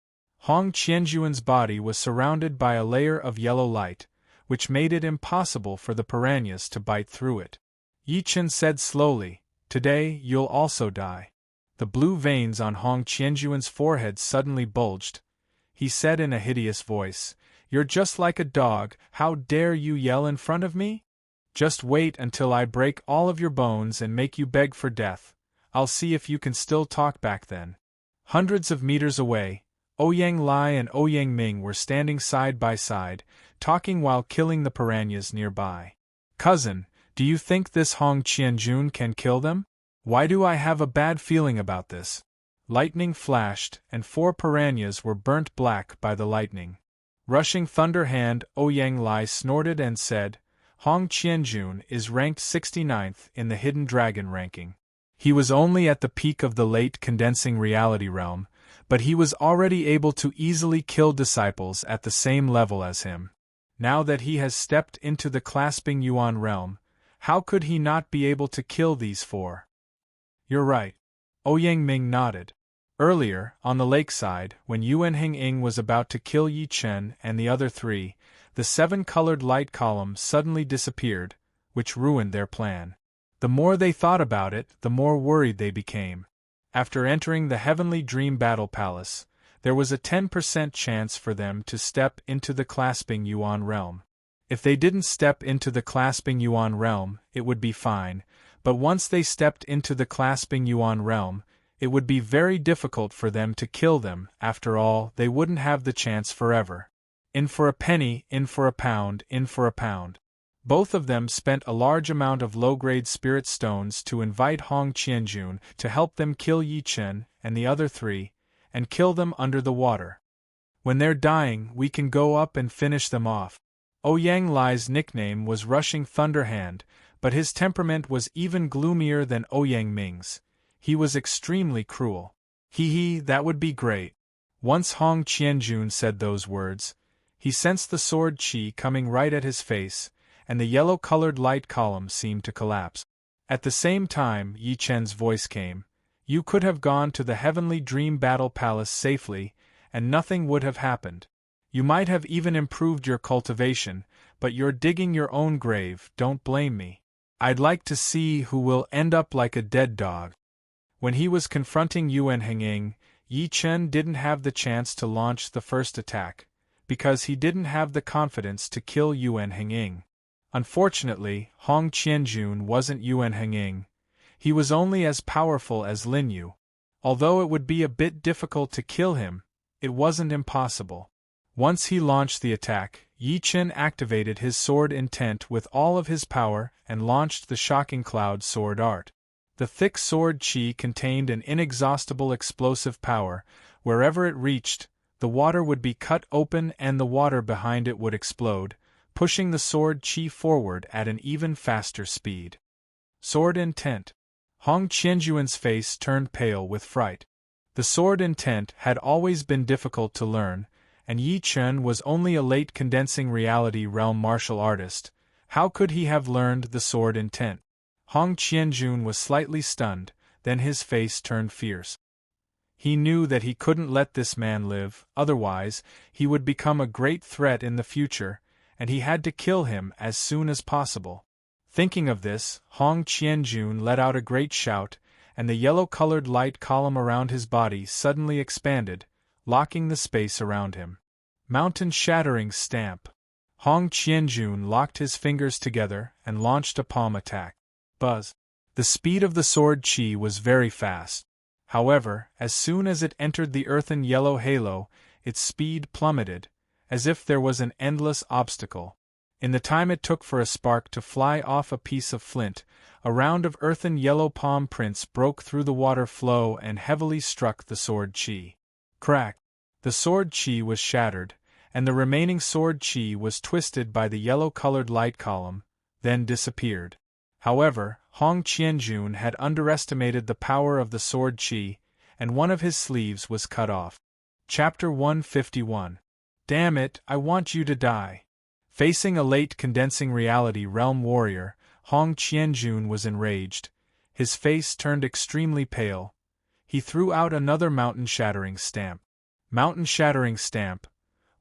Hong Qianjuan's body was surrounded by a layer of yellow light, which made it impossible for the piranhas to bite through it. Yi Chen said slowly, "Today you'll also die." The blue veins on Hong Qianjuan's forehead suddenly bulged. He said in a hideous voice, "You're just like a dog, how dare you yell in front of me? Just wait until I break all of your bones and make you beg for death. I'll see if you can still talk back then." Hundreds of meters away, Ouyang Lai and Ouyang Ming were standing side by side, talking while killing the piranhas nearby. "Cousin, do you think this Hong Qianjun can kill them? Why do I have a bad feeling about this?" Lightning flashed, and 4 piranhas were burnt black by the lightning. Rushing Thunder Hand, Ouyang Lai snorted and said, "Hong Qianjun is ranked 69th in the Hidden Dragon ranking. He was only at the peak of the late condensing reality realm, but he was already able to easily kill disciples at the same level as him. Now that he has stepped into the clasping Yuan realm, how could he not be able to kill these 4? "You're right." Ouyang Ming nodded. Earlier, on the lakeside, when Yuan Henging was about to kill Yi Chen and the other 3, the 7-colored light column suddenly disappeared, which ruined their plan. The more they thought about it, the more worried they became. After entering the Heavenly Dream Battle Palace, there was a 10% chance for them to step into the Clasping Yuan realm. If they didn't step into the Clasping Yuan realm, it would be fine, but once they stepped into the Clasping Yuan realm, it would be very difficult for them to kill them. After all, they wouldn't have the chance forever. In for a penny, in for a pound, in for a pound. Both of them spent a large amount of low-grade spirit stones to invite Hong Qianjun to help them kill Yi Chen and the other 3, and kill them under the water. When they're dying, we can go up and finish them off. Ouyang Lai's nickname was Rushing Thunder Hand, but his temperament was even gloomier than Ouyang Ming's. He was extremely cruel. Hee, that would be great." Once Hong Qianjun said those words, he sensed the sword Qi coming right at his face, and the yellow-colored light column seemed to collapse. At the same time, Yi Chen's voice came. "You could have gone to the Heavenly Dream Battle Palace safely, and nothing would have happened. You might have even improved your cultivation, but you're digging your own grave, don't blame me. I'd like to see who will end up like a dead dog. When he was confronting Yuan Henging, Yi Chen didn't have the chance to launch the first attack, because he didn't have the confidence to kill Yuan Henging. Unfortunately, Hong Qianjun wasn't Yuan Henging. He was only as powerful as Lin Yu. Although it would be a bit difficult to kill him, it wasn't impossible. Once he launched the attack, Yi Chen activated his sword intent with all of his power and launched the shocking cloud sword art. The thick sword qi contained an inexhaustible explosive power. Wherever it reached, the water would be cut open and the water behind it would explode, pushing the sword qi forward at an even faster speed. Sword intent. Hong Qianjuan's face turned pale with fright. The sword intent had always been difficult to learn, and Yi Chen was only a late condensing reality realm martial artist. How could he have learned the sword intent? Hong Qianjun was slightly stunned, then his face turned fierce. He knew that he couldn't let this man live, otherwise, he would become a great threat in the future, and he had to kill him as soon as possible. Thinking of this, Hong Qianjun let out a great shout, and the yellow-colored light column around his body suddenly expanded, locking the space around him. Mountain-shattering stamp. Hong Qianjun locked his fingers together and launched a palm attack. Buzz. The speed of the sword qi was very fast. However, as soon as it entered the earthen yellow halo, its speed plummeted, as if there was an endless obstacle. In the time it took for a spark to fly off a piece of flint, a round of earthen yellow palm prints broke through the water flow and heavily struck the sword qi. Crack! The sword qi was shattered, and the remaining sword qi was twisted by the yellow-colored light column, then disappeared. However, Hong Qianjun had underestimated the power of the sword qi, and one of his sleeves was cut off. Chapter 151. Damn it, I want you to die. Facing a late condensing reality realm warrior, Hong Qianjun was enraged. His face turned extremely pale. He threw out another mountain-shattering stamp. Mountain-shattering stamp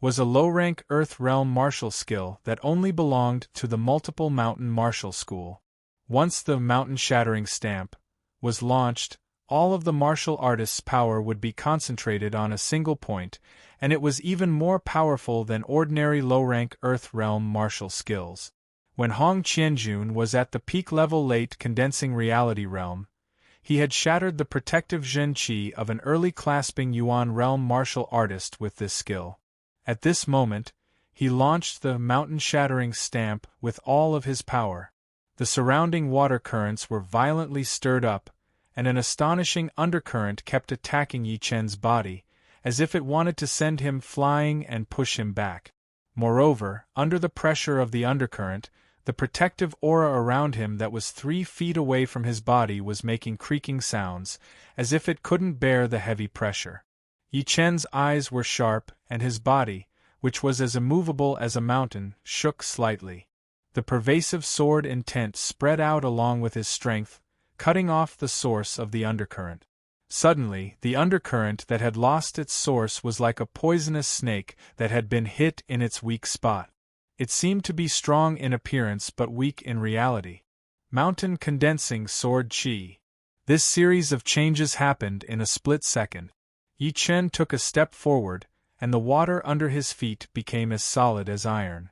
was a low-rank Earth realm martial skill that only belonged to the multiple mountain martial school. Once the mountain-shattering stamp was launched, all of the martial artist's power would be concentrated on a single point, and it was even more powerful than ordinary low-rank Earth realm martial skills. When Hong Qianjun was at the peak level late condensing reality realm, he had shattered the protective Zhen Qi of an early clasping Yuan realm martial artist with this skill. At this moment, he launched the mountain-shattering stamp with all of his power. The surrounding water currents were violently stirred up, and an astonishing undercurrent kept attacking Yi Chen's body, as if it wanted to send him flying and push him back. Moreover, under the pressure of the undercurrent, the protective aura around him that was 3 feet away from his body was making creaking sounds, as if it couldn't bear the heavy pressure. Yi Chen's eyes were sharp, and his body, which was as immovable as a mountain, shook slightly. The pervasive sword intent spread out along with his strength, cutting off the source of the undercurrent. Suddenly, the undercurrent that had lost its source was like a poisonous snake that had been hit in its weak spot. It seemed to be strong in appearance but weak in reality. Mountain condensing sword qi. This series of changes happened in a split second. Yi Chen took a step forward, and the water under his feet became as solid as iron.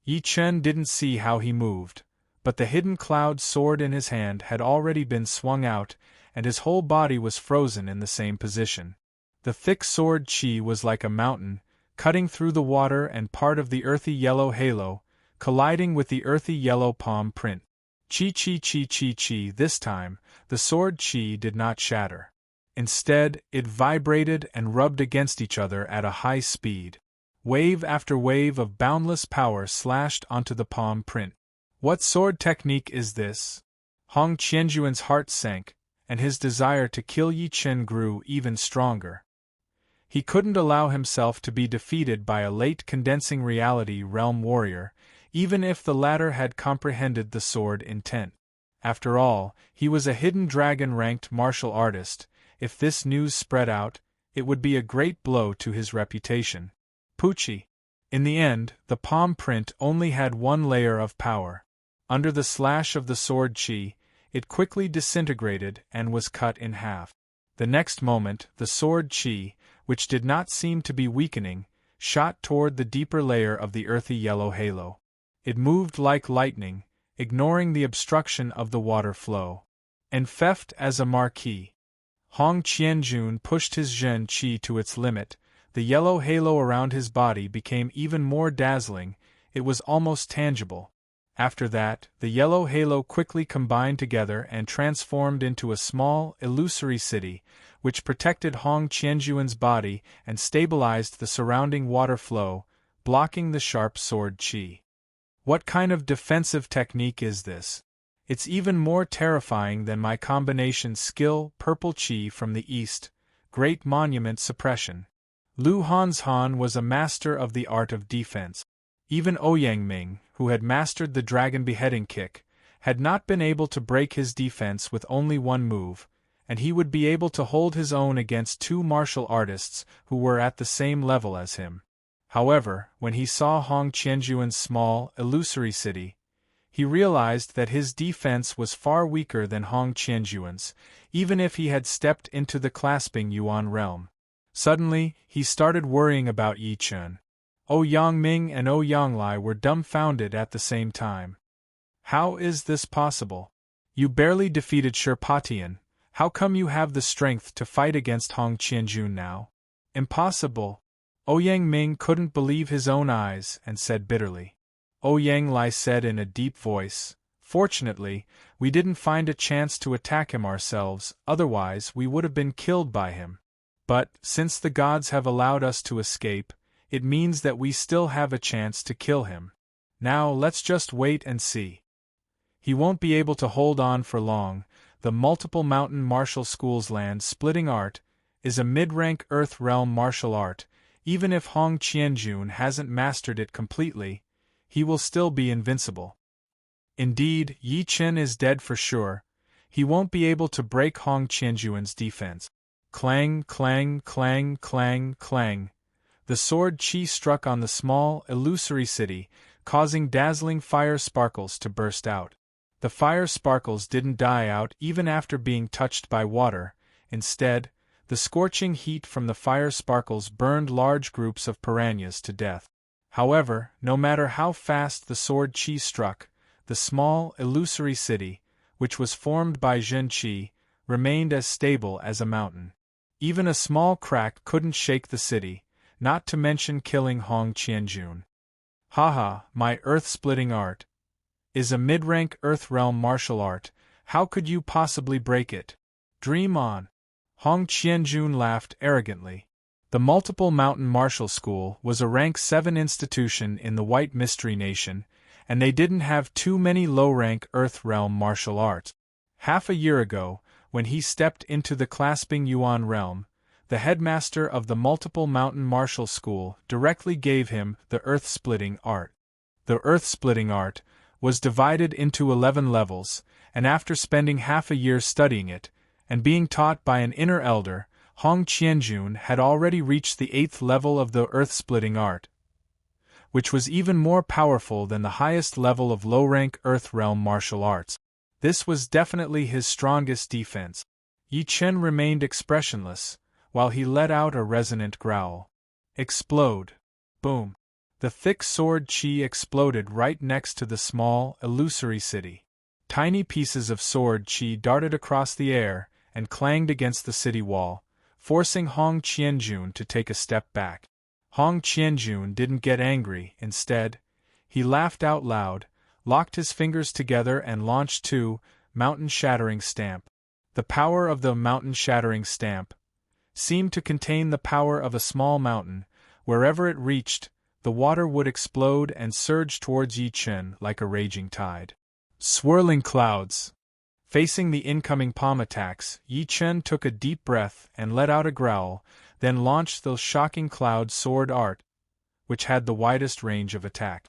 Yi Chen didn't see how he moved, but the hidden cloud sword in his hand had already been swung out, and his whole body was frozen in the same position. The thick sword qi was like a mountain, cutting through the water and part of the earthy yellow halo, colliding with the earthy yellow palm print. Chi chi chi chi chi. This time, the sword qi did not shatter. Instead, it vibrated and rubbed against each other at a high speed. Wave after wave of boundless power slashed onto the palm print. What sword technique is this? Hong Qianjuan's heart sank, and his desire to kill Yi Chen grew even stronger. He couldn't allow himself to be defeated by a late condensing reality realm warrior, even if the latter had comprehended the sword intent. After all, he was a hidden dragon-ranked martial artist. If this news spread out, it would be a great blow to his reputation. Pucci. In the end, the palm print only had one layer of power. Under the slash of the sword chi, it quickly disintegrated and was cut in half. The next moment, the sword chi, which did not seem to be weakening, shot toward the deeper layer of the earthy yellow halo. It moved like lightning, ignoring the obstruction of the water flow. Entheft as a marquee, Hong Qianjun pushed his Zhen Qi to its limit. The yellow halo around his body became even more dazzling, it was almost tangible. After that, the yellow halo quickly combined together and transformed into a small, illusory city, which protected Hong Qianjuan's body and stabilized the surrounding water flow, blocking the sharp sword qi. What kind of defensive technique is this? It's even more terrifying than my combination skill, purple qi from the east, great monument suppression. Lu Hanzhan was a master of the art of defense. Even Ouyang Ming, who had mastered the dragon beheading kick, had not been able to break his defense with only one move, and he would be able to hold his own against two martial artists who were at the same level as him. However, when he saw Hong Qianjuan's small, illusory city, he realized that his defense was far weaker than Hong Qianjuan's, even if he had stepped into the clasping Yuan realm. Suddenly, he started worrying about Yi Chen. Ouyang Ming and Ouyang Lai were dumbfounded at the same time. How is this possible? You barely defeated Shirpatian. How come you have the strength to fight against Hong Qianjun now? Impossible. Ouyang Ming couldn't believe his own eyes and said bitterly. Ouyang Lai said in a deep voice, "Fortunately, we didn't find a chance to attack him ourselves, otherwise we would have been killed by him. But, since the gods have allowed us to escape, it means that we still have a chance to kill him. Now let's just wait and see. He won't be able to hold on for long. The multiple mountain martial school's land-splitting art is a mid-rank earth realm martial art. Even if Hong Qianjun hasn't mastered it completely, he will still be invincible. Indeed, Yi Chen is dead for sure. He won't be able to break Hong Qianjuan's defense." Clang, clang, clang, clang, clang. The sword qi struck on the small, illusory city, causing dazzling fire sparkles to burst out. The fire sparkles didn't die out even after being touched by water. Instead, the scorching heat from the fire sparkles burned large groups of piranhas to death. However, no matter how fast the sword qi struck, the small, illusory city, which was formed by Zhen qi, remained as stable as a mountain. Even a small crack couldn't shake the city, not to mention killing Hong Qianjun. Haha, my earth-splitting art is a mid-rank earth realm martial art. How could you possibly break it? Dream on. Hong Qianjun laughed arrogantly. The Multiple Mountain Martial School was a rank 7 institution in the White Mystery Nation, and they didn't have too many low-rank earth realm martial arts. Half a year ago, when he stepped into the clasping Yuan realm, the headmaster of the Multiple Mountain Martial School directly gave him the earth-splitting art. The earth-splitting art was divided into 11 levels, and after spending half a year studying it, and being taught by an inner elder, Hong Qianjun had already reached the 8th level of the earth-splitting art, which was even more powerful than the highest level of low-rank earth realm martial arts. This was definitely his strongest defense. Yi Chen remained expressionless, while he let out a resonant growl. Explode. Boom. The thick sword qi exploded right next to the small, illusory city. Tiny pieces of sword qi darted across the air and clanged against the city wall, forcing Hong Qianjun to take a step back. Hong Qianjun didn't get angry. Instead, he laughed out loud, locked his fingers together and launched two, mountain-shattering stamp. The power of the mountain-shattering stamp seemed to contain the power of a small mountain. Wherever it reached, the water would explode and surge towards Yi Chen like a raging tide. Swirling clouds. Facing the incoming palm attacks, Yi Chen took a deep breath and let out a growl, then launched the shocking cloud sword art, which had the widest range of attack.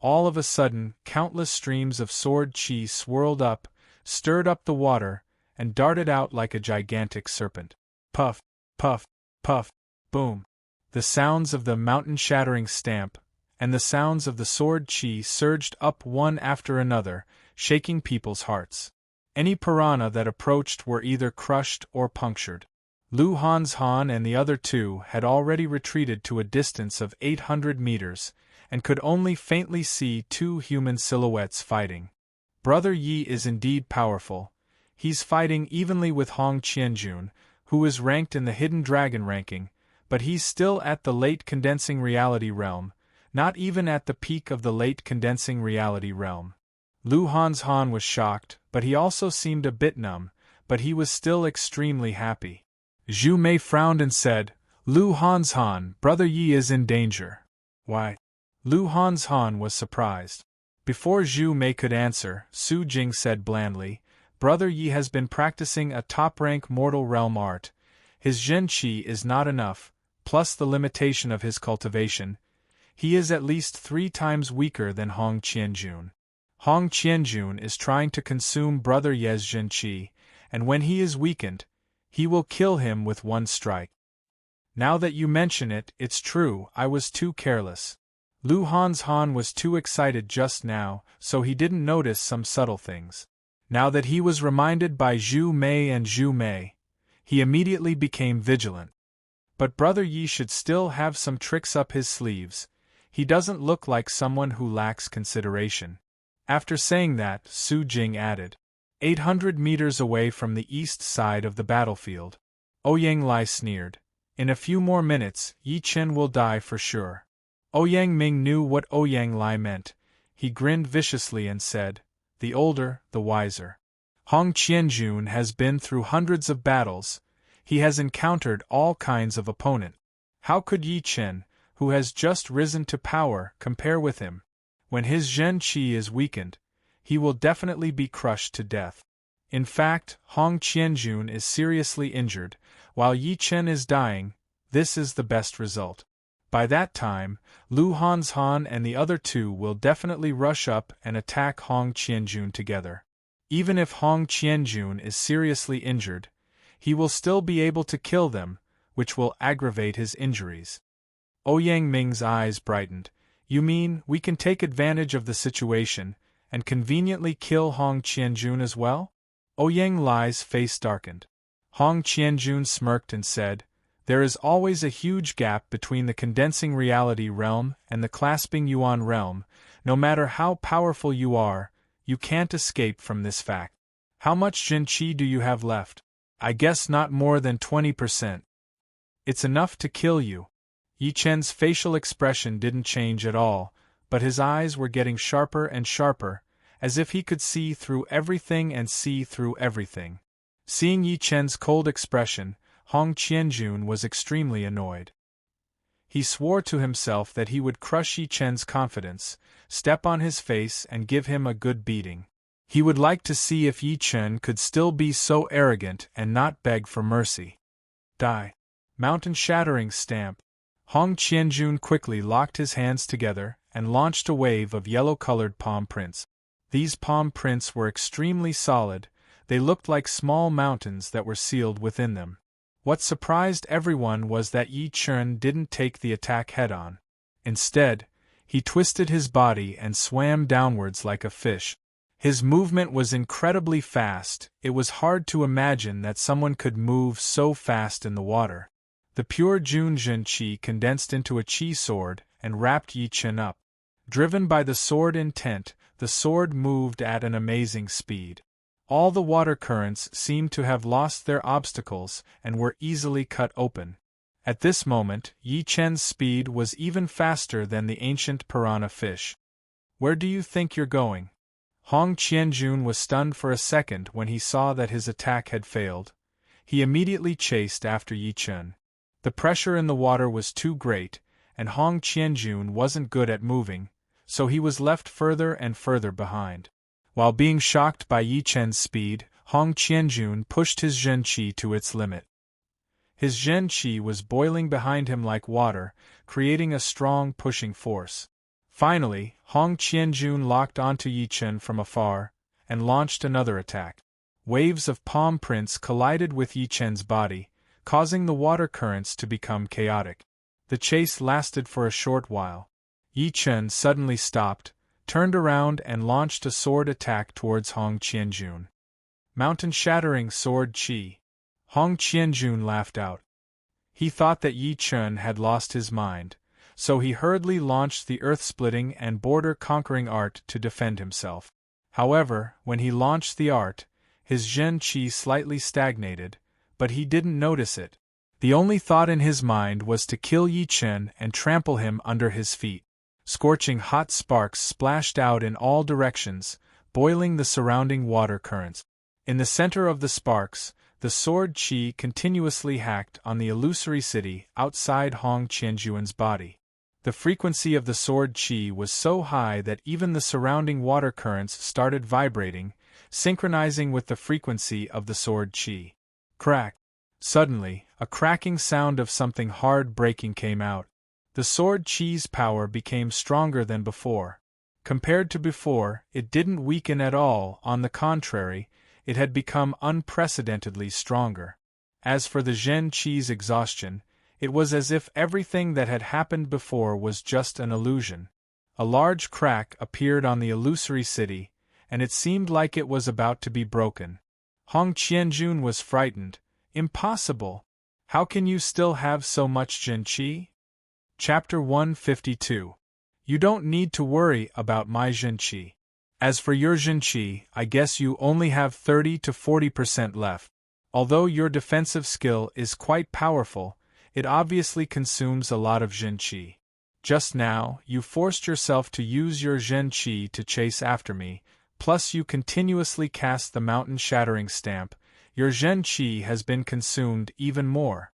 All of a sudden, countless streams of sword qi swirled up, stirred up the water, and darted out like a gigantic serpent. Puff, puff, puff, boom. The sounds of the mountain-shattering stamp and the sounds of the sword chi surged up one after another, shaking people's hearts. Any piranha that approached were either crushed or punctured. Lu Han's Han and the other two had already retreated to a distance of 800 meters, and could only faintly see two human silhouettes fighting. Brother Yi is indeed powerful. He's fighting evenly with Hong Qianjun, who is ranked in the Hidden Dragon ranking, but he's still at the late condensing reality realm, not even at the peak of the late condensing reality realm. Lu Han's Han was shocked, but he also seemed a bit numb, but he was still extremely happy. Zhu Mei frowned and said, Lu Han's Han, Brother Yi is in danger. Why? Lu Han's Han was surprised. Before Zhu Mei could answer, Su Jing said blandly, Brother Yi has been practicing a top-rank mortal realm art. His Zhen Qi is not enough, plus the limitation of his cultivation. He is at least 3 times weaker than Hong Qianjun. Hong Qianjun is trying to consume Brother Ye's Zhen Qi, and when he is weakened, he will kill him with one strike. Now that you mention it, it's true, I was too careless. Lu Han's Han was too excited just now, so he didn't notice some subtle things. Now that he was reminded by Zhu Mei and Zhu Mei, he immediately became vigilant. But Brother Yi should still have some tricks up his sleeves. He doesn't look like someone who lacks consideration. After saying that, Su Jing added, 800 meters away from the east side of the battlefield. Ouyang Lai sneered. In a few more minutes, Yi Chen will die for sure. Ouyang Ming knew what Ouyang Lai meant. He grinned viciously and said, the older, the wiser. Hong Qianjun has been through hundreds of battles. He has encountered all kinds of opponent. How could Yi Chen, who has just risen to power, compare with him? When his Zhen Qi is weakened, he will definitely be crushed to death. In fact, Hong Qianjun is seriously injured, while Yi Chen is dying. This is the best result. By that time, Lu Han's Han and the other two will definitely rush up and attack Hong Qianjun together. Even if Hong Qianjun is seriously injured, he will still be able to kill them, which will aggravate his injuries. Ouyang Ming's eyes brightened. You mean, we can take advantage of the situation, and conveniently kill Hong Qianjun as well? Ouyang Lai's face darkened. Hong Qianjun smirked and said, there is always a huge gap between the condensing reality realm and the clasping yuan realm. No matter how powerful you are, you can't escape from this fact. How much Zhen Qi do you have left? I guess not more than 20%. It's enough to kill you. Yi Chen's facial expression didn't change at all, but his eyes were getting sharper and sharper, as if he could see through everything and see through everything. Seeing Yi Chen's cold expression, Hong Qianjun was extremely annoyed. He swore to himself that he would crush Yi Chen's confidence, step on his face and give him a good beating. He would like to see if Yi Chen could still be so arrogant and not beg for mercy. Die. Mountain-shattering stamp. Hong Qianjun quickly locked his hands together and launched a wave of yellow-colored palm prints. These palm prints were extremely solid. They looked like small mountains that were sealed within them. What surprised everyone was that Yi Chen didn't take the attack head-on. Instead, he twisted his body and swam downwards like a fish. His movement was incredibly fast. It was hard to imagine that someone could move so fast in the water. The pure Jun Zhen Qi condensed into a Qi sword and wrapped Yi Chen up. Driven by the sword intent, the sword moved at an amazing speed. All the water currents seemed to have lost their obstacles and were easily cut open. At this moment, Yi Chen's speed was even faster than the ancient piranha fish. Where do you think you're going? Hong Qianjun was stunned for a second when he saw that his attack had failed. He immediately chased after Yi Chen. The pressure in the water was too great, and Hong Qianjun wasn't good at moving, so he was left further and further behind. While being shocked by Yi Chen's speed, Hong Qianjun pushed his Zhen Qi to its limit. His Zhen Qi was boiling behind him like water, creating a strong pushing force. Finally, Hong Qianjun locked onto Yi Chen from afar, and launched another attack. Waves of palm prints collided with Yi Chen's body, causing the water currents to become chaotic. The chase lasted for a short while. Yi Chen suddenly stopped, turned around and launched a sword attack towards Hong Qianjun. Mountain-shattering sword chi. Hong Qianjun laughed out. He thought that Yi Chen had lost his mind, so he hurriedly launched the earth-splitting and border-conquering art to defend himself. However, when he launched the art, his Zhen Qi slightly stagnated, but he didn't notice it. The only thought in his mind was to kill Yi Chen and trample him under his feet. Scorching hot sparks splashed out in all directions, boiling the surrounding water currents. In the center of the sparks, the sword Qi continuously hacked on the illusory city outside Hong Qianjuan's body. The frequency of the sword Qi was so high that even the surrounding water currents started vibrating, synchronizing with the frequency of the sword Qi. Crack! Suddenly, a cracking sound of something hard breaking came out. The sword Qi's power became stronger than before. Compared to before, it didn't weaken at all, on the contrary, it had become unprecedentedly stronger. As for the Zhen Qi's exhaustion, it was as if everything that had happened before was just an illusion. A large crack appeared on the illusory city, and it seemed like it was about to be broken. Hong Qianjun was frightened. Impossible! How can you still have so much Zhen Qi? Chapter 152. You don't need to worry about my Zhen Qi. As for your Zhen Qi, I guess you only have 30 to 40% left. Although your defensive skill is quite powerful, it obviously consumes a lot of Zhen Qi. Just now, you forced yourself to use your Zhen Qi to chase after me, plus you continuously cast the mountain-shattering stamp. Your Zhen Qi has been consumed even more.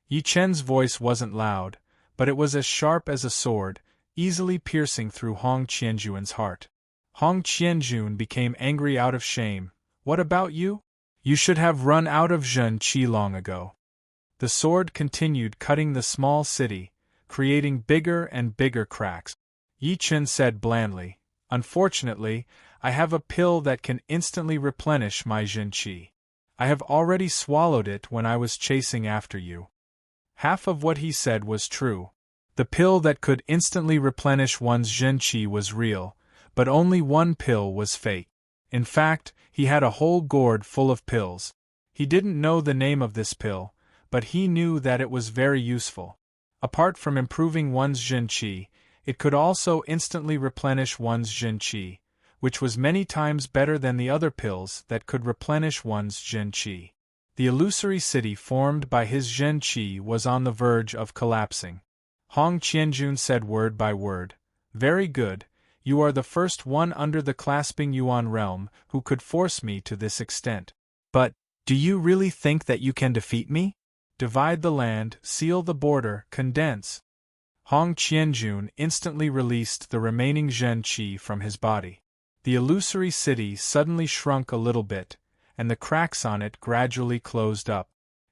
Yi Chen's voice wasn't loud, but it was as sharp as a sword, easily piercing through Hong Qianjuan's heart. Hong Qianjun became angry out of shame. What about you? You should have run out of Zhen Qi long ago. The sword continued cutting the small city, creating bigger and bigger cracks. Yi Chen said blandly, "Unfortunately, I have a pill that can instantly replenish my Zhen Qi. I have already swallowed it when I was chasing after you." Half of what he said was true. The pill that could instantly replenish one's Zhen Qi was real, but only one pill was fake. In fact, he had a whole gourd full of pills. He didn't know the name of this pill, but he knew that it was very useful. Apart from improving one's Zhen Qi, it could also instantly replenish one's Zhen Qi, which was many times better than the other pills that could replenish one's Zhen Qi. The illusory city formed by his Zhen Qi was on the verge of collapsing. Hong Qianjun said word by word, "Very good, you are the first one under the clasping Yuan realm who could force me to this extent. But, do you really think that you can defeat me? Divide the land, seal the border, condense." Hong Qianjun instantly released the remaining Zhen Qi from his body. The illusory city suddenly shrunk a little bit, and the cracks on it gradually closed up.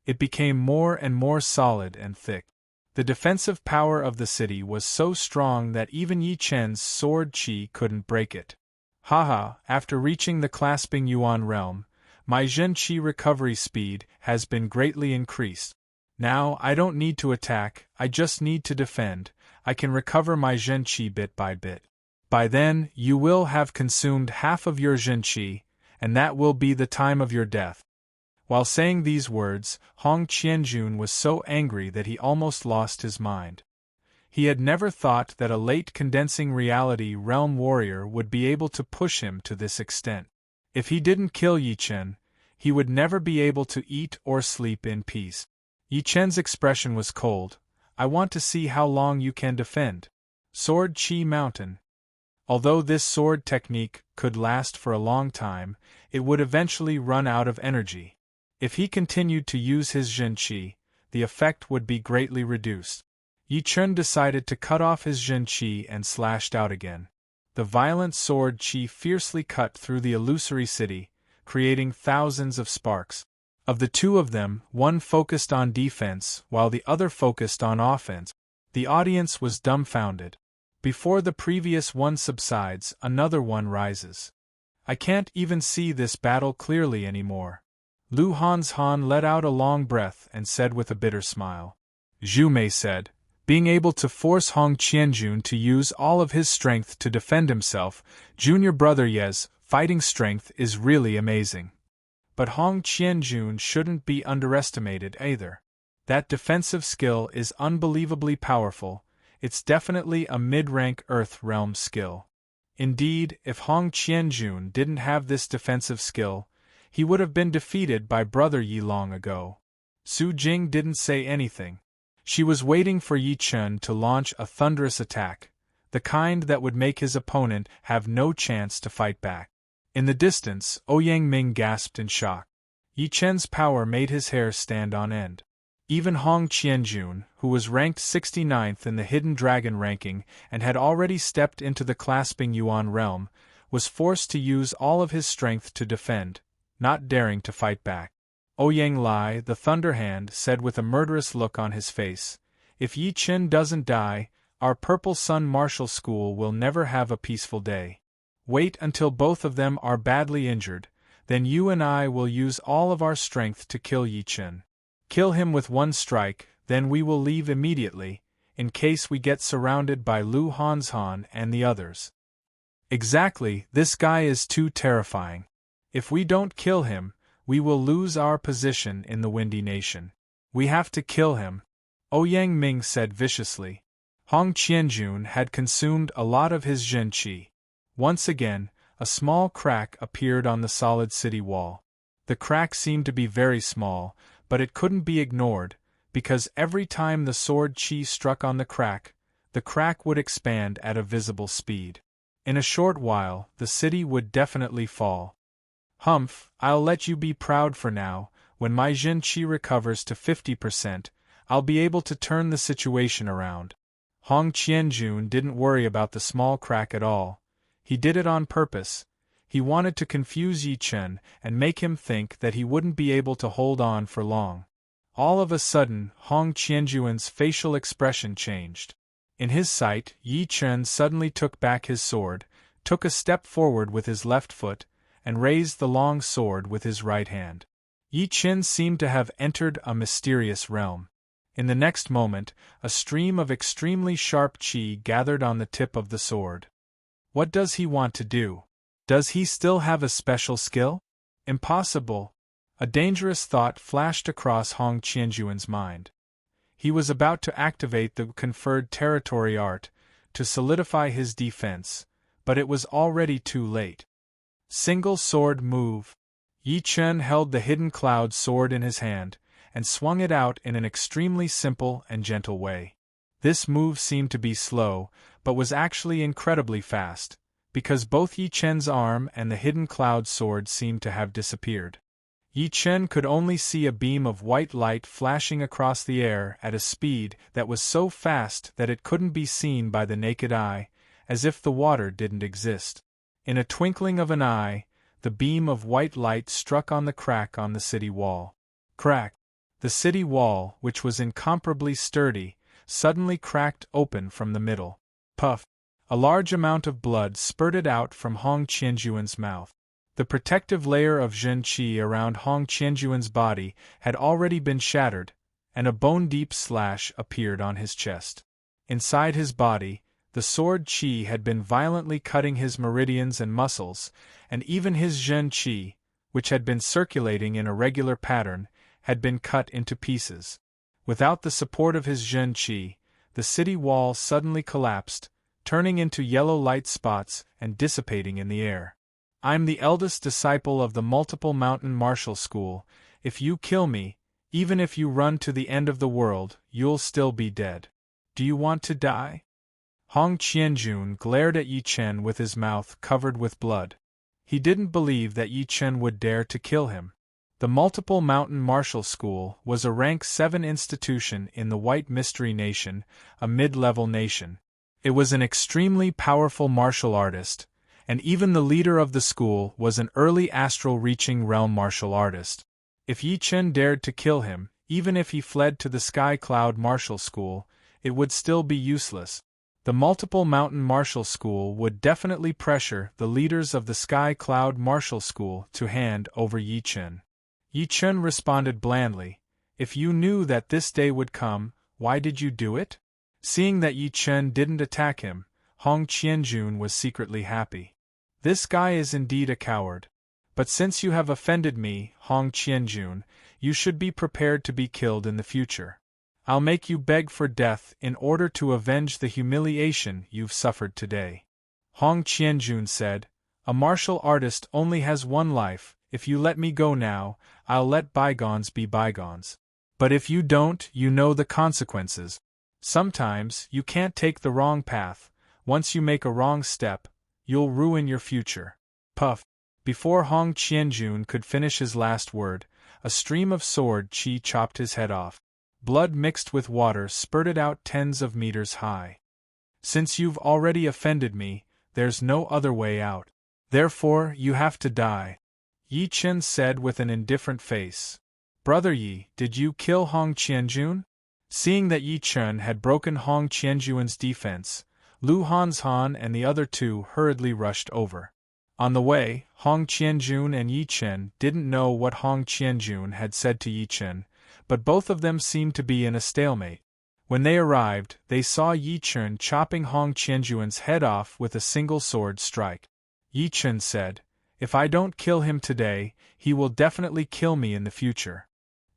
It became more and more solid and thick. The defensive power of the city was so strong that even Yi Chen's sword Qi couldn't break it. Haha, after reaching the clasping Yuan realm, my Zhen Qi recovery speed has been greatly increased. Now I don't need to attack, I just need to defend. I can recover my Zhen Qi bit by bit. By then, you will have consumed half of your Zhen Qi, and that will be the time of your death. While saying these words, Hong Qianjun was so angry that he almost lost his mind. He had never thought that a late condensing reality realm warrior would be able to push him to this extent. If he didn't kill Yi Chen, he would never be able to eat or sleep in peace. Yi Chen's expression was cold. "I want to see how long you can defend. Sword Qi Mountain." Although this sword technique could last for a long time, it would eventually run out of energy. If he continued to use his Zhen Qi, the effect would be greatly reduced. Yi Chen decided to cut off his Zhen Qi and slashed out again. The violent sword Qi fiercely cut through the illusory city, creating thousands of sparks. Of the two of them, one focused on defense while the other focused on offense. The audience was dumbfounded. Before the previous one subsides, another one rises. I can't even see this battle clearly anymore. Lu Han's Han let out a long breath and said with a bitter smile. Zhu Mei said, Being able to force Hong Qianjun to use all of his strength to defend himself, junior brother Ye's fighting strength is really amazing. But Hong Qianjun shouldn't be underestimated either. That defensive skill is unbelievably powerful. It's definitely a mid-rank Earth realm skill. Indeed, if Hong Qianjun didn't have this defensive skill, he would have been defeated by Brother Yi long ago. Su Jing didn't say anything. She was waiting for Yi Chen to launch a thunderous attack, the kind that would make his opponent have no chance to fight back. In the distance, Ouyang Ming gasped in shock. Yi Chen's power made his hair stand on end. Even Hong Qianjun, who was ranked 69th in the Hidden Dragon ranking and had already stepped into the Clasping Yuan realm, was forced to use all of his strength to defend, not daring to fight back. Ouyang Lai, the Thunder Hand, said with a murderous look on his face, "If Yi Chen doesn't die, our Purple Sun Martial School will never have a peaceful day. Wait until both of them are badly injured, then you and I will use all of our strength to kill Yi Chen. Kill him with one strike, then we will leave immediately, in case we get surrounded by Lu Hanshan and the others." Exactly, this guy is too terrifying. If we don't kill him, we will lose our position in the Windy Nation. We have to kill him, Ouyang Ming said viciously. Hong Qianjun had consumed a lot of his Zhen Qi. Once again, a small crack appeared on the solid city wall. The crack seemed to be very small, but it couldn't be ignored, because every time the sword Qi struck on the crack would expand at a visible speed. In a short while, the city would definitely fall. Humph, I'll let you be proud for now. When my Zhen Qi recovers to 50%, I'll be able to turn the situation around. Hong Qianjun didn't worry about the small crack at all. He did it on purpose. He wanted to confuse Yi Chen and make him think that he wouldn't be able to hold on for long. All of a sudden, Hong Qianjun's facial expression changed. In his sight, Yi Chen suddenly took back his sword, took a step forward with his left foot, and raised the long sword with his right hand. Yi Chen seemed to have entered a mysterious realm. In the next moment, a stream of extremely sharp qi gathered on the tip of the sword. What does he want to do? Does he still have a special skill? Impossible. A dangerous thought flashed across Hong Qianjun's mind. He was about to activate the conferred territory art to solidify his defense, but it was already too late. Single sword move. Yi Chen held the hidden cloud sword in his hand, and swung it out in an extremely simple and gentle way. This move seemed to be slow, but was actually incredibly fast, because both Yi Chen's arm and the hidden cloud sword seemed to have disappeared. Yi Chen could only see a beam of white light flashing across the air at a speed that was so fast that it couldn't be seen by the naked eye, as if the water didn't exist. In a twinkling of an eye, the beam of white light struck on the crack on the city wall. Crack! The city wall, which was incomparably sturdy, suddenly cracked open from the middle. Puff! A large amount of blood spurted out from Hong Qianjun's mouth. The protective layer of Zhen Qi around Hong Qianjun's body had already been shattered, and a bone-deep slash appeared on his chest. Inside his body, the sword Qi had been violently cutting his meridians and muscles, and even his Zhen Qi, which had been circulating in a regular pattern, had been cut into pieces. Without the support of his Zhen Qi, the city wall suddenly collapsed, turning into yellow light spots and dissipating in the air. I'm the eldest disciple of the Multiple Mountain Martial School. If you kill me, even if you run to the end of the world, you'll still be dead. Do you want to die? Hong Qianjun glared at Yi Chen with his mouth covered with blood. He didn't believe that Yi Chen would dare to kill him. The Multiple Mountain Martial School was a rank 7 institution in the White Mystery Nation, a mid-level nation. It was an extremely powerful martial artist, and even the leader of the school was an early astral-reaching realm martial artist. If Yi Chen dared to kill him, even if he fled to the Sky Cloud Martial School, it would still be useless. The Multiple Mountain Martial School would definitely pressure the leaders of the Sky Cloud Martial School to hand over Yi Chen. Yi Chen responded blandly, "If you knew that this day would come, why did you do it? Seeing that Yi Chen didn't attack him, Hong Qianjun was secretly happy. This guy is indeed a coward. But since you have offended me, Hong Qianjun, you should be prepared to be killed in the future. I'll make you beg for death in order to avenge the humiliation you've suffered today. Hong Qianjun said, a martial artist only has one life. If you let me go now, I'll let bygones be bygones. But if you don't, you know the consequences. Sometimes, you can't take the wrong path. Once you make a wrong step, you'll ruin your future. Puff. Before Hong Qianjun could finish his last word, a stream of sword qi chopped his head off. Blood mixed with water spurted out tens of meters high. Since you've already offended me, there's no other way out. Therefore, you have to die. Yi Chen said with an indifferent face. Brother Yi, did you kill Hong Qianjun? Seeing that Yi Chen had broken Hong Qianjun's defense, Lu Hanshan and the other two hurriedly rushed over. On the way, Hong Qianjun and Yi Chen didn't know what Hong Qianjun had said to Yi Chen, but both of them seemed to be in a stalemate. When they arrived, they saw Yi Chen chopping Hong Qianjun's head off with a single sword strike. Yi Chen said, if I don't kill him today, he will definitely kill me in the future.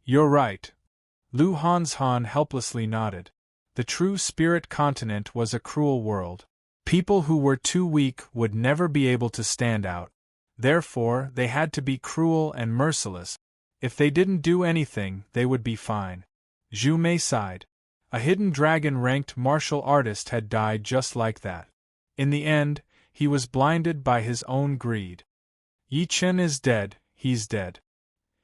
You're right. Lu Hanshan helplessly nodded. The true spirit continent was a cruel world. People who were too weak would never be able to stand out. Therefore, they had to be cruel and merciless. If they didn't do anything, they would be fine. Zhu Mei sighed. A hidden dragon-ranked martial artist had died just like that. In the end, he was blinded by his own greed. Yi Chen is dead, he's dead.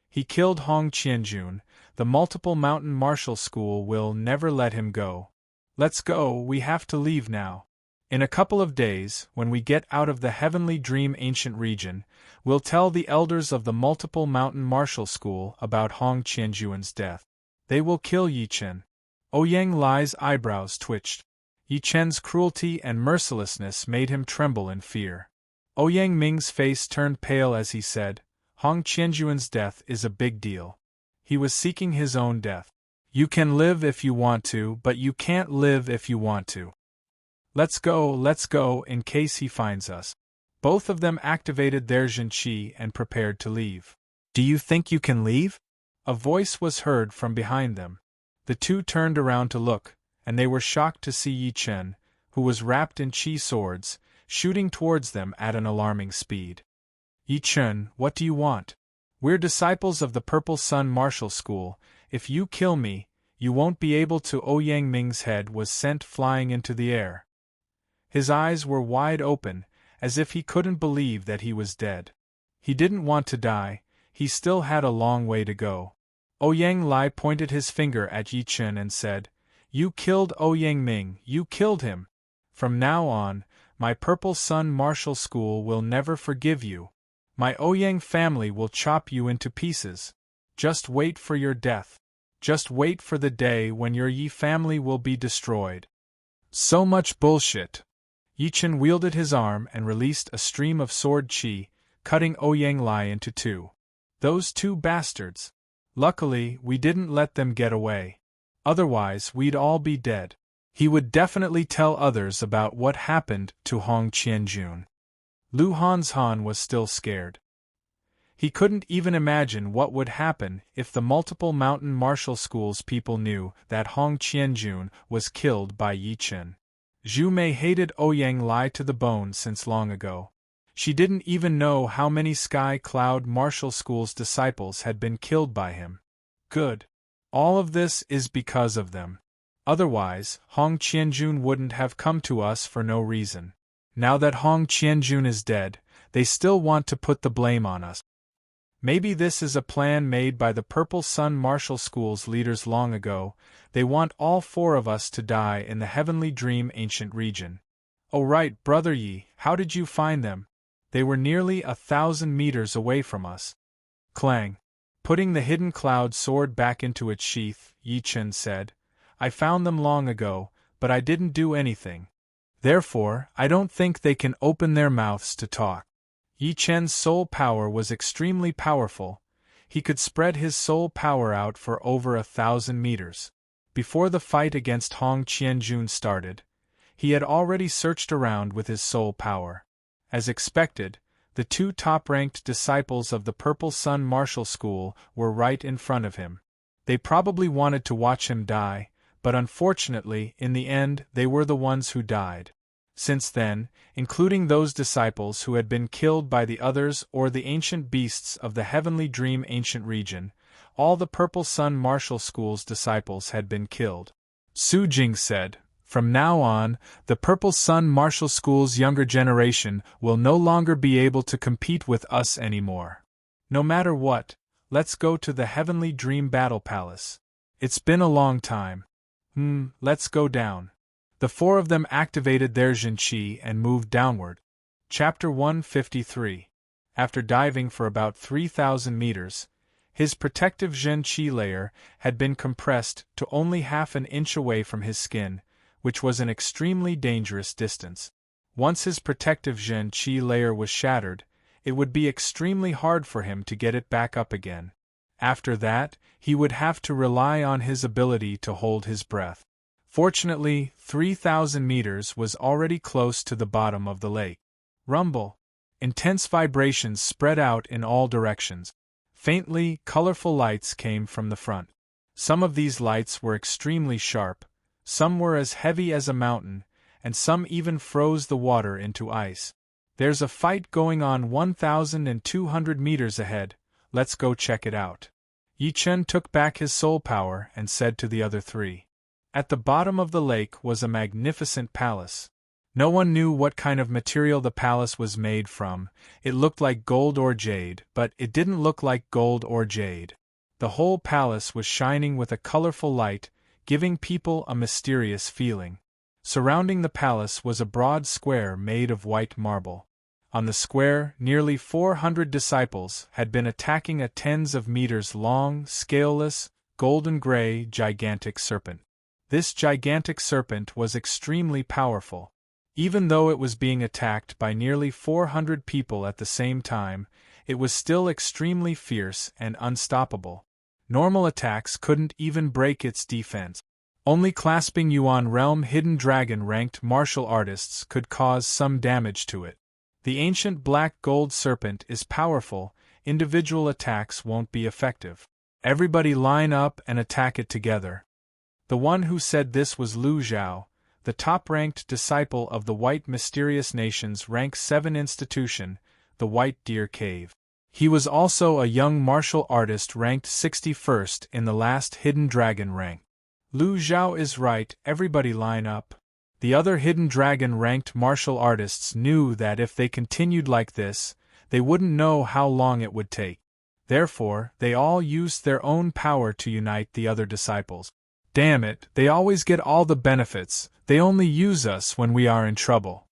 He killed Hong Qianjun. The multiple mountain martial school will never let him go. Let's go, we have to leave now. In a couple of days, when we get out of the heavenly dream ancient region, we'll tell the elders of the multiple mountain martial school about Hong Qianjun's death. They will kill Yi Chen. Ouyang Lai's eyebrows twitched. Yi Chen's cruelty and mercilessness made him tremble in fear. Ouyang Ming's face turned pale as he said, Hong Qianjun's death is a big deal. He was seeking his own death. You can live if you want to, but you can't live if you want to. Let's go, in case he finds us. Both of them activated their Zhenqi and prepared to leave. Do you think you can leave? A voice was heard from behind them. The two turned around to look, and they were shocked to see Yi Chen, who was wrapped in qi swords, shooting towards them at an alarming speed. Yi Chen, what do you want? We're disciples of the Purple Sun Martial School. If you kill me, you won't be able to. Ouyang Ming's head was sent flying into the air. His eyes were wide open, as if he couldn't believe that he was dead. He didn't want to die, he still had a long way to go. Ouyang Lai pointed his finger at Yi Chen and said, You killed Ouyang Ming, you killed him. From now on, my Purple Sun Martial School will never forgive you. My Ouyang family will chop you into pieces. Just wait for your death. Just wait for the day when your Yi family will be destroyed. So much bullshit. Yi Chen wielded his arm and released a stream of sword qi, cutting Ouyang Lai into two. Those two bastards. Luckily, we didn't let them get away. Otherwise, we'd all be dead. He would definitely tell others about what happened to Hong Qianjun. Lu Hanshan was still scared. He couldn't even imagine what would happen if the multiple mountain martial schools people knew that Hong Qianjun was killed by Yi Chen. Zhu Mei hated Ouyang Lai to the bone since long ago. She didn't even know how many Sky Cloud Martial School's disciples had been killed by him. Good. All of this is because of them. Otherwise, Hong Qianjun wouldn't have come to us for no reason. Now that Hong Qianjun is dead, they still want to put the blame on us. Maybe this is a plan made by the Purple Sun Martial School's leaders long ago. They want all four of us to die in the Heavenly Dream ancient region. Oh right, Brother Yi, how did you find them? They were nearly 1,000 meters away from us. Clang. Putting the hidden cloud sword back into its sheath, Yi Chen said, I found them long ago, but I didn't do anything. Therefore, I don't think they can open their mouths to talk. Yi Chen's soul power was extremely powerful. He could spread his soul power out for over 1,000 meters. Before the fight against Hong Qianjun started, he had already searched around with his soul power. As expected, the two top-ranked disciples of the Purple Sun Martial School were right in front of him. They probably wanted to watch him die, but unfortunately, in the end, they were the ones who died. Since then, including those disciples who had been killed by the others or the ancient beasts of the Heavenly Dream ancient region, all the Purple Sun Martial School's disciples had been killed. Su Jing said, "From now on, the Purple Sun Martial School's younger generation will no longer be able to compete with us anymore. No matter what, let's go to the Heavenly Dream Battle Palace. It's been a long time. Let's go down." The four of them activated their Jin Qi and moved downward. Chapter 153. After diving for about 3,000 meters, his protective Jin Qi layer had been compressed to only half an inch away from his skin, which was an extremely dangerous distance. Once his protective Jin Qi layer was shattered, it would be extremely hard for him to get it back up again. After that, he would have to rely on his ability to hold his breath. Fortunately, 3,000 meters was already close to the bottom of the lake. Rumble. Intense vibrations spread out in all directions. Faintly, colorful lights came from the front. Some of these lights were extremely sharp, some were as heavy as a mountain, and some even froze the water into ice. "There's a fight going on 1,200 meters ahead, let's go check it out." Yi Chen took back his soul power and said to the other three. At the bottom of the lake was a magnificent palace. No one knew what kind of material the palace was made from. It looked like gold or jade, but it didn't look like gold or jade. The whole palace was shining with a colorful light, giving people a mysterious feeling. Surrounding the palace was a broad square made of white marble. On the square, nearly 400 disciples had been attacking a tens of meters long, scaleless, golden-gray, gigantic serpent. This gigantic serpent was extremely powerful. Even though it was being attacked by nearly 400 people at the same time, it was still extremely fierce and unstoppable. Normal attacks couldn't even break its defense. Only clasping Yuan Realm Hidden Dragon ranked martial artists could cause some damage to it. The ancient black gold serpent is powerful, individual attacks won't be effective. Everybody line up and attack it together. The one who said this was Lu Zhao, the top-ranked disciple of the White Mysterious Nation's Rank 7 institution, the White Deer Cave. He was also a young martial artist ranked 61st in the last Hidden Dragon rank. Lu Zhao is right, everybody line up. The other Hidden Dragon ranked martial artists knew that if they continued like this, they wouldn't know how long it would take. Therefore, they all used their own power to unite the other disciples. Damn it, they always get all the benefits, they only use us when we are in trouble.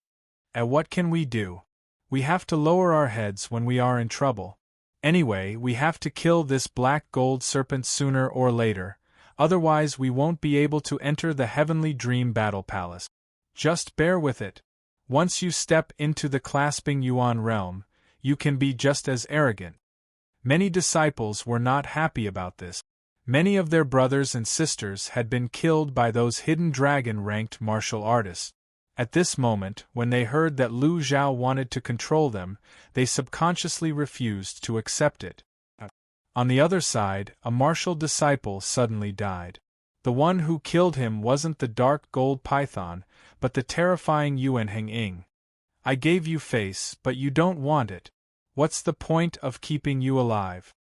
And what can we do? We have to lower our heads when we are in trouble. Anyway, we have to kill this black gold serpent sooner or later, otherwise we won't be able to enter the Heavenly Dream Battle Palace. Just bear with it. Once you step into the clasping Yuan realm, you can be just as arrogant. Many disciples were not happy about this. Many of their brothers and sisters had been killed by those Hidden Dragon-ranked martial artists. At this moment, when they heard that Lu Zhao wanted to control them, they subconsciously refused to accept it. On the other side, a martial disciple suddenly died. The one who killed him wasn't the dark gold python, but the terrifying Yuan Heng. "I gave you face, but you don't want it. What's the point of keeping you alive?"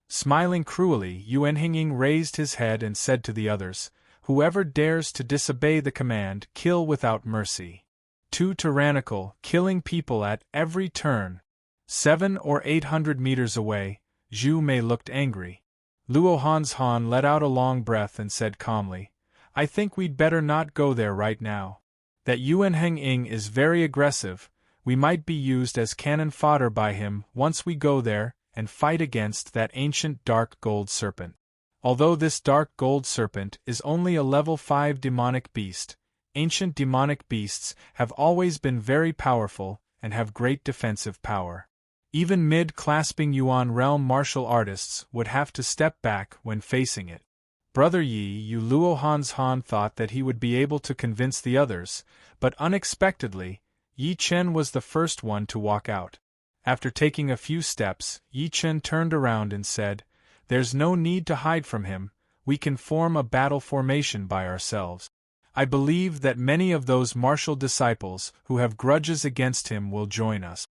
Smiling cruelly, Yuan Heng raised his head and said to the others, "Whoever dares to disobey the command, kill without mercy." Too tyrannical, killing people at every turn. 700 or 800 meters away, Zhu Mei looked angry. Luo Han let out a long breath and said calmly, "I think we'd better not go there right now. That Yuan Heng is very aggressive, we might be used as cannon fodder by him once we go there and fight against that ancient dark gold serpent. Although this dark gold serpent is only a level 5 demonic beast, ancient demonic beasts have always been very powerful and have great defensive power. Even mid-clasping Yuan realm martial artists would have to step back when facing it. Brother Yi Yu Luo Han's Han thought that he would be able to convince the others, but unexpectedly, Yi Chen was the first one to walk out. After taking a few steps, Yi Chen turned around and said, "There's no need to hide from him, we can form a battle formation by ourselves. I believe that many of those martial disciples who have grudges against him will join us.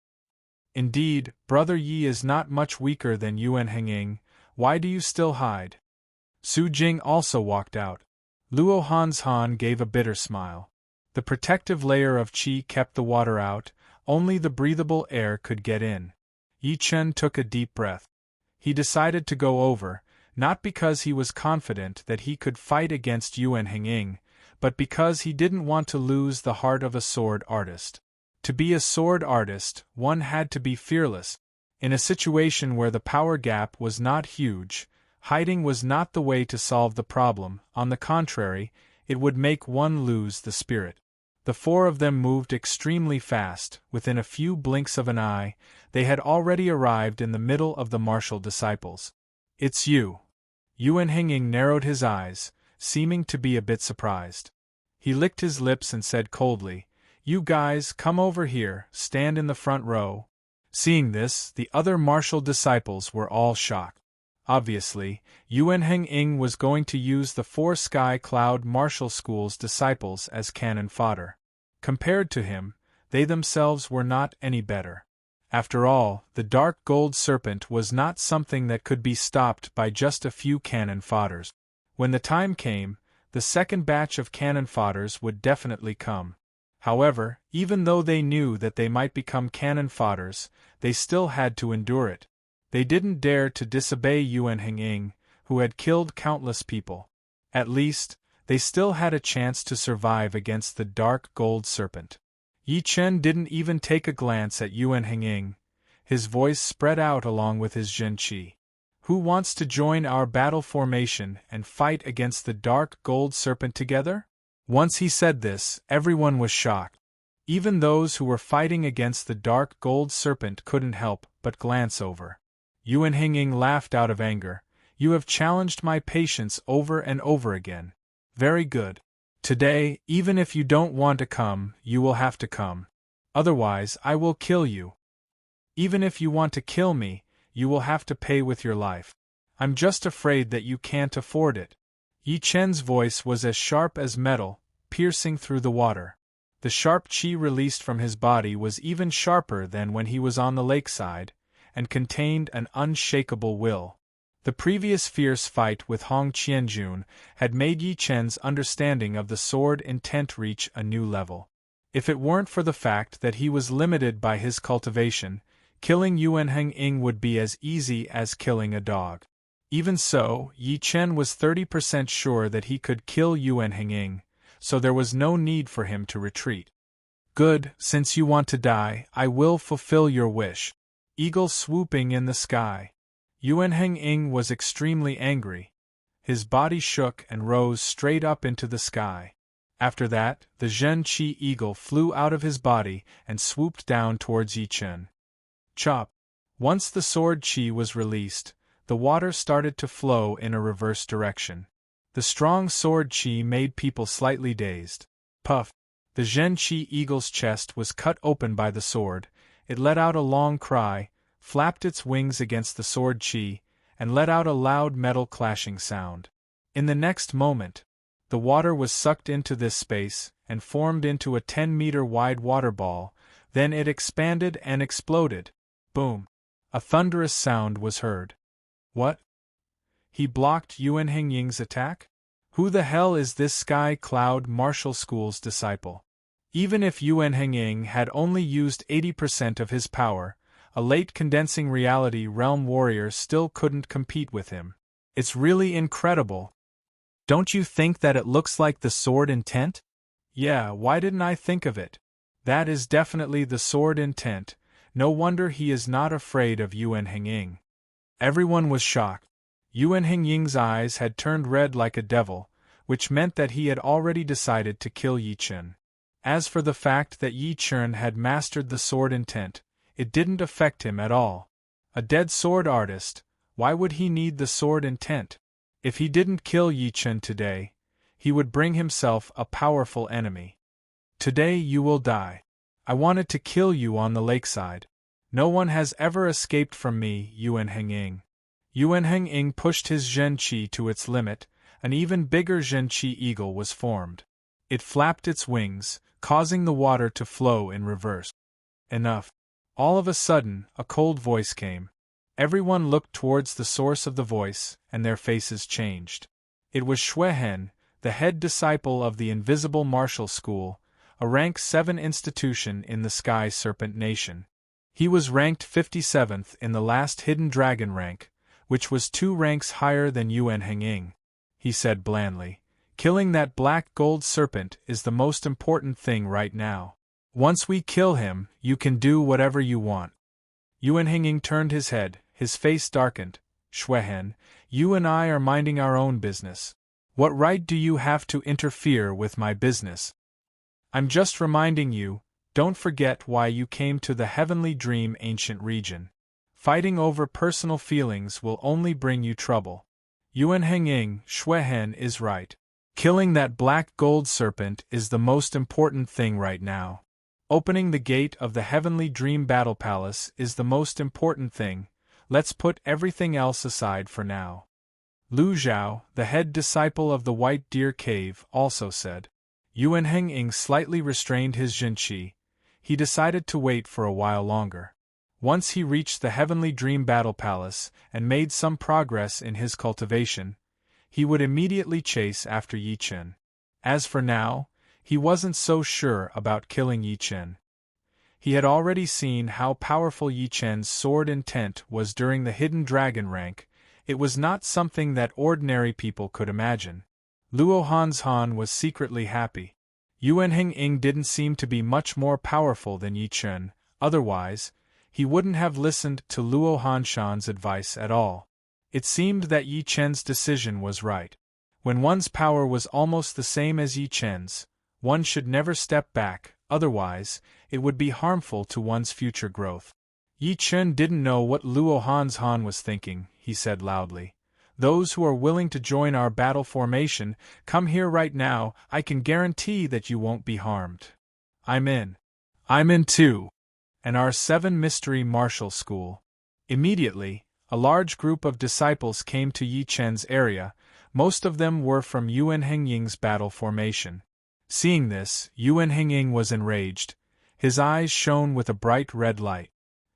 Indeed, Brother Yi is not much weaker than Yuan Henging, why do you still hide?" Su Jing also walked out. Luo Han's Han gave a bitter smile. The protective layer of qi kept the water out, only the breathable air could get in. Yi Chen took a deep breath. He decided to go over, not because he was confident that he could fight against Yuan Henging, but because he didn't want to lose the heart of a sword artist. To be a sword artist, one had to be fearless. In a situation where the power gap was not huge, hiding was not the way to solve the problem, on the contrary, it would make one lose the spirit. The four of them moved extremely fast, within a few blinks of an eye, they had already arrived in the middle of the martial disciples. "It's you." Yuan Henging narrowed his eyes, seeming to be a bit surprised. He licked his lips and said coldly, "You guys, come over here, stand in the front row." Seeing this, the other martial disciples were all shocked. Obviously, Yuan Henging was going to use the four Sky Cloud Martial School's disciples as cannon fodder. Compared to him, they themselves were not any better. After all, the dark gold serpent was not something that could be stopped by just a few cannon fodders. When the time came, the second batch of cannon fodders would definitely come. However, even though they knew that they might become cannon fodders, they still had to endure it. They didn't dare to disobey Yuan Henging, who had killed countless people. At least, they still had a chance to survive against the dark gold serpent. Yi Chen didn't even take a glance at Yuan Henging. His voice spread out along with his Zhen Qi. "Who wants to join our battle formation and fight against the dark gold serpent together?" Once he said this, everyone was shocked. Even those who were fighting against the dark gold serpent couldn't help but glance over. Yuan Henging laughed out of anger. "You have challenged my patience over and over again. Very good. Today, even if you don't want to come, you will have to come. Otherwise, I will kill you. Even if you want to kill me, you will have to pay with your life. I'm just afraid that you can't afford it." Yi Chen's voice was as sharp as metal, piercing through the water. The sharp qi released from his body was even sharper than when he was on the lakeside, and contained an unshakable will. The previous fierce fight with Hong Qianjun had made Yi Chen's understanding of the sword intent reach a new level. If it weren't for the fact that he was limited by his cultivation, killing Yuan Henging would be as easy as killing a dog. Even so, Yi Chen was 30% sure that he could kill Yuan Henging, so there was no need for him to retreat. "Good, since you want to die, I will fulfill your wish." Eagle swooping in the sky. Yuan Henging was extremely angry. His body shook and rose straight up into the sky. After that, the Zhen Qi eagle flew out of his body and swooped down towards Yi Chen. Chop! Once the sword qi was released, the water started to flow in a reverse direction. The strong sword qi made people slightly dazed. Puff! The Zhen Qi eagle's chest was cut open by the sword. It let out a long cry, flapped its wings against the sword qi, and let out a loud metal clashing sound. In the next moment, the water was sucked into this space and formed into a 10-meter wide water ball, then it expanded and exploded. Boom! A thunderous sound was heard. What? He blocked Yuan Hengying's attack? Who the hell is this Sky Cloud Martial School's disciple? Even if Yuan Hengying had only used 80% of his power, a late condensing reality realm warrior still couldn't compete with him. It's really incredible. Don't you think that it looks like the sword intent? Yeah, why didn't I think of it? That is definitely the sword intent. No wonder he is not afraid of Yuan Hengying. Everyone was shocked. Yuan Hengying's eyes had turned red like a devil, which meant that he had already decided to kill Yi Chen. As for the fact that Yi Chen had mastered the sword intent, it didn't affect him at all. A dead sword artist, why would he need the sword intent? If he didn't kill Yi Chen today, he would bring himself a powerful enemy. Today you will die. I wanted to kill you on the lakeside. No one has ever escaped from me, Yuan Hengying. Yuan Hengying pushed his Zhen Qi to its limit. An even bigger Zhen Qi eagle was formed. It flapped its wings, causing the water to flow in reverse. Enough. All of a sudden, a cold voice came. Everyone looked towards the source of the voice, and their faces changed. It was Xue Hen, the head disciple of the Invisible Martial School, a rank 7 institution in the Sky Serpent Nation. He was ranked 57th in the last Hidden Dragon rank, which was 2 ranks higher than Yuan Hengying. He said blandly, "Killing that black gold serpent is the most important thing right now. Once we kill him, you can do whatever you want." Yuan Hengying turned his head, his face darkened. "Xue Hen, you and I are minding our own business. What right do you have to interfere with my business? I'm just reminding you, don't forget why you came to the Heavenly Dream Ancient Region. Fighting over personal feelings will only bring you trouble." Yuan Hengying, Xue Hen is right. Killing that black gold serpent is the most important thing right now. Opening the gate of the Heavenly Dream Battle Palace is the most important thing. Let's put everything else aside for now. Lu Zhao, the head disciple of the White Deer Cave, also said. Yuan Hengying slightly restrained his Zhen Qi. He decided to wait for a while longer. Once he reached the Heavenly Dream Battle Palace and made some progress in his cultivation, he would immediately chase after Yi Chen. As for now, he wasn't so sure about killing Yi Chen. He had already seen how powerful Yi Chen's sword intent was during the Hidden Dragon rank. It was not something that ordinary people could imagine. Luo Hanshan was secretly happy. Yuan Hengying didn't seem to be much more powerful than Yi Chen, otherwise, he wouldn't have listened to Luo Hanshan's advice at all. It seemed that Yi Chen's decision was right. When one's power was almost the same as Yi Chen's, one should never step back, otherwise, it would be harmful to one's future growth. Yi Chen didn't know what Luo Hanshan was thinking, he said loudly. "Those who are willing to join our battle formation, come here right now. I can guarantee that you won't be harmed." I'm in too. And our 7 Mystery Martial School. Immediately, a large group of disciples came to Yi Chen's area. Most of them were from Yuan Hengying's battle formation. Seeing this, Yuan Hengying was enraged. His eyes shone with a bright red light.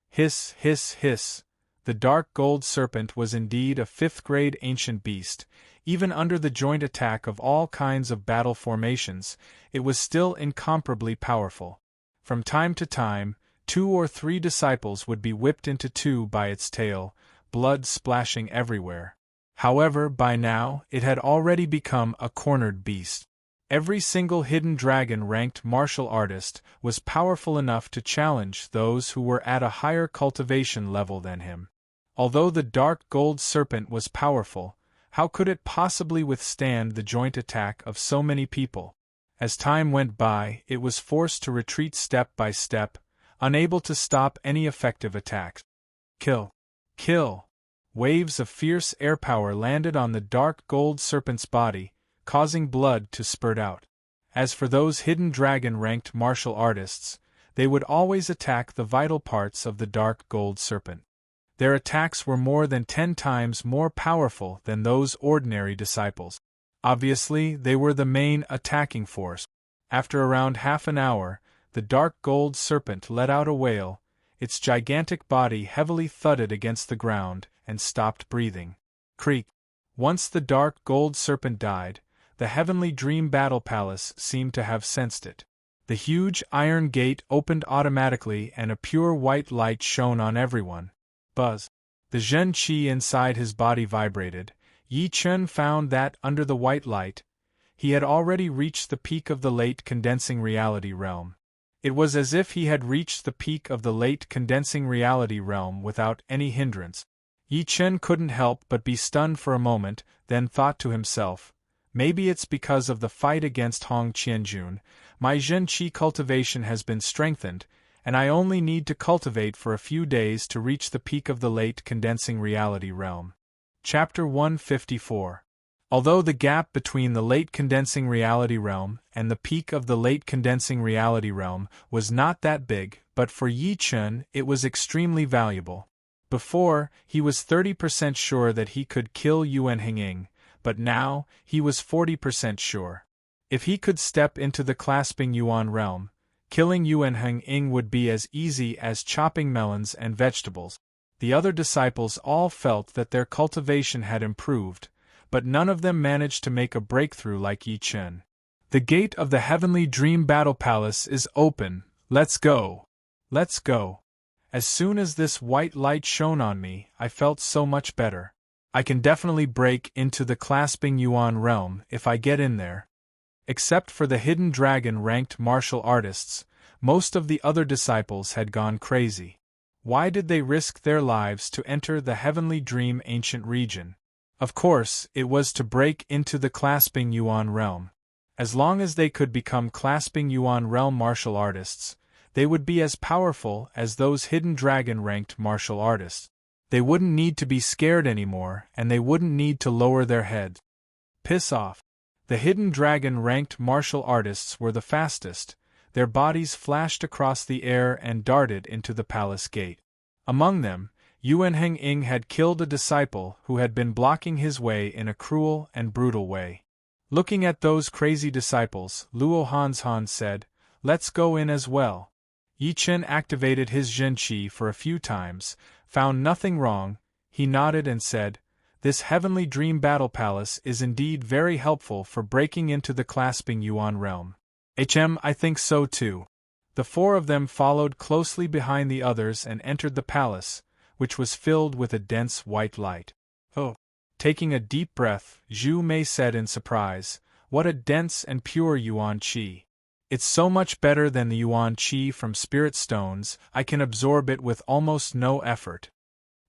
Hiss, hiss, hiss. The dark gold serpent was indeed a 5th-grade ancient beast. Even under the joint attack of all kinds of battle formations, it was still incomparably powerful. From time to time, 2 or 3 disciples would be whipped into 2 by its tail, blood splashing everywhere. However, by now, it had already become a cornered beast. Every single Hidden Dragon-ranked martial artist was powerful enough to challenge those who were at a higher cultivation level than him. Although the dark gold serpent was powerful, how could it possibly withstand the joint attack of so many people? As time went by, it was forced to retreat step by step, unable to stop any effective attacks. Kill! Kill! Waves of fierce air power landed on the dark gold serpent's body, causing blood to spurt out. As for those Hidden Dragon-ranked martial artists, they would always attack the vital parts of the dark gold serpent. Their attacks were more than 10 times more powerful than those ordinary disciples. Obviously, they were the main attacking force. After around half an hour, the dark gold serpent let out a wail. Its gigantic body heavily thudded against the ground and stopped breathing. Creak! Once the dark gold serpent died, the Heavenly Dream Battle Palace seemed to have sensed it. The huge iron gate opened automatically and a pure white light shone on everyone. Buzz! The Zhen Qi inside his body vibrated. Yi Chen found that, under the white light, he had already reached the peak of the late condensing reality realm. It was as if he had reached the peak of the late condensing reality realm without any hindrance. Yi Chen couldn't help but be stunned for a moment, then thought to himself, maybe it's because of the fight against Hong Qianjun. My Zhen Qi cultivation has been strengthened, and I only need to cultivate for a few days to reach the peak of the late condensing reality realm. Chapter 154. Although the gap between the late condensing reality realm and the peak of the late condensing reality realm was not that big, but for Yi Chen it was extremely valuable. Before, he was 30% sure that he could kill Yuan Henging, but now, he was 40% sure. If he could step into the clasping Yuan realm, killing Yuan Henging would be as easy as chopping melons and vegetables. The other disciples all felt that their cultivation had improved, but none of them managed to make a breakthrough like Yi Chen. The gate of the heavenly dream battle palace is open, let's go. Let's go. As soon as this white light shone on me, I felt so much better. I can definitely break into the clasping Yuan realm if I get in there. Except for the hidden dragon-ranked martial artists, most of the other disciples had gone crazy. Why did they risk their lives to enter the heavenly dream ancient region? Of course, it was to break into the clasping Yuan realm. As long as they could become clasping Yuan realm martial artists, they would be as powerful as those hidden dragon-ranked martial artists. They wouldn't need to be scared anymore, and they wouldn't need to lower their heads. Piss off. The hidden dragon-ranked martial artists were the fastest. Their bodies flashed across the air and darted into the palace gate. Among them, Yuan Henging had killed a disciple who had been blocking his way in a cruel and brutal way. Looking at those crazy disciples, Luo Hanzhan said, "Let's go in as well." Yi Chen activated his Zhen Qi for a few times, found nothing wrong. He nodded and said, "This heavenly dream battle palace is indeed very helpful for breaking into the clasping Yuan realm." I think so too. The four of them followed closely behind the others and entered the palace, which was filled with a dense white light. "Oh." Taking a deep breath, Zhu Mei said in surprise, "What a dense and pure Yuan Qi. It's so much better than the Yuan Qi from spirit stones. I can absorb it with almost no effort."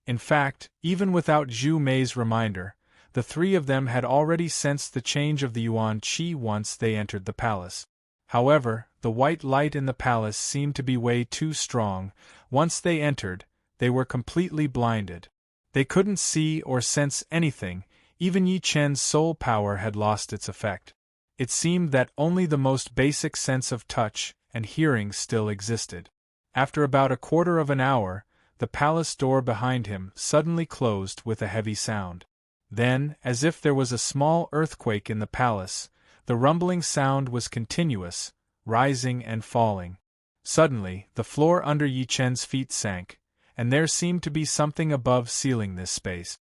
In fact, even without Zhu Mei's reminder, the three of them had already sensed the change of the Yuan Qi once they entered the palace. However, the white light in the palace seemed to be way too strong. Once they entered, they were completely blinded. They couldn't see or sense anything. Even Yi Chen's soul power had lost its effect. It seemed that only the most basic sense of touch and hearing still existed. After about a quarter of an hour, the palace door behind him suddenly closed with a heavy sound. Then, as if there was a small earthquake in the palace, the rumbling sound was continuous, rising and falling. Suddenly, the floor under Yi Chen's feet sank, and there seemed to be something above sealing this space.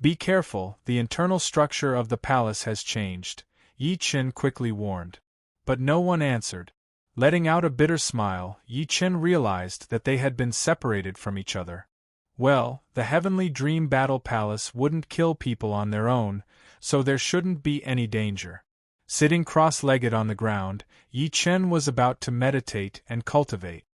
"Be careful, the internal structure of the palace has changed," Yi Chen quickly warned. But no one answered. Letting out a bitter smile, Yi Chen realized that they had been separated from each other. Well, the heavenly dream battle palace wouldn't kill people on their own, so there shouldn't be any danger. Sitting cross-legged on the ground, Yi Chen was about to meditate and cultivate.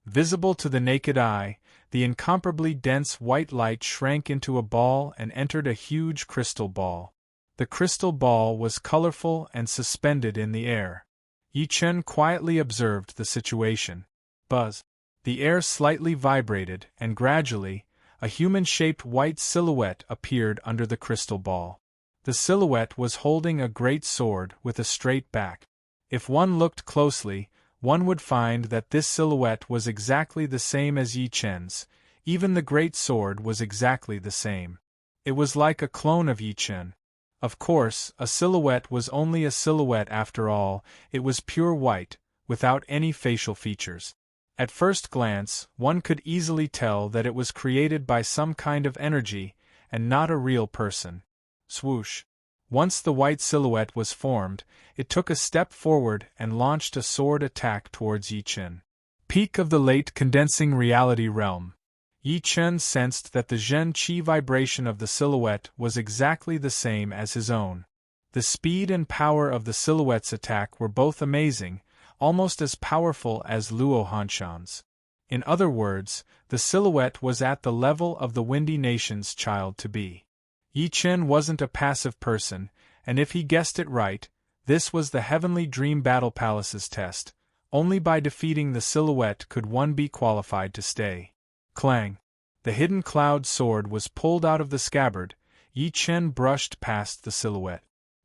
Visible to the naked eye, the incomparably dense white light shrank into a ball and entered a huge crystal ball. The crystal ball was colorful and suspended in the air. Yi Chen quietly observed the situation. Buzz. The air slightly vibrated, and gradually, a human-shaped white silhouette appeared under the crystal ball. The silhouette was holding a great sword with a straight back. If one looked closely, one would find that this silhouette was exactly the same as Yi Chen's. Even the great sword was exactly the same. It was like a clone of Yi Chen. Of course, a silhouette was only a silhouette after all. It was pure white, without any facial features. At first glance, one could easily tell that it was created by some kind of energy, and not a real person. Swoosh. Once the white silhouette was formed, it took a step forward and launched a sword attack towards Yi Chen. Peak of the late condensing reality realm. Yi Chen sensed that the Zhen Qi vibration of the silhouette was exactly the same as his own. The speed and power of the silhouette's attack were both amazing, almost as powerful as Luo Hanshan's. In other words, the silhouette was at the level of the Windy Nation's child-to-be. Yi Chen wasn't a passive person, and if he guessed it right, this was the Heavenly Dream Battle Palace's test. Only by defeating the silhouette could one be qualified to stay. Clang! The hidden cloud sword was pulled out of the scabbard. Yi Chen brushed past the silhouette.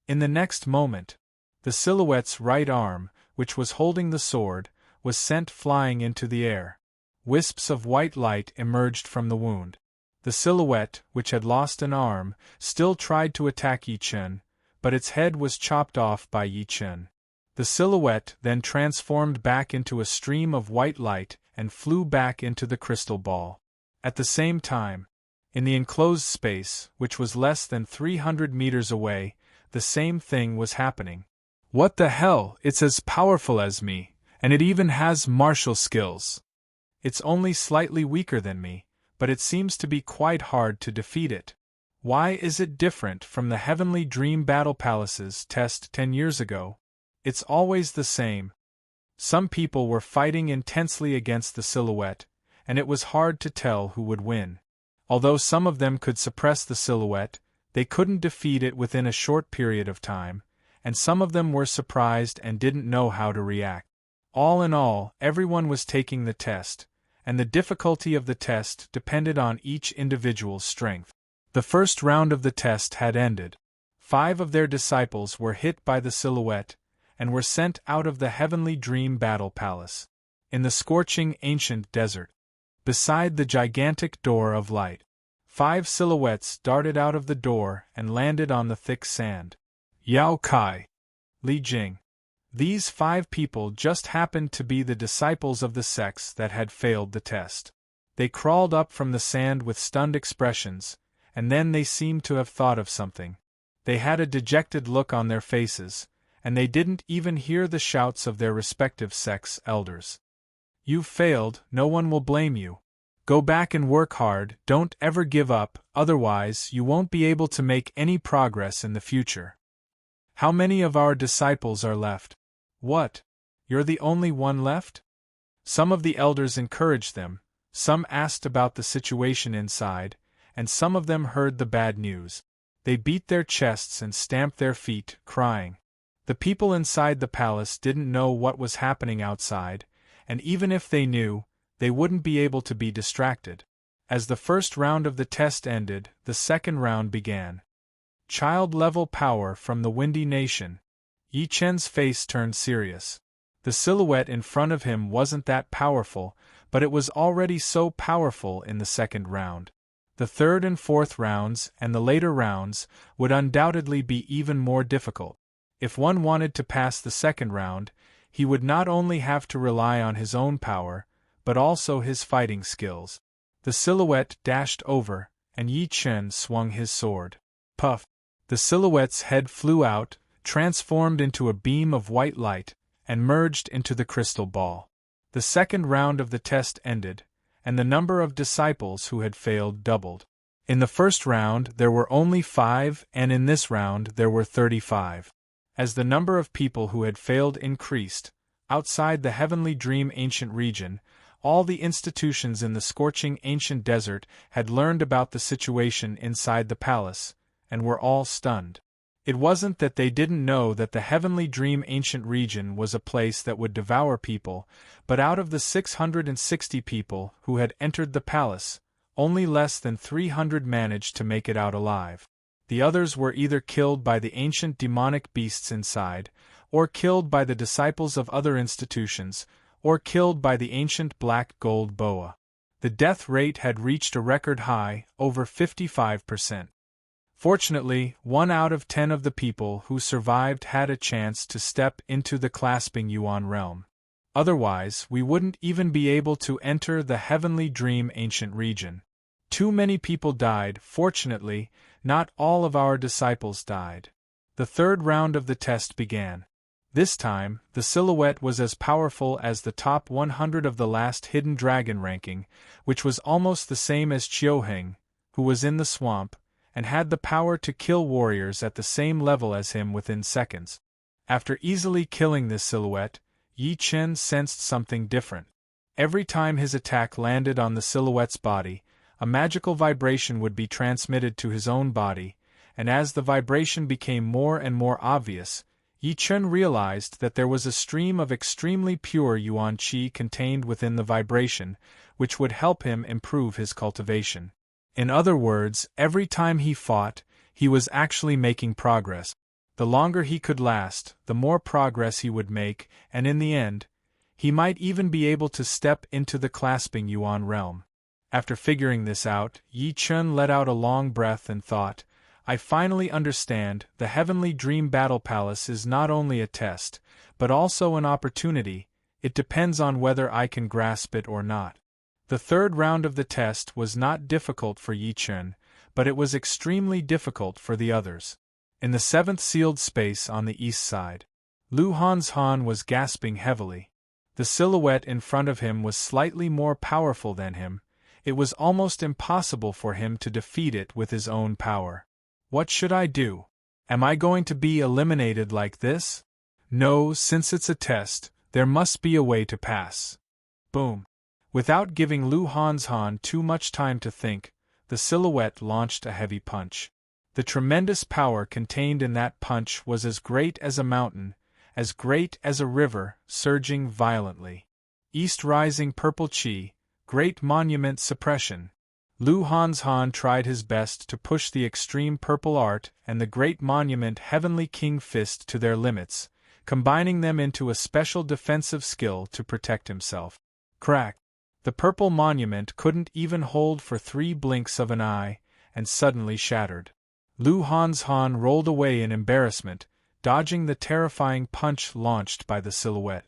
In the next moment, the silhouette's right arm, which was holding the sword, was sent flying into the air. Wisps of white light emerged from the wound. The silhouette, which had lost an arm, still tried to attack Yi Chen, but its head was chopped off by Yi Chen. The silhouette then transformed back into a stream of white light and flew back into the crystal ball. At the same time, in the enclosed space, which was less than 300 meters away, the same thing was happening. What the hell, it's as powerful as me, and it even has martial skills. It's only slightly weaker than me, but it seems to be quite hard to defeat it. Why is it different from the Heavenly Dream Battle Palace's test 10 years ago? It's always the same. Some people were fighting intensely against the silhouette, and it was hard to tell who would win. Although some of them could suppress the silhouette, they couldn't defeat it within a short period of time, and some of them were surprised and didn't know how to react. All in all, everyone was taking the test, and the difficulty of the test depended on each individual's strength. The first round of the test had ended. 5 of their disciples were hit by the silhouette, and were sent out of the Heavenly Dream Battle Palace. In the scorching ancient desert, beside the gigantic door of light, 5 silhouettes darted out of the door and landed on the thick sand. Yao Kai, Li Jing. These 5 people just happened to be the disciples of the sects that had failed the test. They crawled up from the sand with stunned expressions, and then they seemed to have thought of something. They had a dejected look on their faces, and they didn't even hear the shouts of their respective sects' elders. You've failed, no one will blame you. Go back and work hard, don't ever give up, otherwise you won't be able to make any progress in the future. How many of our disciples are left? What? You're the only one left? Some of the elders encouraged them, some asked about the situation inside, and some of them heard the bad news. They beat their chests and stamped their feet, crying. The people inside the palace didn't know what was happening outside, and even if they knew, they wouldn't be able to be distracted. As the first round of the test ended, the second round began. Child-level power from the Windy Nation. Yi Chen's face turned serious. The silhouette in front of him wasn't that powerful, but it was already so powerful in the second round. The third and fourth rounds, and the later rounds, would undoubtedly be even more difficult. If one wanted to pass the second round, he would not only have to rely on his own power, but also his fighting skills. The silhouette dashed over, and Yi Chen swung his sword. Puff! The silhouette's head flew out, transformed into a beam of white light, and merged into the crystal ball. The second round of the test ended, and the number of disciples who had failed doubled. In the first round there were only 5, and in this round there were 35. As the number of people who had failed increased, outside the Heavenly Dream Ancient region, all the institutions in the scorching ancient desert had learned about the situation inside the palace, and were all stunned. It wasn't that they didn't know that the Heavenly Dream Ancient region was a place that would devour people, but out of the 660 people who had entered the palace, only less than 300 managed to make it out alive. The others were either killed by the ancient demonic beasts inside, or killed by the disciples of other institutions, or killed by the ancient black gold boa. The death rate had reached a record high, over 55%. Fortunately, 1 out of 10 of the people who survived had a chance to step into the clasping Yuan realm. Otherwise, we wouldn't even be able to enter the Heavenly Dream Ancient region. Too many people died. Fortunately, not all of our disciples died. The third round of the test began. This time, the silhouette was as powerful as the top 100 of the last Hidden Dragon ranking, which was almost the same as Qiuheng, who was in the swamp, and had the power to kill warriors at the same level as him within seconds. After easily killing this silhouette, Yi Chen sensed something different. Every time his attack landed on the silhouette's body, a magical vibration would be transmitted to his own body, and as the vibration became more and more obvious, Yi Chen realized that there was a stream of extremely pure Yuan Qi contained within the vibration, which would help him improve his cultivation. In other words, every time he fought, He was actually making progress. The longer he could last, the more progress he would make, and in the end, he might even be able to step into the clasping yuan realm. After figuring this out, Yi Chun let out a long breath and thought, I finally understand, the Heavenly Dream Battle Palace is not only a test, but also an opportunity. It depends on whether I can grasp it or not. The third round of the test was not difficult for Yi Chun, but it was extremely difficult for the others. In the seventh sealed space on the east side, Lu Hanzhan was gasping heavily. The silhouette in front of him was slightly more powerful than him. It was almost impossible for him to defeat it with his own power. What should I do? Am I going to be eliminated like this? No, since it's a test, there must be a way to pass. Boom. Without giving Lu Hanzhan too much time to think, the silhouette launched a heavy punch. The tremendous power contained in that punch was as great as a mountain, as great as a river, surging violently. East rising purple chi, great monument suppression. Lu Hanzhan tried his best to push the extreme purple art and the great monument Heavenly King Fist to their limits, combining them into a special defensive skill to protect himself. Crack! The purple monument couldn't even hold for 3 blinks of an eye, and suddenly shattered. Lu Hanzhan rolled away in embarrassment, dodging the terrifying punch launched by the silhouette.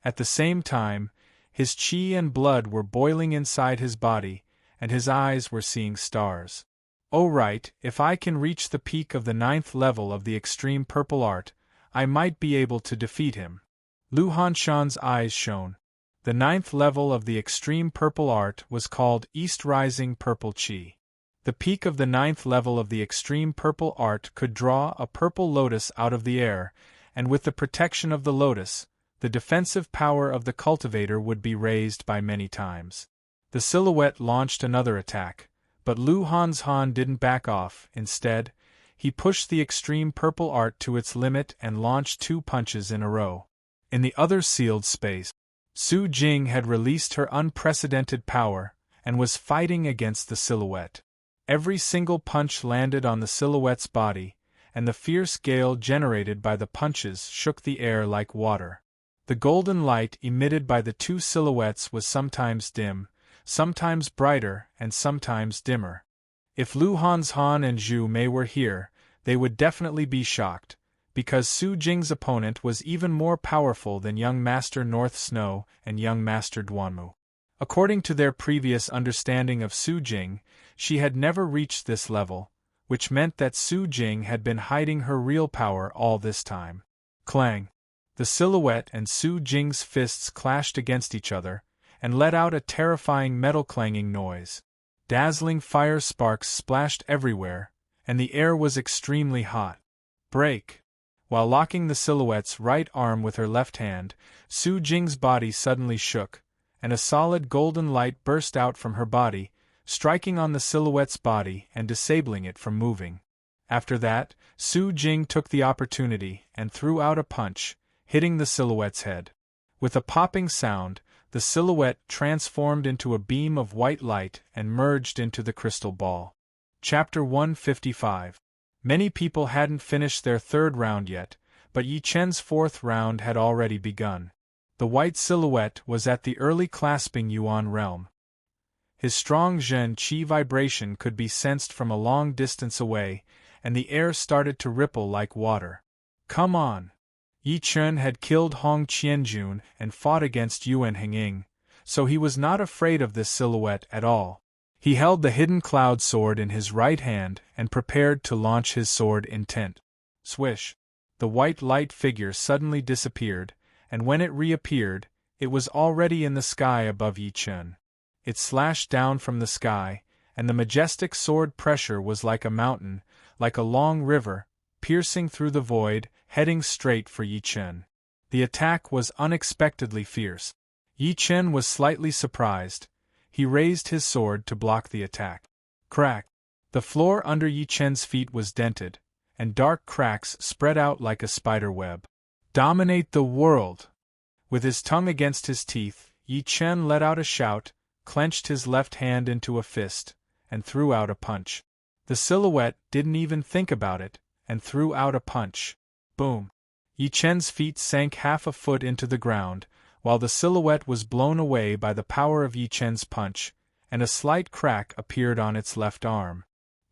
At the same time, his chi and blood were boiling inside his body, and his eyes were seeing stars. Oh right, if I can reach the peak of the 9th level of the extreme purple art, I might be able to defeat him. Lu Hanzhan's eyes shone. The 9th level of the extreme purple art was called East Rising Purple Chi. The peak of the 9th level of the extreme purple art could draw a purple lotus out of the air, and with the protection of the lotus, the defensive power of the cultivator would be raised by many times. The silhouette launched another attack, but Lu Hanzhan didn't back off. Instead, he pushed the extreme purple art to its limit and launched 2 punches in a row. In the other sealed space, Su Jing had released her unprecedented power, and was fighting against the silhouette. Every single punch landed on the silhouette's body, and the fierce gale generated by the punches shook the air like water. The golden light emitted by the 2 silhouettes was sometimes dim, sometimes brighter, and sometimes dimmer. If Lu Hanzhan and Zhu Mei were here, they would definitely be shocked, because Su Jing's opponent was even more powerful than young Master North Snow and young Master Duanmu. According to their previous understanding of Su Jing, she had never reached this level, which meant that Su Jing had been hiding her real power all this time. Clang! The silhouette and Su Jing's fists clashed against each other, and let out a terrifying metal clanging noise. Dazzling fire sparks splashed everywhere, and the air was extremely hot. Break! While locking the silhouette's right arm with her left hand, Su Jing's body suddenly shook, and a solid golden light burst out from her body, striking on the silhouette's body and disabling it from moving. After that, Su Jing took the opportunity and threw out a punch, hitting the silhouette's head. With a popping sound, the silhouette transformed into a beam of white light and merged into the crystal ball. Chapter 155. Many people hadn't finished their 3rd round yet, but Yi Chen's 4th round had already begun. The white silhouette was at the early clasping yuan realm. His strong Zhen Qi vibration could be sensed from a long distance away, and the air started to ripple like water. Come on! Yi Chen had killed Hong Qianjun and fought against Yuan Henging, so he was not afraid of this silhouette at all. He held the hidden cloud sword in his right hand and prepared to launch his sword intent. Swish! The white light figure suddenly disappeared, and when it reappeared, it was already in the sky above Yi Chen. It slashed down from the sky, and the majestic sword pressure was like a mountain, like a long river, piercing through the void, heading straight for Yi Chen. The attack was unexpectedly fierce. Yi Chen was slightly surprised. He raised his sword to block the attack. Crack! The floor under Yi Chen's feet was dented, and dark cracks spread out like a spider web. Dominate the world! With his tongue against his teeth, Yi Chen let out a shout, clenched his left hand into a fist, and threw out a punch. The silhouette didn't even think about it, and threw out a punch. Boom! Yi Chen's feet sank half a foot into the ground, while the silhouette was blown away by the power of Yi Chen's punch, and a slight crack appeared on its left arm.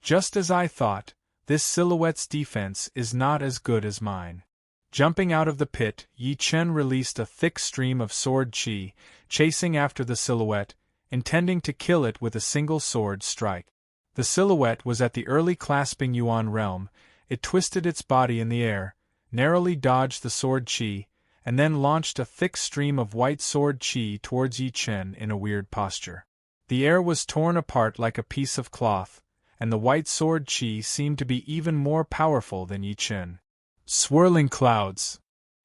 Just as I thought, this silhouette's defense is not as good as mine. Jumping out of the pit, Yi Chen released a thick stream of sword qi, chasing after the silhouette, intending to kill it with a single sword strike. The silhouette was at the early clasping yuan realm. It twisted its body in the air, narrowly dodged the sword qi, and then launched a thick stream of white sword qi towards Yi Chen in a weird posture. The air was torn apart like a piece of cloth, and the white sword qi seemed to be even more powerful than Yi Chen. Swirling clouds.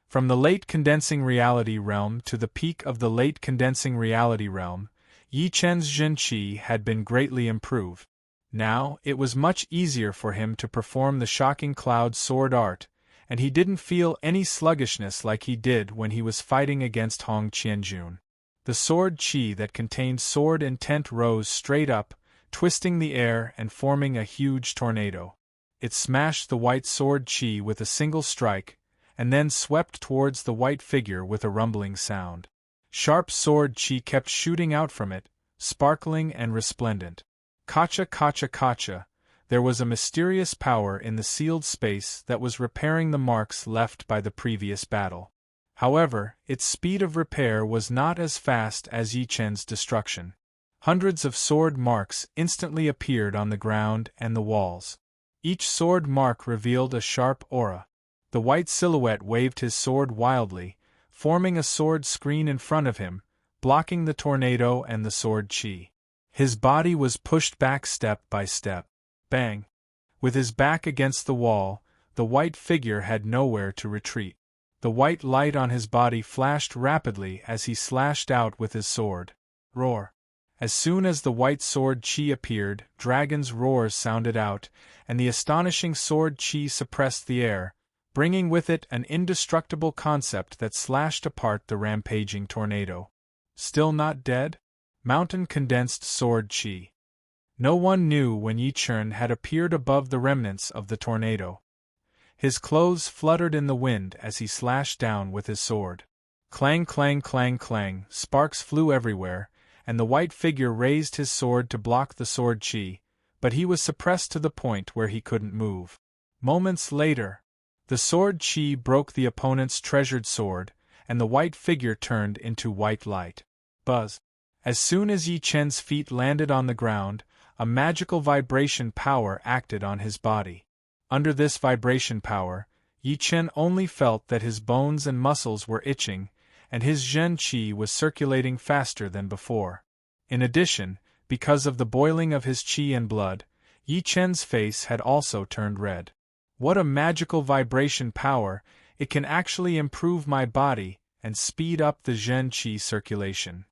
From the late condensing reality realm to the peak of the late condensing reality realm, Yi Chen's Zhen Qi had been greatly improved. Now, it was much easier for him to perform the shocking cloud sword art, and he didn't feel any sluggishness like he did when he was fighting against Hong Qianjun. The sword qi that contained sword intent rose straight up, twisting the air and forming a huge tornado. It smashed the white sword qi with a single strike, and then swept towards the white figure with a rumbling sound. Sharp sword qi kept shooting out from it, sparkling and resplendent. Kacha kacha kacha, there was a mysterious power in the sealed space that was repairing the marks left by the previous battle. However, its speed of repair was not as fast as Yi Chen's destruction. Hundreds of sword marks instantly appeared on the ground and the walls. Each sword mark revealed a sharp aura. The white silhouette waved his sword wildly, forming a sword screen in front of him, blocking the tornado and the sword qi. His body was pushed back step by step. Bang! With his back against the wall, the white figure had nowhere to retreat. The white light on his body flashed rapidly as he slashed out with his sword. Roar! As soon as the white sword qi appeared, dragon's roars sounded out, and the astonishing sword qi suppressed the air, bringing with it an indestructible concept that slashed apart the rampaging tornado. Still not dead? Mountain condensed sword qi. No one knew when Yi Chen had appeared above the remnants of the tornado. His clothes fluttered in the wind as he slashed down with his sword. Clang clang clang clang, sparks flew everywhere, and the white figure raised his sword to block the sword qi, but he was suppressed to the point where he couldn't move. Moments later, the sword qi broke the opponent's treasured sword, and the white figure turned into white light. Buzz! As soon as Yi Chen's feet landed on the ground, a magical vibration power acted on his body. Under this vibration power, Yi Chen only felt that his bones and muscles were itching, and his Zhen Qi was circulating faster than before. In addition, because of the boiling of his qi and blood, Yi Chen's face had also turned red. What a magical vibration power! It can actually improve my body and speed up the Zhen Qi circulation.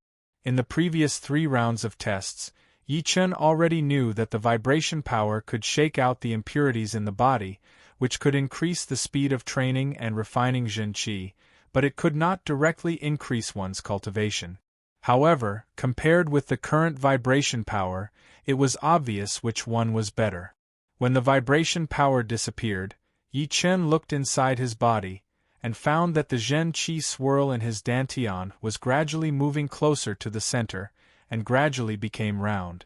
In the previous 3 rounds of tests, Yi Chen already knew that the vibration power could shake out the impurities in the body, which could increase the speed of training and refining Zhen Qi, but it could not directly increase one's cultivation. However, compared with the current vibration power, it was obvious which one was better. When the vibration power disappeared, Yi Chen looked inside his body, and found that the Zhen Qi swirl in his dantian was gradually moving closer to the center, and gradually became round.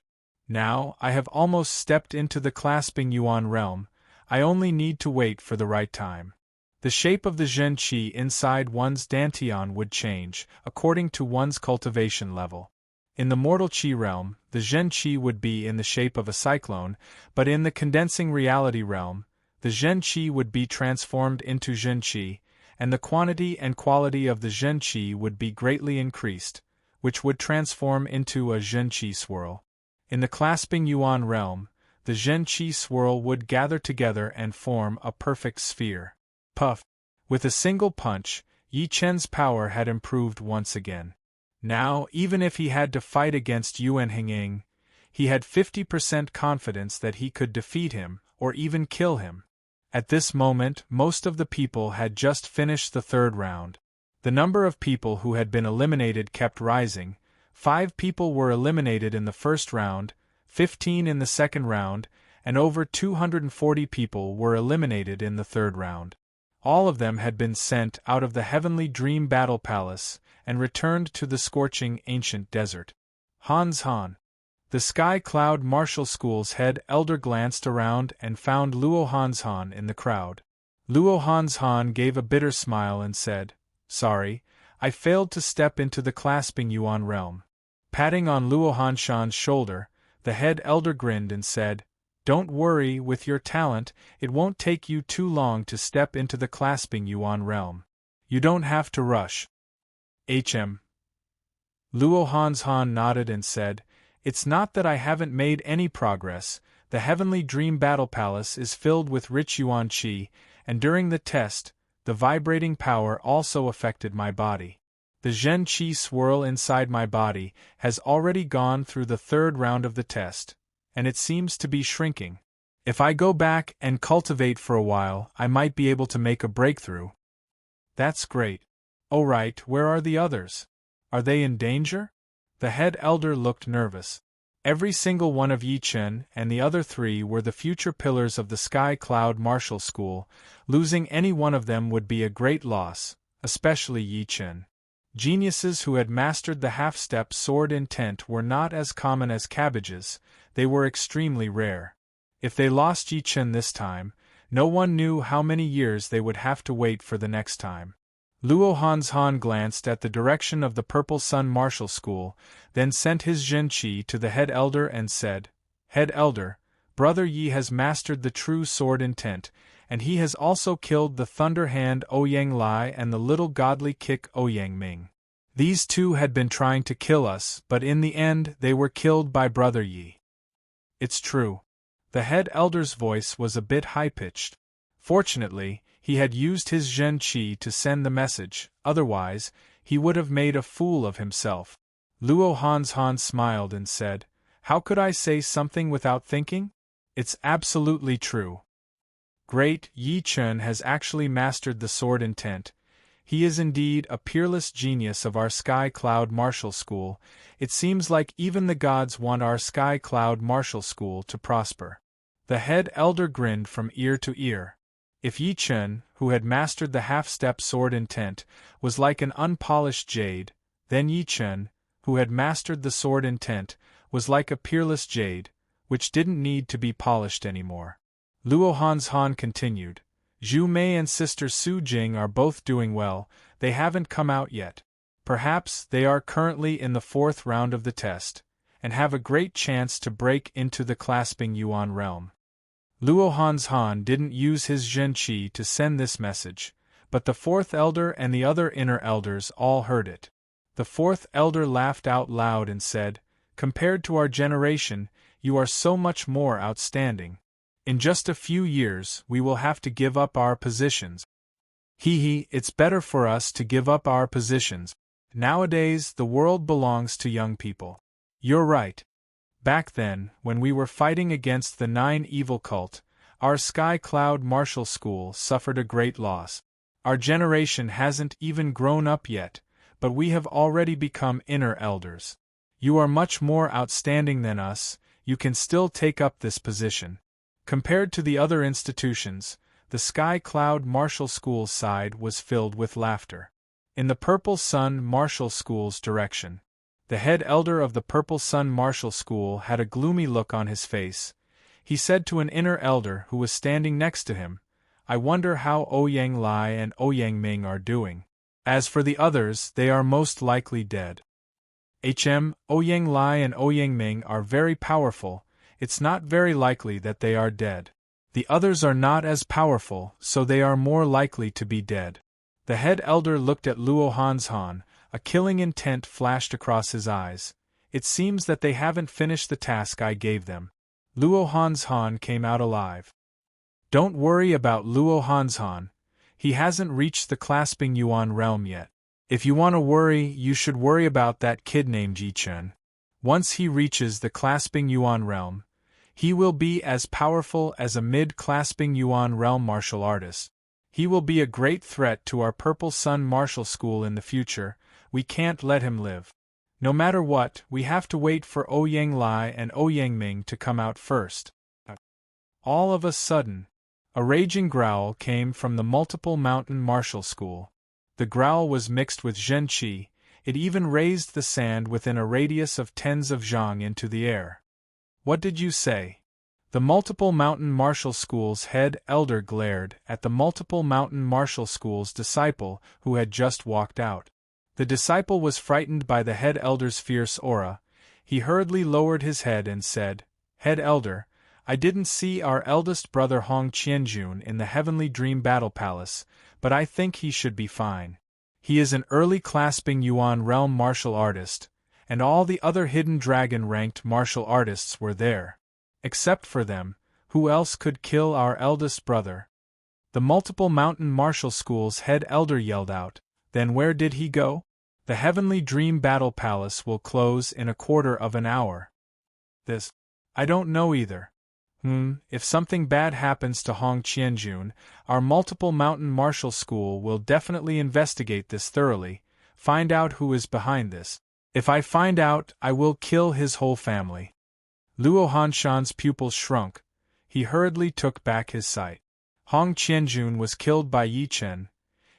Now, I have almost stepped into the clasping yuan realm. I only need to wait for the right time. The shape of the Zhen Qi inside one's dantian would change, according to one's cultivation level. In the mortal Qi realm, the Zhen Qi would be in the shape of a cyclone, but in the condensing reality realm, the Zhen Qi would be transformed into Zhen Qi, and the quantity and quality of the Zhen Qi would be greatly increased, which would transform into a Zhen Qi swirl. In the clasping yuan realm, the Zhen Qi swirl would gather together and form a perfect sphere. Puff! With a single punch, Yi Chen's power had improved once again. Now, even if he had to fight against Yuan Henging, he had 50% confidence that he could defeat him, or even kill him. At this moment, most of the people had just finished the 3rd round. The number of people who had been eliminated kept rising. 5 people were eliminated in the 1st round, 15 in the 2nd round, and over 240 people were eliminated in the third round. All of them had been sent out of the heavenly dream battle palace and returned to the scorching ancient desert. Hans Han. The Sky Cloud Martial School's head elder glanced around and found Luo Hanshan in the crowd. Luo Hanshan gave a bitter smile and said, "Sorry, I failed to step into the clasping Yuan realm." Patting on Luo Hanshan's shoulder, the head elder grinned and said, "Don't worry, with your talent, it won't take you too long to step into the clasping Yuan realm. You don't have to rush." Luo Hanshan nodded and said, "It's not that I haven't made any progress. The Heavenly Dream Battle Palace is filled with rich Yuan Qi, and during the test, the vibrating power also affected my body. The Zhen Qi swirl inside my body has already gone through the third round of the test, and it seems to be shrinking. If I go back and cultivate for a while, I might be able to make a breakthrough." "That's great. Oh right, where are the others? Are they in danger?" The head elder looked nervous. Every single one of Yi Chen and the other three were the future pillars of the Sky Cloud Martial School. Losing any one of them would be a great loss, especially Yi Chen. Geniuses who had mastered the half-step sword intent were not as common as cabbages, they were extremely rare. If they lost Yi Chen this time, no one knew how many years they would have to wait for the next time. Luo Hanshan glanced at the direction of the Purple Sun Martial School, then sent his Zhenqi to the head elder and said, "Head elder, Brother Yi has mastered the true sword intent, and he has also killed the Thunder Hand Ouyang Lai and the Little Godly Kick Ouyang Ming. These two had been trying to kill us, but in the end they were killed by Brother Yi." "It's true." The head elder's voice was a bit high-pitched. Fortunately, he had used his Zhen Qi to send the message, otherwise, he would have made a fool of himself. Luo Hanshan smiled and said, "How could I say something without thinking? It's absolutely true." "Great, Yi Chen has actually mastered the sword intent. He is indeed a peerless genius of our Sky Cloud Martial School. It seems like even the gods want our Sky Cloud Martial School to prosper." The head elder grinned from ear to ear. If Yi Chen, who had mastered the half-step sword intent, was like an unpolished jade, then Yi Chen, who had mastered the sword intent, was like a peerless jade, which didn't need to be polished anymore. Luo Hanshan continued, "Zhu Mei and Sister Su Jing are both doing well, they haven't come out yet. Perhaps they are currently in the fourth round of the test, and have a great chance to break into the clasping Yuan realm." Luo Hanshan didn't use his Zhenqi to send this message, but the fourth elder and the other inner elders all heard it. The fourth elder laughed out loud and said, "Compared to our generation, you are so much more outstanding. In just a few years, we will have to give up our positions." "Hee, it's better for us to give up our positions. Nowadays, the world belongs to young people." "You're right. Back then, when we were fighting against the 9 evil cult, our Sky Cloud Martial School suffered a great loss. Our generation hasn't even grown up yet, but we have already become inner elders. You are much more outstanding than us, you can still take up this position." Compared to the other institutions, the Sky Cloud Martial School's side was filled with laughter. In the Purple Sun Martial School's direction, the head elder of the Purple Sun Martial School had a gloomy look on his face. He said to an inner elder who was standing next to him, "I wonder how Ouyang Lai and Ouyang Ming are doing. As for the others, they are most likely dead." Ouyang Lai and Ouyang Ming are very powerful, it's not very likely that they are dead. The others are not as powerful, so they are more likely to be dead. The head elder looked at Luo Hanshan. A killing intent flashed across his eyes. "It seems that they haven't finished the task I gave them." Luo Hanshan came out alive. "Don't worry about Luo Hanshan. He hasn't reached the clasping Yuan realm yet. If you want to worry, you should worry about that kid named Yi Chen. Once he reaches the clasping Yuan realm, he will be as powerful as a mid-clasping Yuan realm martial artist. He will be a great threat to our Purple Sun Martial School in the future. We can't let him live. No matter what, we have to wait for Ouyang Lai and Ouyang Ming to come out first." all of a sudden, a raging growl came from the multiple mountain martial school. The growl was mixed with zhenqi, it even raised the sand within a radius of tens of zhang into the air. What did you say? The multiple mountain martial school's head elder glared at the multiple mountain martial school's disciple who had just walked out. The disciple was frightened by the head elder's fierce aura. He hurriedly lowered his head and said, "Head elder, I didn't see our eldest brother Hong Qianjun in the Heavenly Dream Battle Palace, but I think he should be fine. He is an early clasping Yuan realm martial artist, and all the other hidden dragon-ranked martial artists were there. Except for them, who else could kill our eldest brother?" The multiple mountain martial school's head elder yelled out, "Then where did he go? The Heavenly Dream Battle Palace will close in a quarter of an hour." This. I don't know either. If something bad happens to Hong Qianjun, our multiple mountain martial school will definitely investigate this thoroughly, find out who is behind this. If I find out, I will kill his whole family. Luo Hanshan's pupils shrunk. He hurriedly took back his sight. Hong Qianjun was killed by Yi Chen.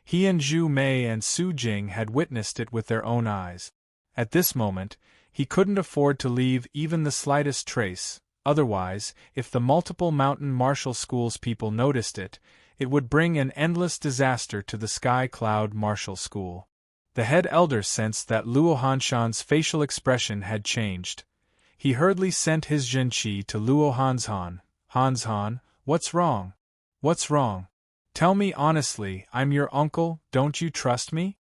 He and Zhu Mei and Su Jing had witnessed it with their own eyes. At this moment, he couldn't afford to leave even the slightest trace. Otherwise, if the multiple mountain martial school's people noticed it, it would bring an endless disaster to the Sky Cloud Martial School. The head elder sensed that Luo Hanshan's facial expression had changed. He hurriedly sent his zhenqi to Luo Hanshan. "Hanshan, what's wrong? What's wrong? Tell me honestly, I'm your uncle, don't you trust me?"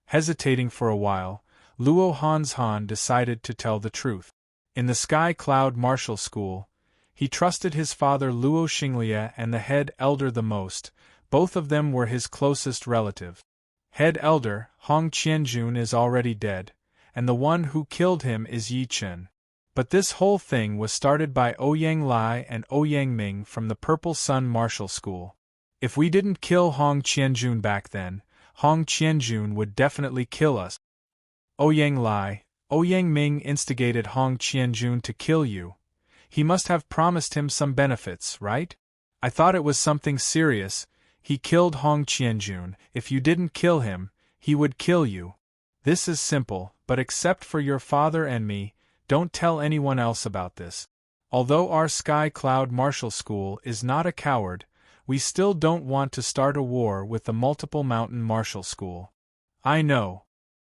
Hesitating for a while, Luo Hanshan decided to tell the truth. In the Sky Cloud Martial School, he trusted his father Luo Xinglia and the head elder the most. Both of them were his closest relative. "Head elder, Hong Qianjun is already dead, and the one who killed him is Yi Chen. But this whole thing was started by Ouyang Lai and Ouyang Ming from the Purple Sun Martial School. If we didn't kill Hong Qianjun back then, Hong Qianjun would definitely kill us. Ouyang Lai, Ouyang Ming instigated Hong Qianjun to kill you. He must have promised him some benefits, right? I thought it was something serious. He killed Hong Qianjun. If you didn't kill him, he would kill you. This is simple, but except for your father and me, don't tell anyone else about this. Although our Sky Cloud Martial School is not a coward, we still don't want to start a war with the multiple mountain martial school." "I know,